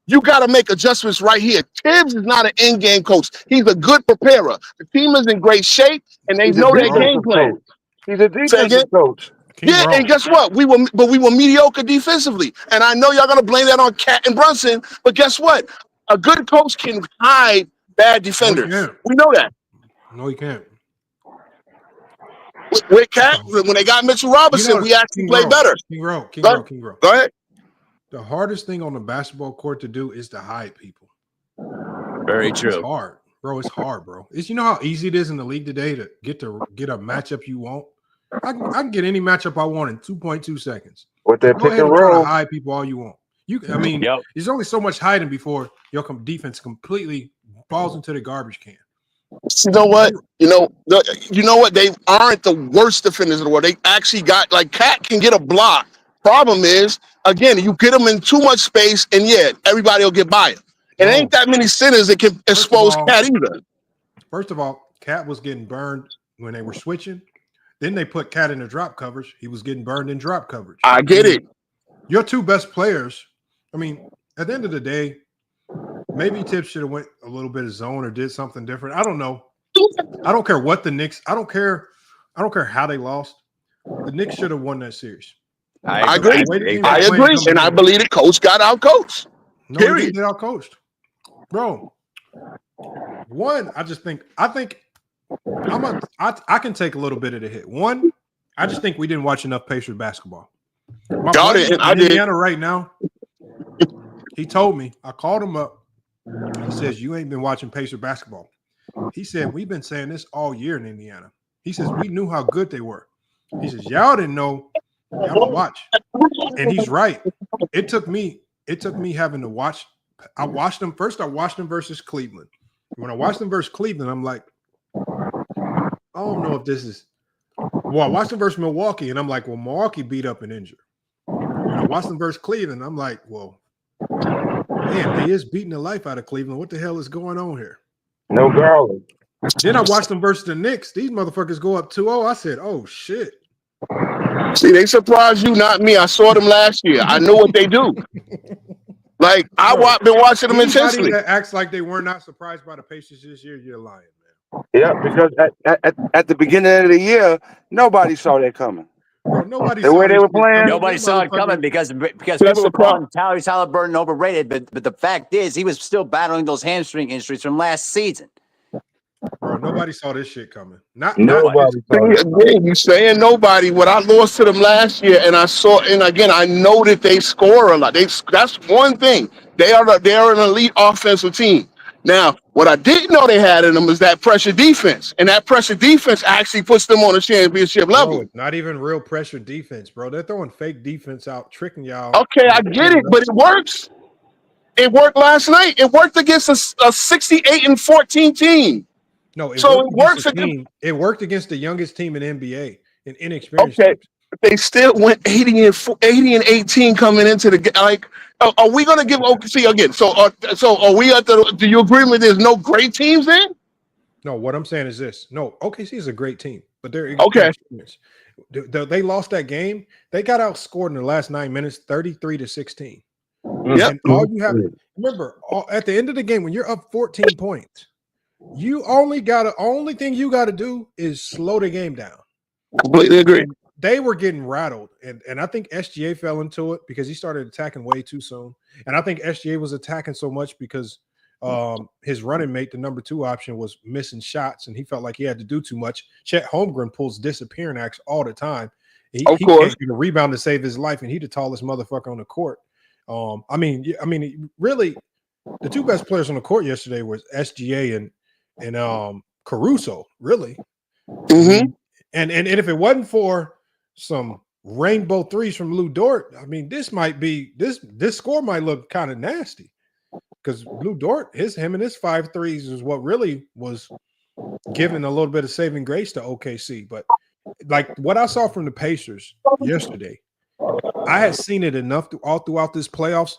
Speaker 4: you got to make adjustments right here. Tibbs is not an in-game coach. He's a good preparer. The team is in great shape, and they know their game plan.
Speaker 5: He's a defensive coach.
Speaker 4: And guess what? We were mediocre defensively. And I know y'all going to blame that on Cat and Brunson, but guess what? A good coach can hide bad defenders. We know that.
Speaker 3: No, he can't.
Speaker 4: With Cat, when they got Mitchell Robinson, we actually played better.
Speaker 3: King Rowe.
Speaker 4: Go ahead.
Speaker 3: The hardest thing on the basketball court to do is to hide people.
Speaker 6: Very true.
Speaker 3: It's hard, bro. It's hard, bro. You know how easy it is in the league today to get a matchup you want? I can get any matchup I want in 2.2 seconds.
Speaker 5: With that pick and roll,
Speaker 3: try to hide people all you want. There's only so much hiding before your defense completely falls into the garbage can.
Speaker 4: You know what? You know what? They aren't the worst defenders in the world. They actually got Cat can get a block. Problem is, again, you get them in too much space, and everybody will get by him. And there ain't that many centers that can expose Cat either.
Speaker 3: First of all, Cat was getting burned when they were switching. Then they put Cat in the drop coverage. He was getting burned in drop coverage.
Speaker 4: I get it.
Speaker 3: Your two best players. At the end of the day, maybe Tibbs should have went a little bit of zone or did something different. I don't know. I don't care what the Knicks. I don't care how they lost. The Knicks should have won that series.
Speaker 4: I agree. I agree, and I believe the coach got out coached.
Speaker 3: No, he didn't get out coached, bro. One, I think I can take a little bit of the hit. One, I just think we didn't watch enough Pacers basketball.
Speaker 4: Got it. I did.
Speaker 3: Indiana right now. He told me. I called him up. He says, "You ain't been watching Pacer basketball." He said, "We've been saying this all year in Indiana." He says, "We knew how good they were." He says, "Y'all didn't know. Y'all don't watch." And he's right. It took me having to watch. I watched them first. I watched them versus Cleveland. When I watched them versus Cleveland, I'm like, I don't know if this is. Well, I watched them versus Milwaukee, and I'm like, well, Milwaukee beat up and injured. When I watched them versus Cleveland, I'm like, well, man, they is beating the life out of Cleveland. What the hell is going on here?
Speaker 5: No Garland.
Speaker 3: Then I watched them versus the Knicks. These motherfuckers go up 2-0. I said, oh, shit.
Speaker 4: See, they surprised you, not me. I saw them last year. I know what they do. Like
Speaker 3: Bro,
Speaker 4: been watching them
Speaker 3: anybody
Speaker 4: intensely.
Speaker 3: that acts like they were not surprised by the Pacers this year, you're lying, man.
Speaker 5: Yeah, because at the beginning of the year, nobody saw that coming.
Speaker 3: Bro, nobody
Speaker 5: The
Speaker 3: saw
Speaker 5: way they
Speaker 3: this
Speaker 5: were
Speaker 3: shit
Speaker 5: playing,
Speaker 3: coming.
Speaker 6: Nobody
Speaker 3: Them
Speaker 6: saw it coming
Speaker 3: motherfuckers-
Speaker 6: because
Speaker 4: That's
Speaker 6: people were
Speaker 4: the problem.
Speaker 6: calling Tyrese Halliburton overrated, but the fact is he was still battling those hamstring injuries from last season.
Speaker 3: Bro, nobody saw this shit coming. Not
Speaker 5: nobody saw
Speaker 4: See,
Speaker 5: that.
Speaker 4: again, you saying nobody. What I lost to them last year, and I saw, and again, I know that they score a lot. That's one thing. They are an elite offensive team. Now, what I didn't know they had in them is that pressure defense, and that pressure defense actually puts them on a championship level.
Speaker 3: Bro, it's not even real pressure defense, bro. They're throwing fake defense out, tricking y'all.
Speaker 4: Okay, I get it, but it works. It worked last night. It worked against a 68-14 team.
Speaker 3: No,
Speaker 4: So it works
Speaker 3: against the
Speaker 4: against-
Speaker 3: team. It worked against the youngest team in NBA, an inexperienced
Speaker 4: Okay,
Speaker 3: team.
Speaker 4: they still went 80-18 coming into the like. Are we going to give OKC again? So are we at the? Do you agree with there's no great teams then?
Speaker 3: No, what I'm saying is this. No, OKC is a great team, but they're
Speaker 4: Okay.
Speaker 3: inexperienced. They lost that game. They got outscored in the last 9 minutes, 33-16.
Speaker 4: Yep.
Speaker 3: And all you have remember at the end of the game when you're up 14 points, you only thing you got to do is slow the game down.
Speaker 4: Completely agree.
Speaker 3: They were getting rattled, and I think SGA fell into it because he started attacking way too soon. And I think SGA was attacking so much because his running mate, the number 2 option, was missing shots, and he felt like he had to do too much. Chet Holmgren pulls disappearing acts all the time. He
Speaker 4: Of
Speaker 3: can't
Speaker 4: course.
Speaker 3: get a rebound to save his life, and he's the tallest motherfucker on the court. I mean, really, the 2 best players on the court yesterday was SGA and Caruso. Really,
Speaker 4: Mm-hmm.
Speaker 3: and if it wasn't for some rainbow threes from Lou Dort, I mean, this score might look kind of nasty because Lou Dort, him and his 5 threes is what really was giving a little bit of saving grace to OKC. But like what I saw from the Pacers yesterday, I had seen it enough all throughout this playoffs.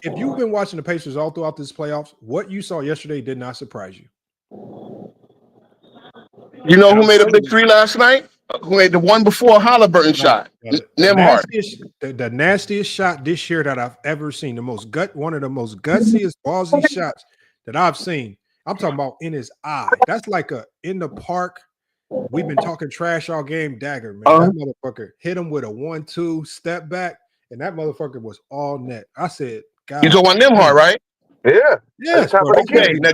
Speaker 3: If you've been watching the Pacers all throughout this playoffs, what you saw yesterday did not surprise you.
Speaker 4: You know who made a big 3 last night? Who made the one before Halliburton shot? Nembhard.
Speaker 3: The nastiest shot this year that I've ever seen. One of the most gutsiest, ballsy shots that I've seen. I'm talking about in his eye. That's like a in the park. We've been talking trash all game dagger, man. That motherfucker hit him with a 1-2 step back, and that motherfucker was all net. I said, God.
Speaker 4: You talking about Nembhard, right?
Speaker 5: Yeah.
Speaker 3: Yes.
Speaker 5: Top of the
Speaker 4: Okay, now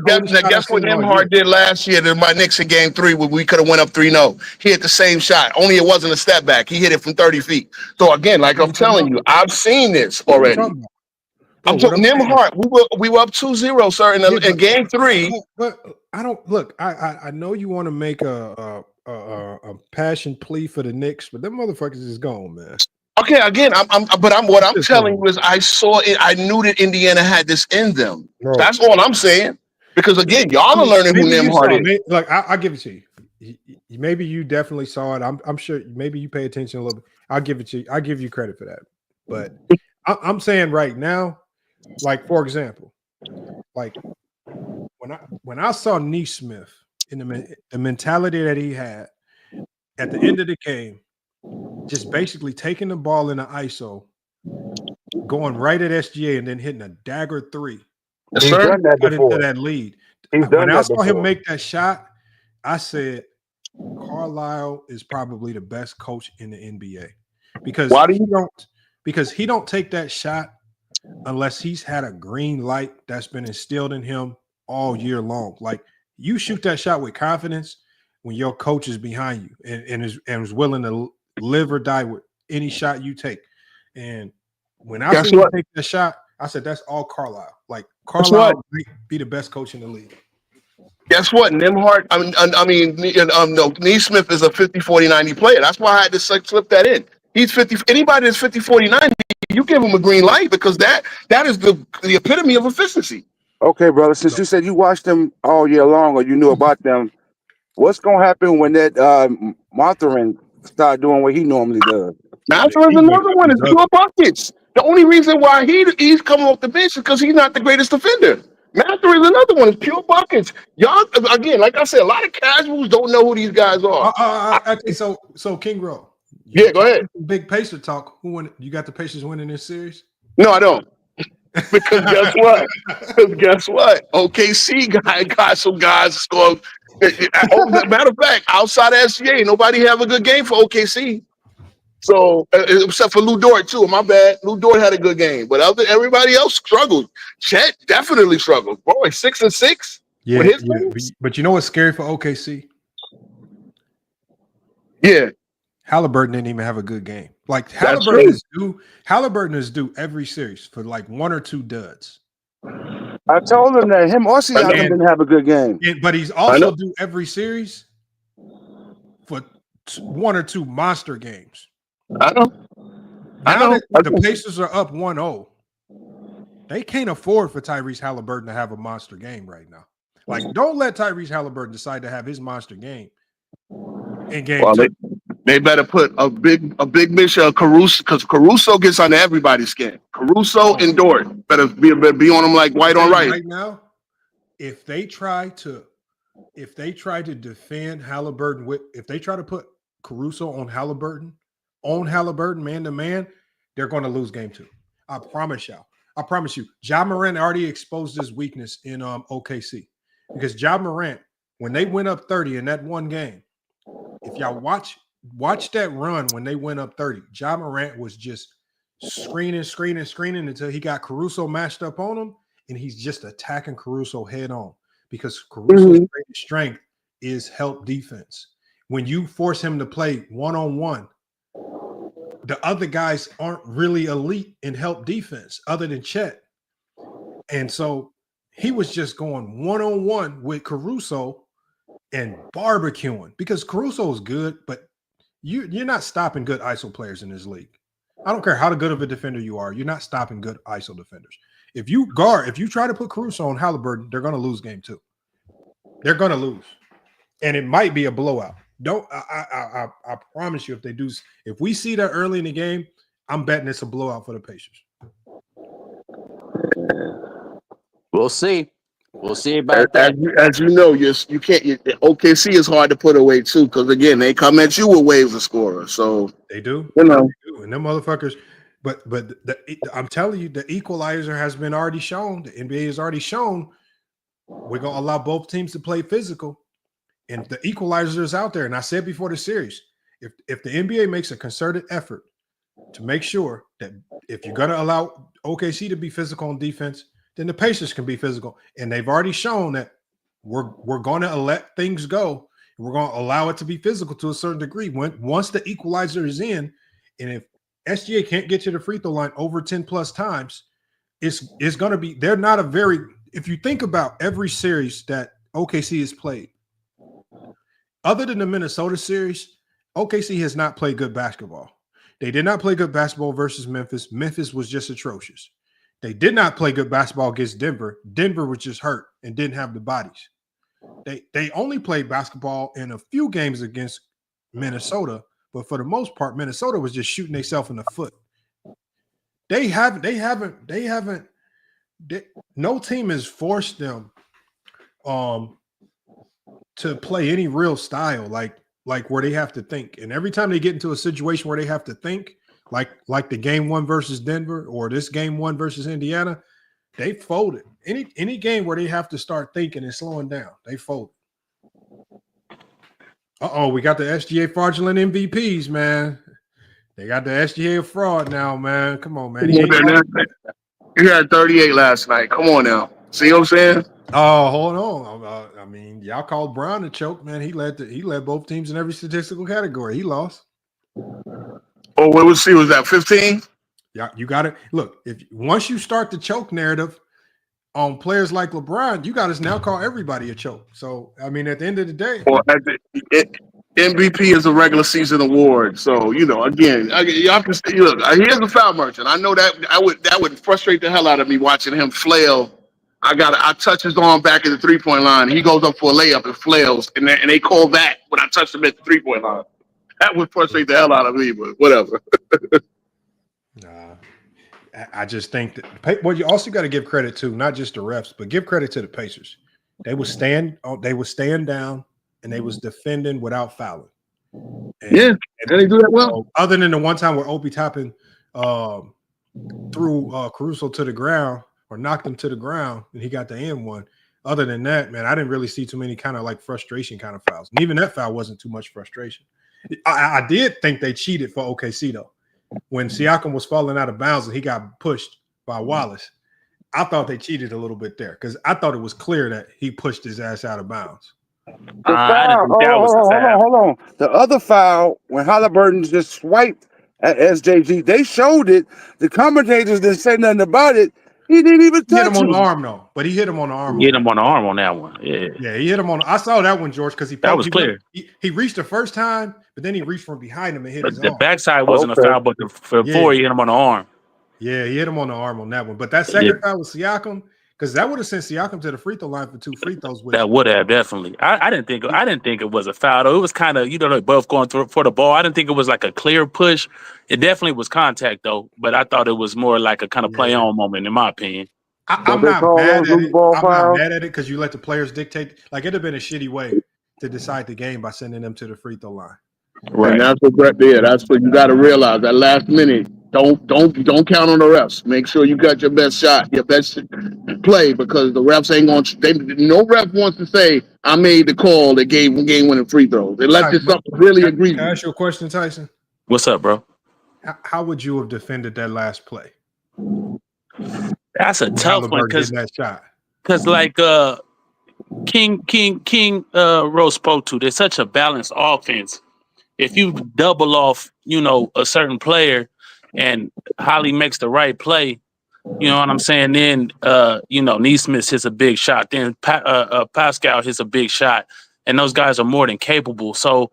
Speaker 4: guess what Nembhard did last year to my Knicks in game 3 where we could have went up 3-0. He hit the same shot, only it wasn't a step back. He hit it from 30 feet. So again, like I'm telling you, I've seen this already. I'm talking Nembhard. We were up 2-0, sir, in game 3.
Speaker 3: But I don't look. I know you want to make a passion plea for the Knicks, but them motherfuckers is gone, man.
Speaker 4: Okay, again, I'm telling you is I saw it. I knew that Indiana had this in them.
Speaker 3: Bro.
Speaker 4: That's all I'm saying. Because again, y'all are learning who Nembhard is.
Speaker 3: Look, I'll give it to you. Maybe you definitely saw it. I'm sure. Maybe you pay attention a little bit. I'll give it to you. I'll give you credit for that. But I'm saying right now, like for example, like when I saw Neesmith in the mentality that he had at the end of the game, just basically taking the ball in the ISO, going right at SGA, and then hitting a dagger 3.
Speaker 4: Yes,
Speaker 5: He's
Speaker 4: sir.
Speaker 5: done that before.
Speaker 3: Into that lead.
Speaker 5: When
Speaker 3: I saw him make that shot, I said, Carlisle is probably the best coach in the NBA because he don't take that shot unless he's had a green light that's been instilled in him all year long. Like you shoot that shot with confidence when your coach is behind you and is willing to live or die with any shot you take. And when I see him take that shot, I said that's all Carlisle. Like Carlisle might be the best coach in the league.
Speaker 4: Guess what? Nembhard, Neesmith is a 50-40-90 player. That's why I had to slip that in. He's 50. Anybody that's 50-40-90, you give him a green light because that is the epitome of efficiency.
Speaker 5: Okay, brother. Since you said you watched them all year long or you knew about them, what's going to happen when that Mathurin start doing what he normally does?
Speaker 4: Mathurin's another one. It's pure buckets. The only reason why he's coming off the bench is because he's not the greatest defender. Mathurin's another one. It's pure buckets. Y'all, again, like I said, a lot of casuals don't know who these guys are.
Speaker 3: Okay, so King Rowe,
Speaker 4: Yeah, go ahead.
Speaker 3: Big Pacer talk. Who won? You got the Pacers winning this series?
Speaker 4: No, I don't. Because guess what? Because guess what? OKC got some guys scored. Matter of fact, outside of SGA, nobody have a good game for OKC. So except for Lou Dort too. My bad. Lou Dort had a good game, but everybody else struggled. Chet definitely struggled. Boy, 6 and 6.
Speaker 3: Yeah,
Speaker 4: with his
Speaker 3: but you know what's scary for OKC?
Speaker 4: Yeah,
Speaker 3: Halliburton didn't even have a good game. Like
Speaker 4: That's
Speaker 3: Halliburton is due every series for like 1 or 2 duds.
Speaker 5: I told him that him or Siakam didn't have a good game.
Speaker 3: But he's also due every series for 1 or 2 monster games.
Speaker 4: I know.
Speaker 3: Now that the Pacers are up 1-0, they can't afford for Tyrese Halliburton to have a monster game right now. Like, don't let Tyrese Halliburton decide to have his monster game in game 2.
Speaker 4: They better put a big mixture of Caruso, because Caruso gets under everybody's skin. Caruso and Dort better be on them like white on rice.
Speaker 3: Right now, if they try to defend Halliburton if they try to put Caruso on Halliburton man to man, they're going to lose game 2. I promise y'all. I promise you. Ja Morant already exposed his weakness in OKC, because Ja Morant, when they went up 30 in that one game, if y'all watch that run when they went up 30, Ja Morant was just screening until he got Caruso matched up on him, and he's just attacking Caruso head on, because Caruso's greatest strength is help defense. When you force him to play one-on-one, the other guys aren't really elite in help defense other than Chet. And so he was just going one-on-one with Caruso and barbecuing, because Caruso is good, but you're not stopping good ISO players in this league. I don't care how good of a defender you are. You're not stopping good ISO defenders. If you try to put Caruso on Halliburton, they're going to lose game 2. They're going to lose. And it might be a blowout. I promise you, if we see that early in the game, I'm betting it's a blowout for the Pacers.
Speaker 6: We'll see. We'll see about that.
Speaker 4: As you know, you can't. OKC is hard to put away too, because again, they come at you with waves of scorers. So
Speaker 3: they do,
Speaker 4: you know,
Speaker 3: and them motherfuckers. But I'm telling you, the equalizer has been already shown. The NBA has already shown we're gonna allow both teams to play physical, and the equalizer is out there. And I said before the series, if the NBA makes a concerted effort to make sure that if you're gonna allow OKC to be physical on defense, then the Pacers can be physical. And they've already shown that we're going to let things go. We're going to allow it to be physical to a certain degree. Once the equalizer is in, and if SGA can't get to the free throw line over 10 plus times, it's going to be, they're not a very, if you think about every series that OKC has played, other than the Minnesota series, OKC has not played good basketball. They did not play good basketball versus Memphis. Memphis was just atrocious. They did not play good basketball against Denver. Denver was just hurt and didn't have the bodies. They only played basketball in a few games against Minnesota, but for the most part, Minnesota was just shooting themselves in the foot. No team has forced them to play any real style like where they have to think. And every time they get into a situation where they have to think, like the game 1 versus Denver or this game 1 versus Indiana, they folded. Any game where they have to start thinking and slowing down, they fold. We got the SGA fraudulent MVPs, man. They got the SGA fraud now, man. Come on, man.
Speaker 4: You had 38 last night. Come on now. See what I'm saying?
Speaker 3: Oh, hold on. I mean, y'all called Brown a choke, man. He led both teams in every statistical category. He lost.
Speaker 4: Oh, what was that 15?
Speaker 3: Yeah, you got it. Look, once you start the choke narrative on players like LeBron, you got to now call everybody a choke. So, I mean, at the end of the day,
Speaker 4: MVP is a regular season award. So, again, y'all can see. Look, here's the foul merchant. I know that would frustrate the hell out of me watching him flail. I touch his arm back at the 3-point line. He goes up for a layup and flails, and they call that when I touch him at the 3-point line. That would frustrate the hell out of me, but whatever.
Speaker 3: Nah, I just think that. Well, you also got to give credit to not just the refs, but give credit to the Pacers. They was staying down, and they was defending without fouling.
Speaker 4: Yeah, and they do that well.
Speaker 3: Other than the one time where Obi Toppin threw Caruso to the ground or knocked him to the ground, and he got the end one. Other than that, man, I didn't really see too many kind of like frustration kind of fouls. And even that foul wasn't too much frustration. I did think they cheated for OKC though. When Siakam was falling out of bounds and he got pushed by Wallace, I thought they cheated a little bit there because I thought it was clear that he pushed his ass out of bounds.
Speaker 5: I didn't think that was a foul.
Speaker 8: Hold on. The other foul, when Halliburton just swiped at SJG, they showed it. The commentators didn't say nothing about it. He didn't even touch
Speaker 3: him on the arm though, but he hit him on the arm.
Speaker 9: Hit him on the arm on that one. Yeah,
Speaker 3: he hit him on. I saw that one, George, because
Speaker 9: that was clear.
Speaker 3: He reached the first time, but then he reached from behind him and hit his
Speaker 9: the
Speaker 3: arm.
Speaker 9: backside wasn't a foul, but before he hit him on the arm.
Speaker 3: Yeah, he hit him on the arm on that one. But that second foul was Siakam, because that would have sent Siakam to the free throw line for 2 free throws.
Speaker 9: That would have definitely. I didn't think it was a foul though. It was kind of like both going through for the ball. I didn't think it was like a clear push. It definitely was contact though, but I thought it was more like a kind of play on moment in my opinion.
Speaker 3: I'm not mad at it. I'm not mad at it because you let the players dictate. Like it'd have been a shitty way to decide the game by sending them to the free throw line.
Speaker 4: Right. And that's what Brett did. That's what you got to realize. That last minute, don't count on the refs. Make sure you got your best shot, your best play, because the refs ain't going. No ref wants to say I made the call that gave game-winning free throws. Unless it's something really egregious.
Speaker 3: Can I ask you a question, Tyson?
Speaker 9: What's up, bro?
Speaker 3: How would you have defended that last play?
Speaker 9: That's a tough one because like King Rose spoke to. There's such a balanced offense. If you double off, a certain player, and Holly makes the right play, you know what I'm saying? Then Neesmith hits a big shot. Then Pascal hits a big shot, and those guys are more than capable. So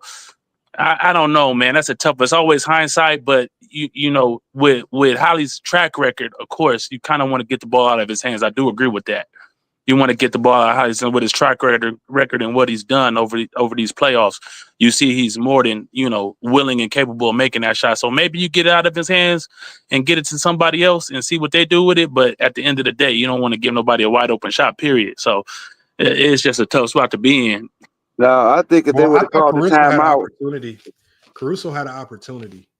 Speaker 9: I don't know, man. That's a tough. It's always hindsight, but with Holly's track record, of course, you kind of want to get the ball out of his hands. I do agree with that. You want to get the ball out of Holly's with his track record and what he's done over these playoffs. You see, he's more than willing and capable of making that shot. So maybe you get it out of his hands and get it to somebody else and see what they do with it. But at the end of the day, you don't want to give nobody a wide open shot. Period. So it's just a tough spot to be in.
Speaker 8: No, I think if they would have called the timeout,
Speaker 3: Caruso had an opportunity.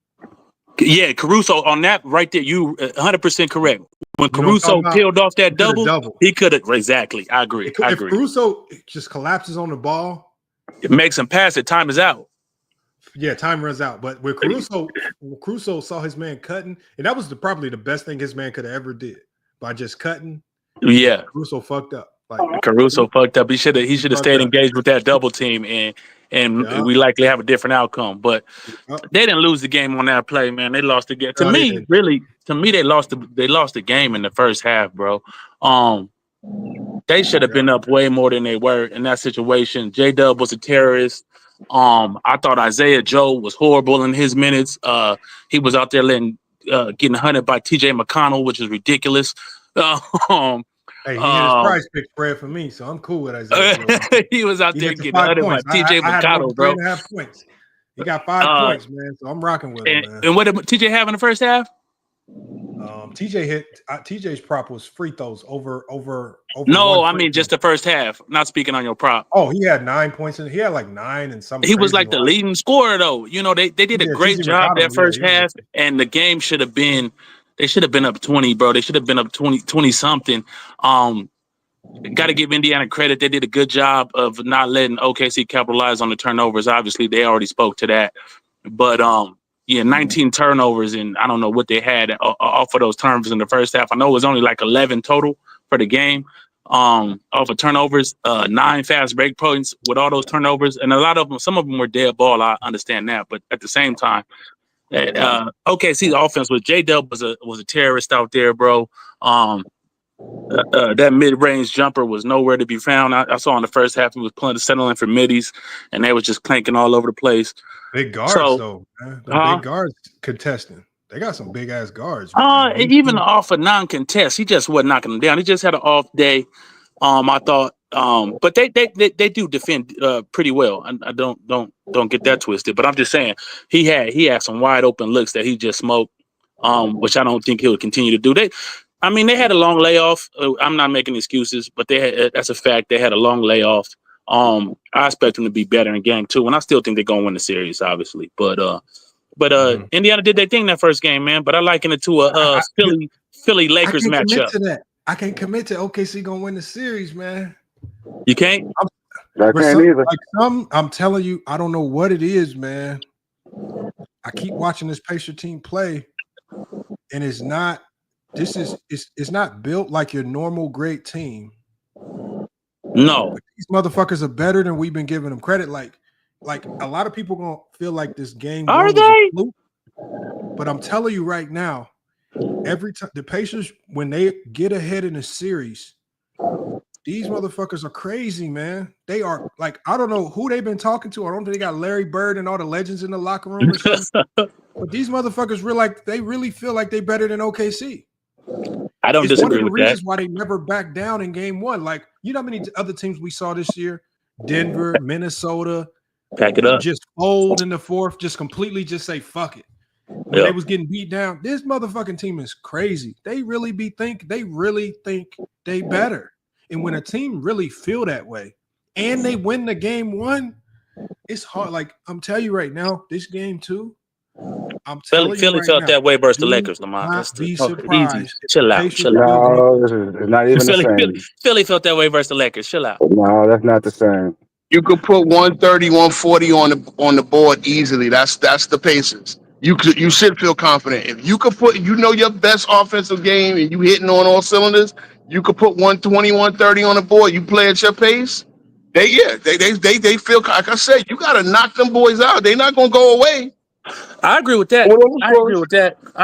Speaker 9: Yeah, Caruso on that right there, you 100% correct. When Caruso peeled off that double, he could have. Exactly, I agree.
Speaker 3: If Caruso just collapses on the ball,
Speaker 9: it makes him pass it. Time is out.
Speaker 3: Yeah, time runs out. But with Caruso saw his man cutting, and that was probably the best thing his man could have ever did by just cutting.
Speaker 9: Yeah,
Speaker 3: Caruso fucked up.
Speaker 9: Caruso fucked up. He should have stayed engaged with that double team, and we likely have a different outcome. But they didn't lose the game on that play, man. They lost the game. To me, they lost the game in the first half, bro. They should have been up way more than they were in that situation. J-Dub was a terrorist. I thought Isaiah Joe was horrible in his minutes. He was out there getting hunted by TJ McConnell, which is ridiculous.
Speaker 3: Hey, he had his PrizePicks spread for me, so I'm cool with Isaiah.
Speaker 9: He was out there getting hunted by TJ McConnell, bro.
Speaker 3: 3.5 points. He got 5 points, man. So I'm rocking with him, man.
Speaker 9: And what did TJ have in the first half?
Speaker 3: TJ's prop was free throws over.
Speaker 9: No, I mean just the first half. Not speaking on your prop.
Speaker 3: Oh, he had 9 points in. He had like 9 and something.
Speaker 9: He was like the leading scorer, though. They did a great job that first half, and the game should have been. They should have been up 20, bro. They should have been up 20 something. Got to give Indiana credit. They did a good job of not letting OKC capitalize on the turnovers. Obviously, they already spoke to that. But 19 turnovers, and I don't know what they had off of those turnovers in the first half. I know it was only like 11 total for the game off of turnovers, 9 fast break points with all those turnovers, and a lot of them, some of them were dead ball. I understand that, but at the same time, OKC's offense with J-Dub was a terrorist out there, bro. That mid-range jumper was nowhere to be found. I saw in the first half he was settling for middies, and they was just clanking all over the place.
Speaker 3: Big guards, though, man. Big guards contesting. They got some big ass guards.
Speaker 9: Even off a non-contest, he just wasn't knocking them down. He just had an off day. I thought, but they do defend pretty well. I don't get that twisted. But I'm just saying he had some wide open looks that he just smoked, which I don't think he'll continue to do. They had a long layoff. I'm not making excuses, but that's a fact. They had a long layoff. I expect them to be better in game 2, and I still think they're gonna win the series, obviously. But Indiana did their thing that first game, man. But I liken it to a Philly Lakers
Speaker 3: I can't commit
Speaker 9: matchup.
Speaker 3: to that. I can't commit to OKC gonna win the series, man.
Speaker 9: You can't.
Speaker 8: I can't either.
Speaker 3: I'm telling you, I don't know what it is, man. I keep watching this Pacer team play, and it's not built like your normal great team.
Speaker 9: No,
Speaker 3: but these motherfuckers are better than we've been giving them credit. Like a lot of people gonna feel like this game
Speaker 9: are they?
Speaker 3: But I'm telling you right now, every time the Pacers, when they get ahead in a series, these motherfuckers are crazy, man. They are like, I don't know who they've been talking to. I don't think they got Larry Bird and all the legends in the locker room or something. But these motherfuckers really feel like they better than OKC.
Speaker 9: I don't disagree with that.
Speaker 3: One of the reasons why they never backed down in game 1. Like, you know how many other teams we saw this year? Denver, Minnesota.
Speaker 9: Pack it up.
Speaker 3: Just fold in the fourth, just completely just say fuck it. When they was getting beat down, this motherfucking team is crazy. They really think they better. And when a team really feel that way and they win the game 1, it's hard. Like, I'm telling you right now, this game 2,
Speaker 9: Philly felt that way versus the Lakers, Lamar.
Speaker 3: Be surprised.
Speaker 9: Chill out.
Speaker 8: No, it's not even the same.
Speaker 9: Philly felt that way versus the Lakers. Chill out.
Speaker 8: No, that's not the same.
Speaker 4: You could put 130, 140 on the board easily. That's the Pacers. You should feel confident. If you could put, your best offensive game and you hitting on all cylinders, you could put 120, 130 on the board. You play at your pace. They feel, like I said, you got to knock them boys out. They're not going to go away.
Speaker 9: I agree with that. I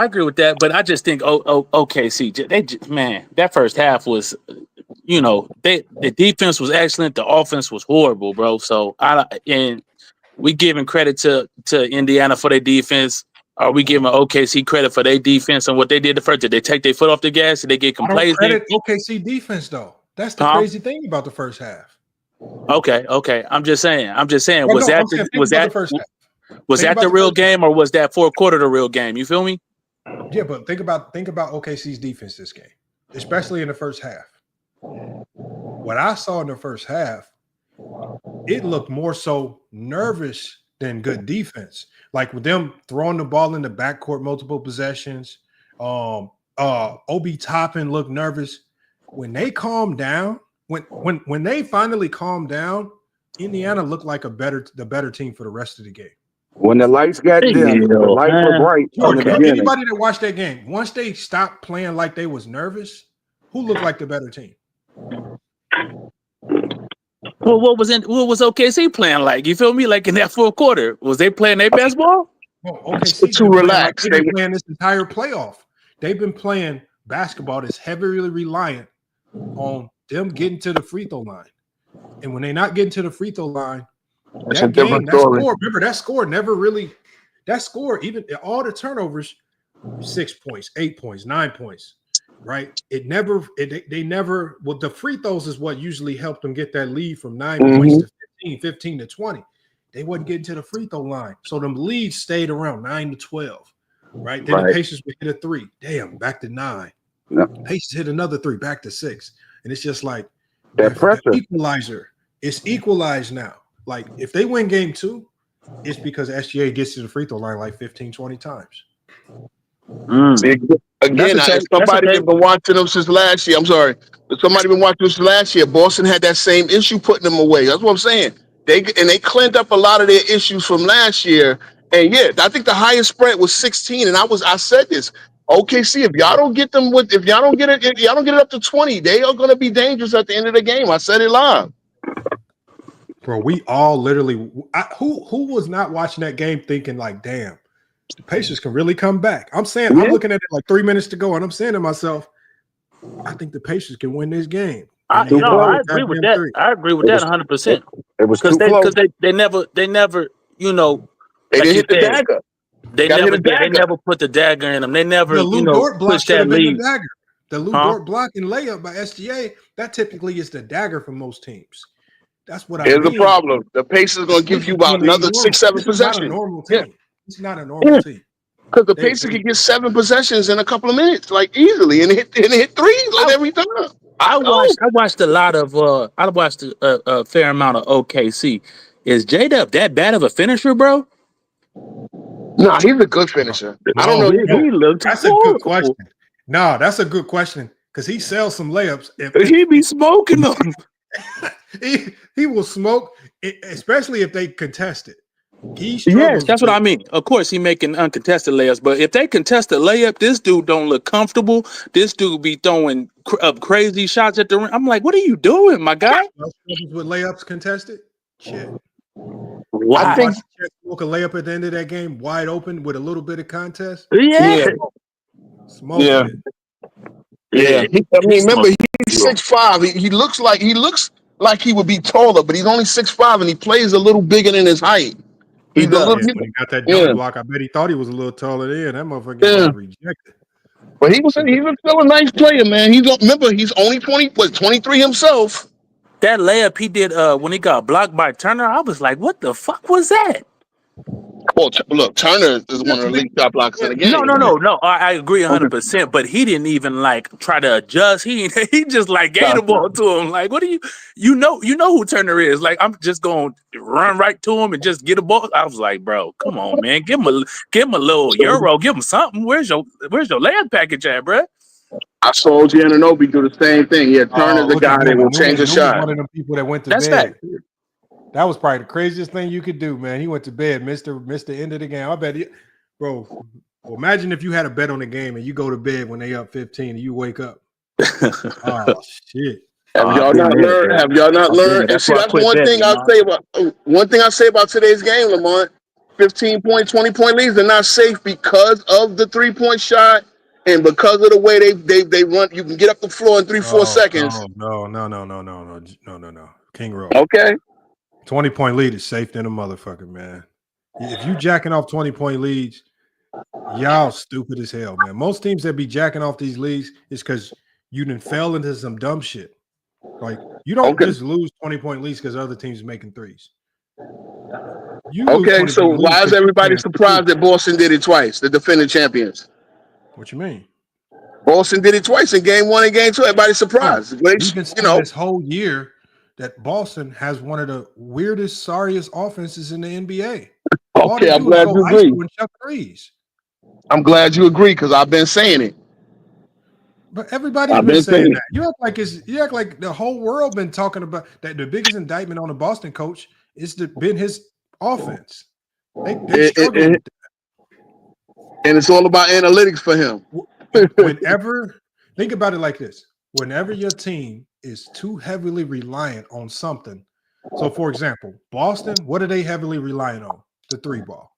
Speaker 9: agree with that. But I just think, OKC, man, that first half was, the defense was excellent. The offense was horrible, bro. So and we giving credit to Indiana for their defense. Are we giving OKC credit for their defense and what they did the first? Did they take their foot off the gas? Did they get complacent?
Speaker 3: I don't credit OKC defense though. That's the crazy thing about the first half.
Speaker 9: Okay. I'm just saying. Was that the real game, or was that fourth quarter the real game? You feel me?
Speaker 3: Yeah, but think about OKC's defense this game, especially in the first half. What I saw in the first half, it looked more so nervous than good defense. Like with them throwing the ball in the backcourt multiple possessions. Obi Toppin looked nervous. When they calmed down, when they finally calmed down, Indiana looked like the better team for the rest of the game.
Speaker 8: When the lights got dim, the lights were bright from the beginning.
Speaker 3: Anybody that watched that game, once they stopped playing like they was nervous, who looked like the better team?
Speaker 9: Well, what was OKC playing like? You feel me? Like in that fourth quarter, was they playing their best ball?
Speaker 3: Well, OKC
Speaker 4: too relaxed.
Speaker 3: They've been playing this entire playoff. They've been playing basketball that's heavily reliant on them getting to the free throw line. And when they're not getting to the free throw line, that score, even all the turnovers, 6 points, 8 points, 9 points, right? The free throws is what usually helped them get that lead from 9 points to 15 to 20. They wasn't getting to the free throw line. So them leads stayed around 9 to 12, right? Then the Pacers would hit a 3. Damn, back to 9. Yep. Pacers hit another 3, back to 6. And it's just like
Speaker 8: that pressure.
Speaker 3: Equalizer. It's equalized now. Like if they win game 2, it's because SGA gets to the free throw line like 15, 20 times.
Speaker 4: Again, if somebody been watching them since last year, I'm sorry. If somebody been watching them since last year, Boston had that same issue putting them away. That's what I'm saying. They cleaned up a lot of their issues from last year. And yeah, I think the highest spread was 16. And I said this. OKC, if y'all don't get it up to 20, they are going to be dangerous at the end of the game. I said it live.
Speaker 3: Bro, we all literally who was not watching that game thinking like, damn, the Pacers can really come back. I'm looking at it like 3 minutes to go, and I'm saying to myself, I think the Pacers can win this game.
Speaker 9: I agree with that. I agree with that 100%.
Speaker 8: It was because
Speaker 9: they never,
Speaker 4: they
Speaker 9: didn't
Speaker 4: hit the dagger.
Speaker 9: They never put the dagger in them. They never, pushed that lead.
Speaker 3: The Lou Dort block and layup by SGA, that typically is the dagger for most teams. That's what
Speaker 4: Here's the problem. The Pacers going to give you about another 6-7 possessions.
Speaker 3: It's not a normal team.
Speaker 4: Because the Pacers can get 7 possessions in a couple of minutes, like easily, and hit 3 like every time.
Speaker 9: I watched a lot of I watched a fair amount of OKC. Is J-Dub that bad of a finisher, bro?
Speaker 4: Nah, he's a good finisher. I don't know.
Speaker 9: He looked
Speaker 3: That's a good
Speaker 9: horrible.
Speaker 3: question. No, that's a good question because he sells some layups.
Speaker 9: He be smoking them.
Speaker 3: He will smoke, especially if they contest it.
Speaker 9: Yes, that's what I mean. Of course, he making uncontested layups, but if they contest a layup, this dude don't look comfortable. This dude be throwing up crazy shots at the rim. I'm like, what are you doing, my guy?
Speaker 3: With layups contested, shit.
Speaker 9: Wow.
Speaker 4: I think
Speaker 3: smoke a layup at the end of that game, wide open with a little bit of contest.
Speaker 9: Yeah.
Speaker 3: Smoking it.
Speaker 4: Yeah. I mean, remember he's 6'5". He looks like he would be taller, but he's only 6'5", and he plays a little bigger than his height.
Speaker 3: He does. When he got that jump block, I bet he thought he was a little taller there. That motherfucker got rejected.
Speaker 4: But he's still a nice player, man. He's only 23 himself.
Speaker 9: That layup he did when he got blocked by Turner, I was like, what the fuck was that?
Speaker 4: Well, look, Turner is one of the league shot blockers in the game.
Speaker 9: No. I agree 100%. But he didn't even like try to adjust. He just like gave the ball to him. Like, what do you know who Turner is? Like, I'm just going to run right to him and just get a ball. I was like, bro, come on, man, give him a little euro, give him something. Where's your layup package at, bro?
Speaker 4: I saw Giannonobi do the same thing. Yeah, Turner's the guy that will change a shot.
Speaker 3: One of them people that went to
Speaker 9: That's
Speaker 3: bed.
Speaker 9: that.
Speaker 3: That was probably the craziest thing you could do, man. He went to bed, missed the end of the game. I bet bro. Well, imagine if you had a bet on the game and you go to bed when they up 15 and you wake up. Oh shit.
Speaker 4: Have y'all not learned? And see, that's one thing I say about today's game, Lamont. 15-point, 20-point leads are not safe because of the 3-point shot and because of the way they run. You can get up the floor in 3-4 seconds.
Speaker 3: No. King Rowe.
Speaker 4: Okay.
Speaker 3: 20-point lead is safe than a motherfucker, man. If you jacking off 20-point leads, y'all stupid as hell, man. Most teams that be jacking off these leads is because you done fell into some dumb shit. Like, you don't just lose 20-point leads because other teams are making threes.
Speaker 4: So why is everybody surprised that Boston did it twice, the defending champions?
Speaker 3: What you mean?
Speaker 4: Boston did it twice in game 1 and game 2. Everybody's surprised.
Speaker 3: We've been saying this whole year that Boston has one of the weirdest, sorriest offenses in the NBA.
Speaker 4: Okay, I'm glad you agree. I'm glad you agree because I've been saying it.
Speaker 3: But everybody's been saying that. You act like the whole world been talking about that. The biggest indictment on the Boston coach is been his offense. They struggle with that.
Speaker 4: And it's all about analytics for him.
Speaker 3: Think about it like this. Whenever your team is too heavily reliant on something. So, for example, Boston, what are they heavily relying on? The 3-ball.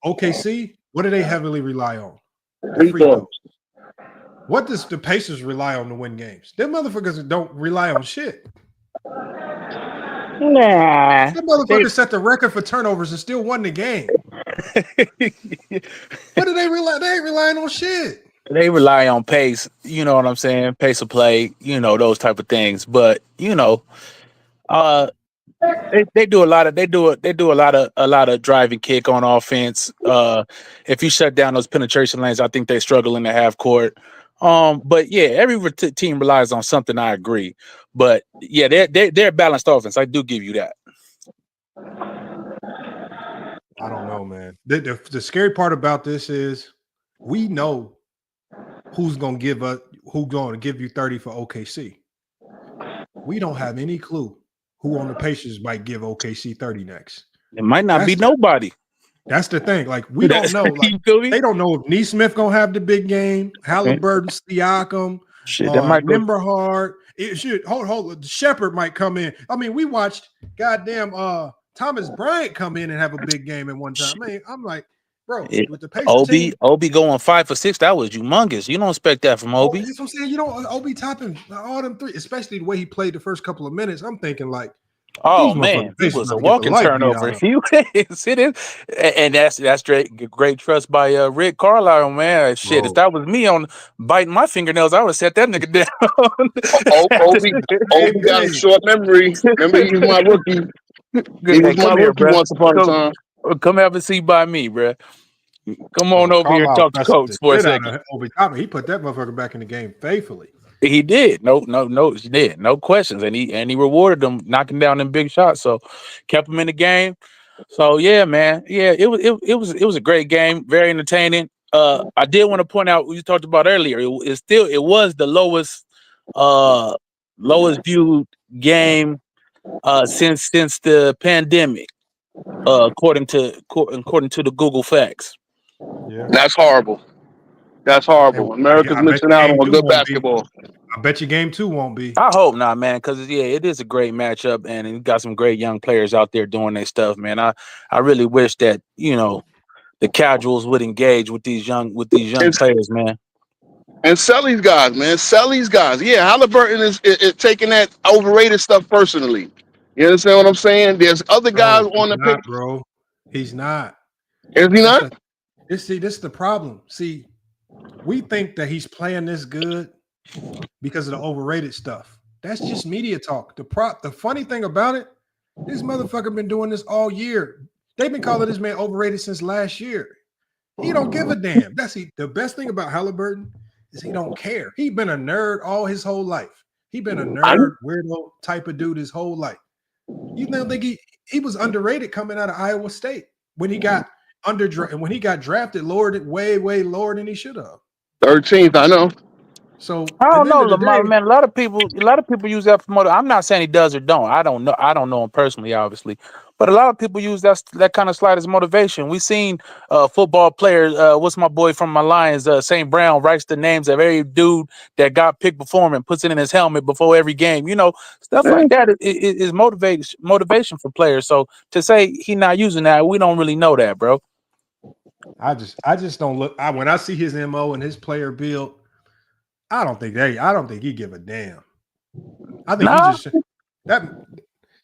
Speaker 3: OKC, what do they heavily rely on? The free throws. What does the Pacers rely on to win games? Them motherfuckers don't rely on shit.
Speaker 9: Nah.
Speaker 3: Them motherfuckers set the record for turnovers and still won the game. What do they rely? They ain't relying on shit.
Speaker 9: They rely on pace, you know what I'm saying? Pace of play, those type of things. But they do a lot of drive and kick on offense. If you shut down those penetration lanes, I think they struggle in the half court. But yeah, every team relies on something. I agree, but yeah, they're balanced offense. I do give you that.
Speaker 3: I don't know, man. The scary part about this is we know who's going to give you 30 for OKC. We don't have any clue who on the Pacers might give OKC 30 next.
Speaker 9: It might not be nobody.
Speaker 3: That's the thing. Like, we don't know. Like, they don't know if Neesmith going to have the big game, Halliburton, Siakam, Nimberhard. Hold. Shepard might come in. I mean, we watched goddamn Thomas Bryant come in and have a big game at one time. I mean, I'm like, bro, with the Pacers team,
Speaker 9: Obi going 5 for 6, that was humongous. You don't expect that from Obi.
Speaker 3: That's what I'm saying. Obi topping all them 3, especially the way he played the first couple of minutes. I'm thinking like,
Speaker 9: oh man, it was a walking turnover. It is, and that's great trust by Rick Carlisle, man. Shit, bro. If that was me on biting my fingernails, I would have set that nigga down.
Speaker 4: Obi got a short memory. Remember, he was my rookie. He was my rookie once upon a time.
Speaker 9: Come have a seat by me, bro. Come on over here and talk to Coach for a second.
Speaker 3: He put that motherfucker back in the game faithfully.
Speaker 9: He did. He did. No questions. And he rewarded them, knocking down them big shots. So kept him in the game. So yeah, man. Yeah, it was a great game, very entertaining. I did want to point out what you talked about earlier. It was the lowest viewed game since the pandemic, according to the Google facts.
Speaker 3: Yeah.
Speaker 4: That's horrible. That's horrible. America's missing out on good basketball.
Speaker 3: I bet you game 2 won't be.
Speaker 9: I hope not, man, because it is a great matchup, and you got some great young players out there doing their stuff, man. I really wish that the casuals would engage with these young players, man.
Speaker 4: And sell these guys, man. Sell these guys. Yeah, Halliburton is taking that overrated stuff personally. You understand what I'm saying? There's other guys on the pick.
Speaker 3: Bro. He's not.
Speaker 4: Is he not?
Speaker 3: This is the problem. See, we think that he's playing this good because of the overrated stuff. That's just media talk. The funny thing about it, this motherfucker been doing this all year. They've been calling this man overrated since last year. He don't give a damn. The best thing about Halliburton is he don't care. He been a nerd all his whole life. He been a nerd, weirdo type of dude his whole life. You don't think he was underrated coming out of Iowa State when he got when he got drafted, way lower than he should have.
Speaker 4: 13th, I know.
Speaker 9: So I don't know, Lamar, man. A lot of people use that for motive. I'm not saying he does or don't. I don't know him personally, obviously, but a lot of people use that kind of slide as motivation. We seen football players. What's my boy from my Lions? St. Brown writes the names of every dude that got picked before him and puts it in his helmet before every game. Stuff like that is motivation for players. So to say he not using that, we don't really know that, bro.
Speaker 3: I just don't look. When I see his MO and his player build, I don't think he give a damn. I think he just that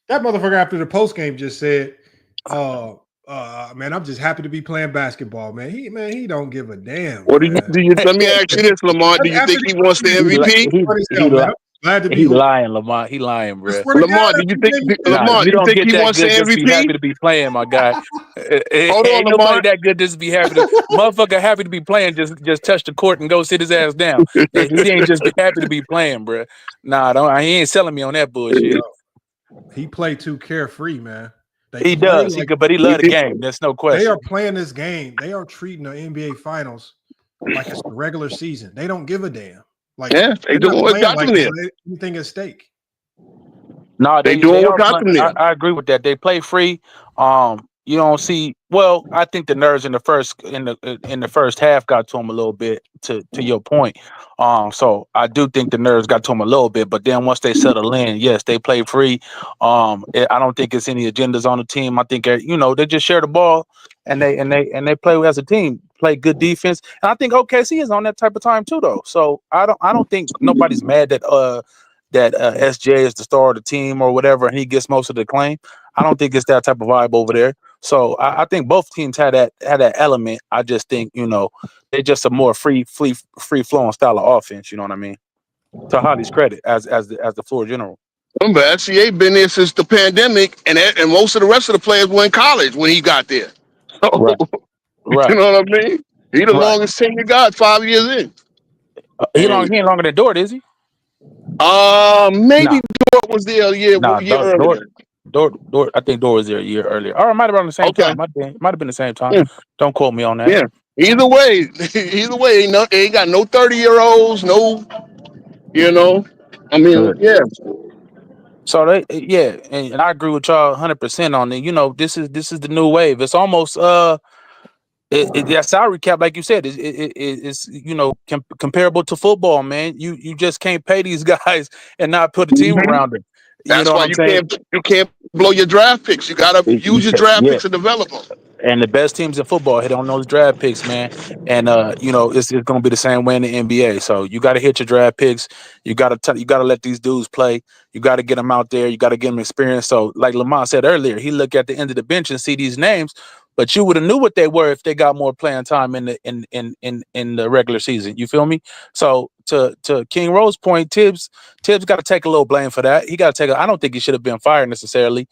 Speaker 3: motherfucker after the post game just said, man, I'm just happy to be playing basketball, man. He don't give a damn.
Speaker 4: What do you let me ask you this, Lamar. Do you think he wants the MVP?
Speaker 3: Glad to be
Speaker 9: He lying, Lamar. He lying, bro.
Speaker 4: Lamar, do you think he wants the MVP?
Speaker 9: Be happy to be playing, my guy.
Speaker 4: Hold on,
Speaker 9: Ain't nobody that good just be happy to motherfucker happy to be playing. Just touch the court and go sit his ass down. He ain't just be happy to be playing, bro. Nah, he ain't selling me on that bullshit.
Speaker 3: He play too carefree, man.
Speaker 9: He does, but he love the game. There's no question.
Speaker 3: They are playing this game. They are treating the NBA Finals like it's the regular season. They don't give a damn. Like,
Speaker 4: yeah, they do what got them there.
Speaker 3: Anything at stake.
Speaker 9: No,
Speaker 4: they do what got them there.
Speaker 9: I agree with that. They play free. You don't see. Well, I think the nerves in the first half got to him a little bit. To your point, so I do think the nerves got to him a little bit. But then once they settle in, yes, they play free. I don't think it's any agendas on the team. I think they just share the ball and they play as a team, play good defense. And I think OKC is on that type of time too, though. So I don't think nobody's mad that SJ is the star of the team or whatever, and he gets most of the claim. I don't think it's that type of vibe over there. So I think both teams had that element. I just think they're just a more free flowing style of offense. You know what I mean? To Holly's credit, as the floor general.
Speaker 4: Remember, SCA been there since the pandemic, and most of the rest of the players were in college when he got there. So,
Speaker 9: right.
Speaker 4: You know what I mean? He the longest tenured guy, 5 years in.
Speaker 9: He ain't longer than Dort, is he?
Speaker 4: Maybe Dort was there a year earlier.
Speaker 9: Dort, I think Dort was there a year earlier. Or it might have been on the same time. Might have been the same time. Yeah. Don't quote me on that.
Speaker 4: Yeah. Either way, ain't got no 30-year-olds, no, I mean, yeah.
Speaker 9: So and I agree with y'all 100% on it. This is the new wave. It's almost that salary cap, like you said, is comparable to football, man. You just can't pay these guys and not put a team around them.
Speaker 4: That's why you can't blow your draft picks. You gotta use your draft picks and develop them.
Speaker 9: And the best teams in football hit on those draft picks, man. And it's going to be the same way in the NBA. So you got to hit your draft picks. You got to let these dudes play. You got to get them out there. You got to get them experience. So like Lamont said earlier, he look at the end of the bench and see these names, but you would have knew what they were if they got more playing time in the regular season. You feel me? So to King Rose's point, Tibbs got to take a little blame for that. He got to take. I don't think he should have been fired necessarily.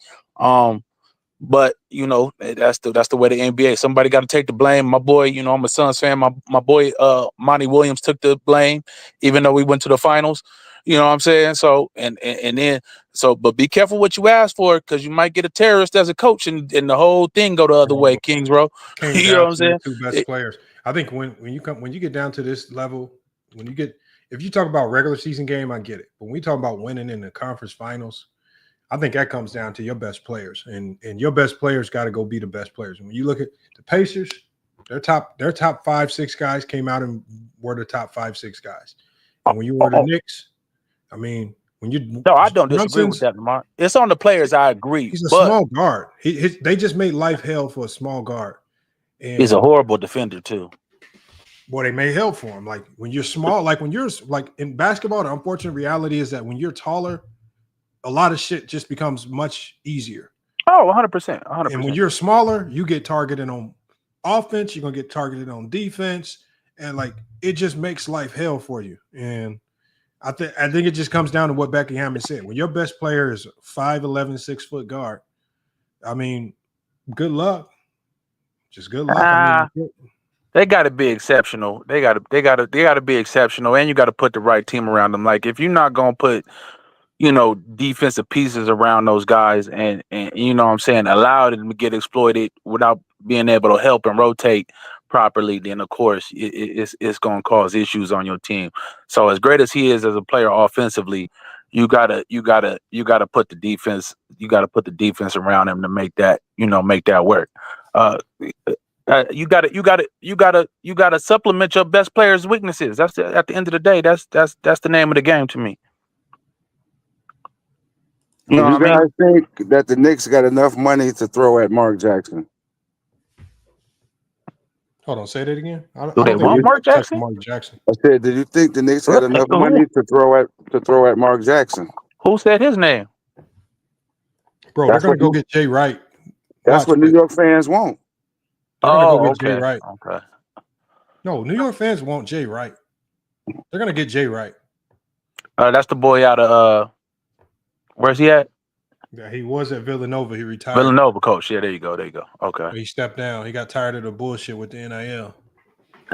Speaker 9: But that's the way the NBA. Somebody got to take the blame. My boy, I'm a Suns fan. My boy, Monty Williams took the blame, even though we went to the finals. You know what I'm saying? So but be careful what you ask for, because you might get a terrorist as a coach, and the whole thing go the other way, Kings, bro.
Speaker 3: Came
Speaker 9: You know
Speaker 3: down
Speaker 9: what I'm
Speaker 3: to your
Speaker 9: saying?
Speaker 3: two best players. I think when you get down to this level, if you talk about regular season game, I get it. But when we talk about winning in the conference finals, I think that comes down to your best players, and your best players got to go be the best players. And when you look at the Pacers, their top 5-6 guys came out and were the top 5-6 guys. And when you were the Knicks, I mean,
Speaker 9: no, I don't disagree with that, Lamar. It's on the players. I agree.
Speaker 3: He's a small guard. They just made life hell for a small guard. And
Speaker 9: he's a horrible defender too.
Speaker 3: Boy, they made hell for him. Like when you're small, like when you're like in basketball, the unfortunate reality is that when you're taller, a lot of shit just becomes much easier.
Speaker 9: Oh, 100%. 100%.
Speaker 3: And when you're smaller, you get targeted on offense, you're going to get targeted on defense, and like it just makes life hell for you. And I think it just comes down to what Becky Hammond said. When your best player is 5'11", 6-foot guard, I mean, good luck. Just good luck. I mean,
Speaker 9: they got to be exceptional. They got to be exceptional, and you got to put the right team around them. Like if you're not going to put defensive pieces around those guys and you know what I'm saying, allow them to get exploited without being able to help and rotate properly, then of course it's going to cause issues on your team. So as great as he is as a player offensively, you gotta put the defense around him to make that work. You gotta supplement your best players' weaknesses. That's at the end of the day, that's the name of the game to me.
Speaker 8: You know what I mean? Think that the Knicks got enough money to throw at Mark Jackson?
Speaker 3: Hold on, say that again.
Speaker 9: Do they want Mark Jackson?
Speaker 8: I said, did you think the Knicks got enough money to throw at Mark Jackson?
Speaker 9: Who said his name?
Speaker 3: Bro, they're gonna go get Jay Wright.
Speaker 8: That's what New York fans want.
Speaker 3: They're gonna go get Jay
Speaker 9: okay.
Speaker 3: Wright.
Speaker 9: Okay.
Speaker 3: No, New York fans want Jay Wright. They're gonna get Jay Wright.
Speaker 9: That's the boy out of where's he at?
Speaker 3: Yeah, he was at Villanova. He retired.
Speaker 9: Villanova coach. Yeah, there you go. Okay.
Speaker 3: He stepped down. He got tired of the bullshit with the NIL.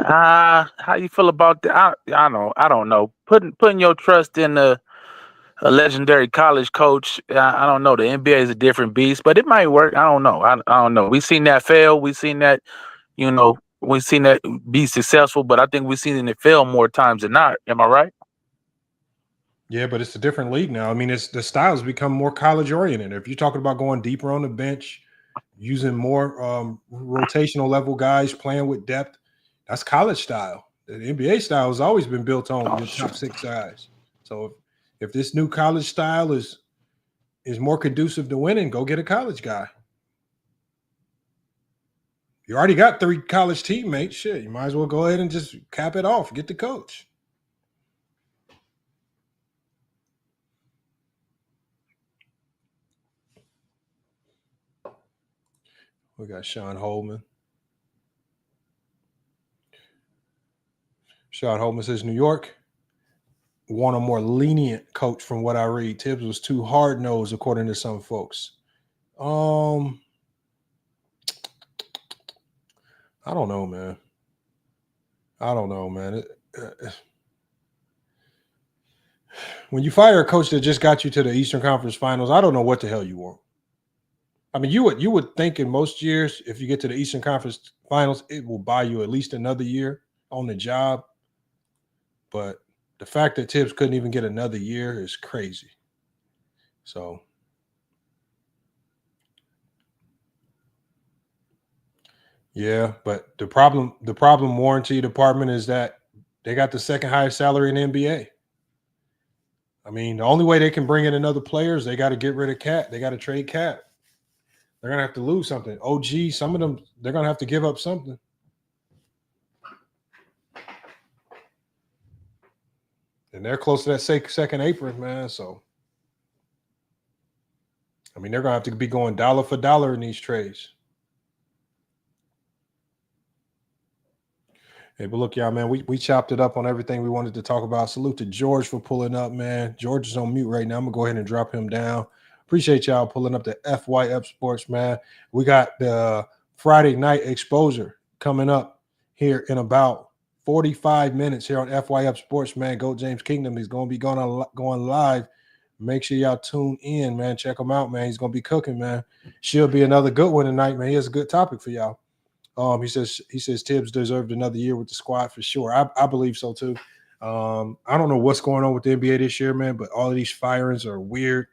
Speaker 9: How you feel about that? I don't know. Putting your trust in a legendary college coach. I don't know. The NBA is a different beast, but it might work. I don't know. I don't know. We've seen that fail. We've seen that, we've seen that be successful, but I think we've seen it fail more times than not. Am I right?
Speaker 3: Yeah, but it's a different league now. I mean, the styles become more college oriented. If you're talking about going deeper on the bench, using more rotational level guys, playing with depth, that's college style. The NBA style has always been built on your top 6 guys. So if this new college style is more conducive to winning, go get a college guy. You already got 3 college teammates. Shit, you might as well go ahead and just cap it off. Get the coach. We got Sean Holman. Sean Holman says New York want a more lenient coach from what I read. Tibbs was too hard-nosed, according to some folks. I don't know, man. When you fire a coach that just got you to the Eastern Conference Finals, I don't know what the hell you want. I mean, you would think in most years, if you get to the Eastern Conference Finals, it will buy you at least another year on the job. But the fact that Tibbs couldn't even get another year is crazy. So, yeah, but the problem warranty department is that they got the second highest salary in the NBA. I mean, the only way they can bring in another player is they got to get rid of Cat. They got to trade Cat. They're going to have to lose something. OG, some of them, they're going to have to give up something. And they're close to that second apron, man. So, I mean, they're going to have to be going dollar for dollar in these trades. Hey, but look, y'all, man, we chopped it up on everything we wanted to talk about. Salute to George for pulling up, man. George is on mute right now. I'm going to go ahead and drop him down. Appreciate y'all pulling up the FYF Sports, man. We got the Friday night exposure coming up here in about 45 minutes here on FYF Sports, man. Go James Kingdom. He's going to be going live. Make sure y'all tune in, man. Check him out, man. He's going to be cooking, man. Should be another good one tonight, man. He has a good topic for y'all. He says Tibbs deserved another year with the squad for sure. I believe so too. I don't know what's going on with the NBA this year, man, but all of these firings are weird.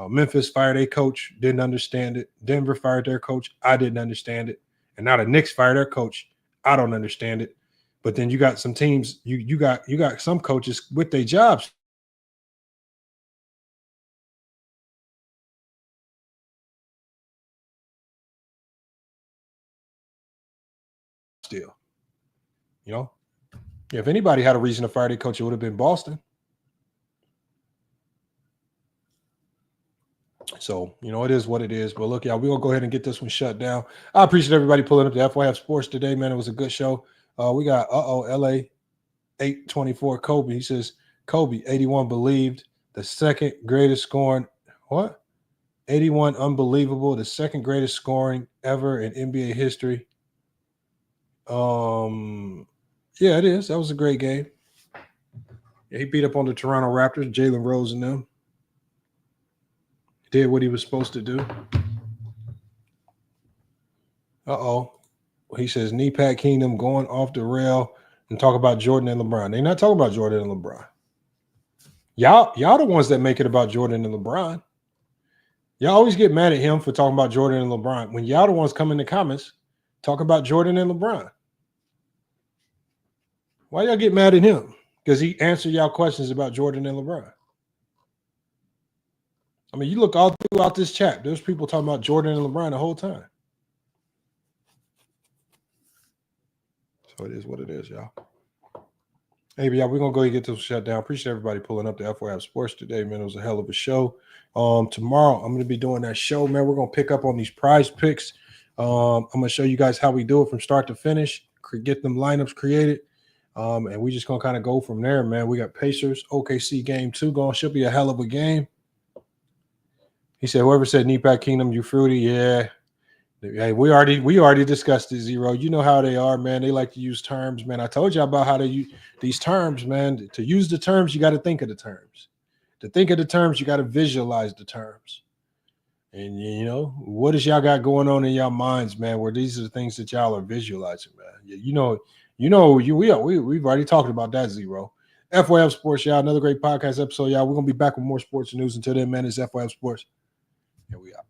Speaker 3: Memphis fired a coach, didn't understand it. Denver fired their coach, I didn't understand it. And now the Knicks fired their coach, I don't understand it. But then you got some teams, you got some coaches with their jobs. Still, you know, if anybody had a reason to fire their coach, it would have been Boston. So, you know, it is what it is. But look, y'all, we're going to go ahead and get this one shut down. I appreciate everybody pulling up the FYF Sports today, man. It was a good show. We got, LA 824 Kobe. He says, Kobe, 81 believed, the second greatest scoring. What? 81 unbelievable, the second greatest scoring ever in NBA history. Yeah, it is. That was a great game. Yeah, he beat up on the Toronto Raptors, Jalen Rose and them. Did what he was supposed to do. He says, knee pad Kingdom going off the rail and talk about Jordan and LeBron. They're not talking about Jordan and LeBron. Y'all the ones that make it about Jordan and LeBron. Y'all always get mad at him for talking about Jordan and LeBron. When y'all the ones come in the comments, talk about Jordan and LeBron. Why y'all get mad at him? Because he answered y'all questions about Jordan and LeBron. I mean, you look all throughout this chat. There's people talking about Jordan and LeBron the whole time. So it is what it is, y'all. Hey, y'all, we're going to go and get this shut down. Appreciate everybody pulling up the FYF Sports today, man. It was a hell of a show. Tomorrow, I'm going to be doing that show, man. We're going to pick up on these prize picks. I'm going to show you guys how we do it from start to finish, get them lineups created. And we just going to kind of go from there, man. We got Pacers, OKC game 2 going. Should be a hell of a game. He said, whoever said Kneepack Kingdom, you fruity. Yeah. Hey, we already discussed it, Zero. You know how they are, man. They like to use terms, man. I told you about how they use these terms, man. To use the terms, you got to think of the terms. To think of the terms, you got to visualize the terms. And, you know, what does y'all got going on in y'all minds, man, where these are the things that y'all are visualizing, man. We've already talked about that, Zero. FYF Sports, y'all. Another great podcast episode, y'all. We're going to be back with more sports news. Until then, man, it's FYF Sports. Here we are.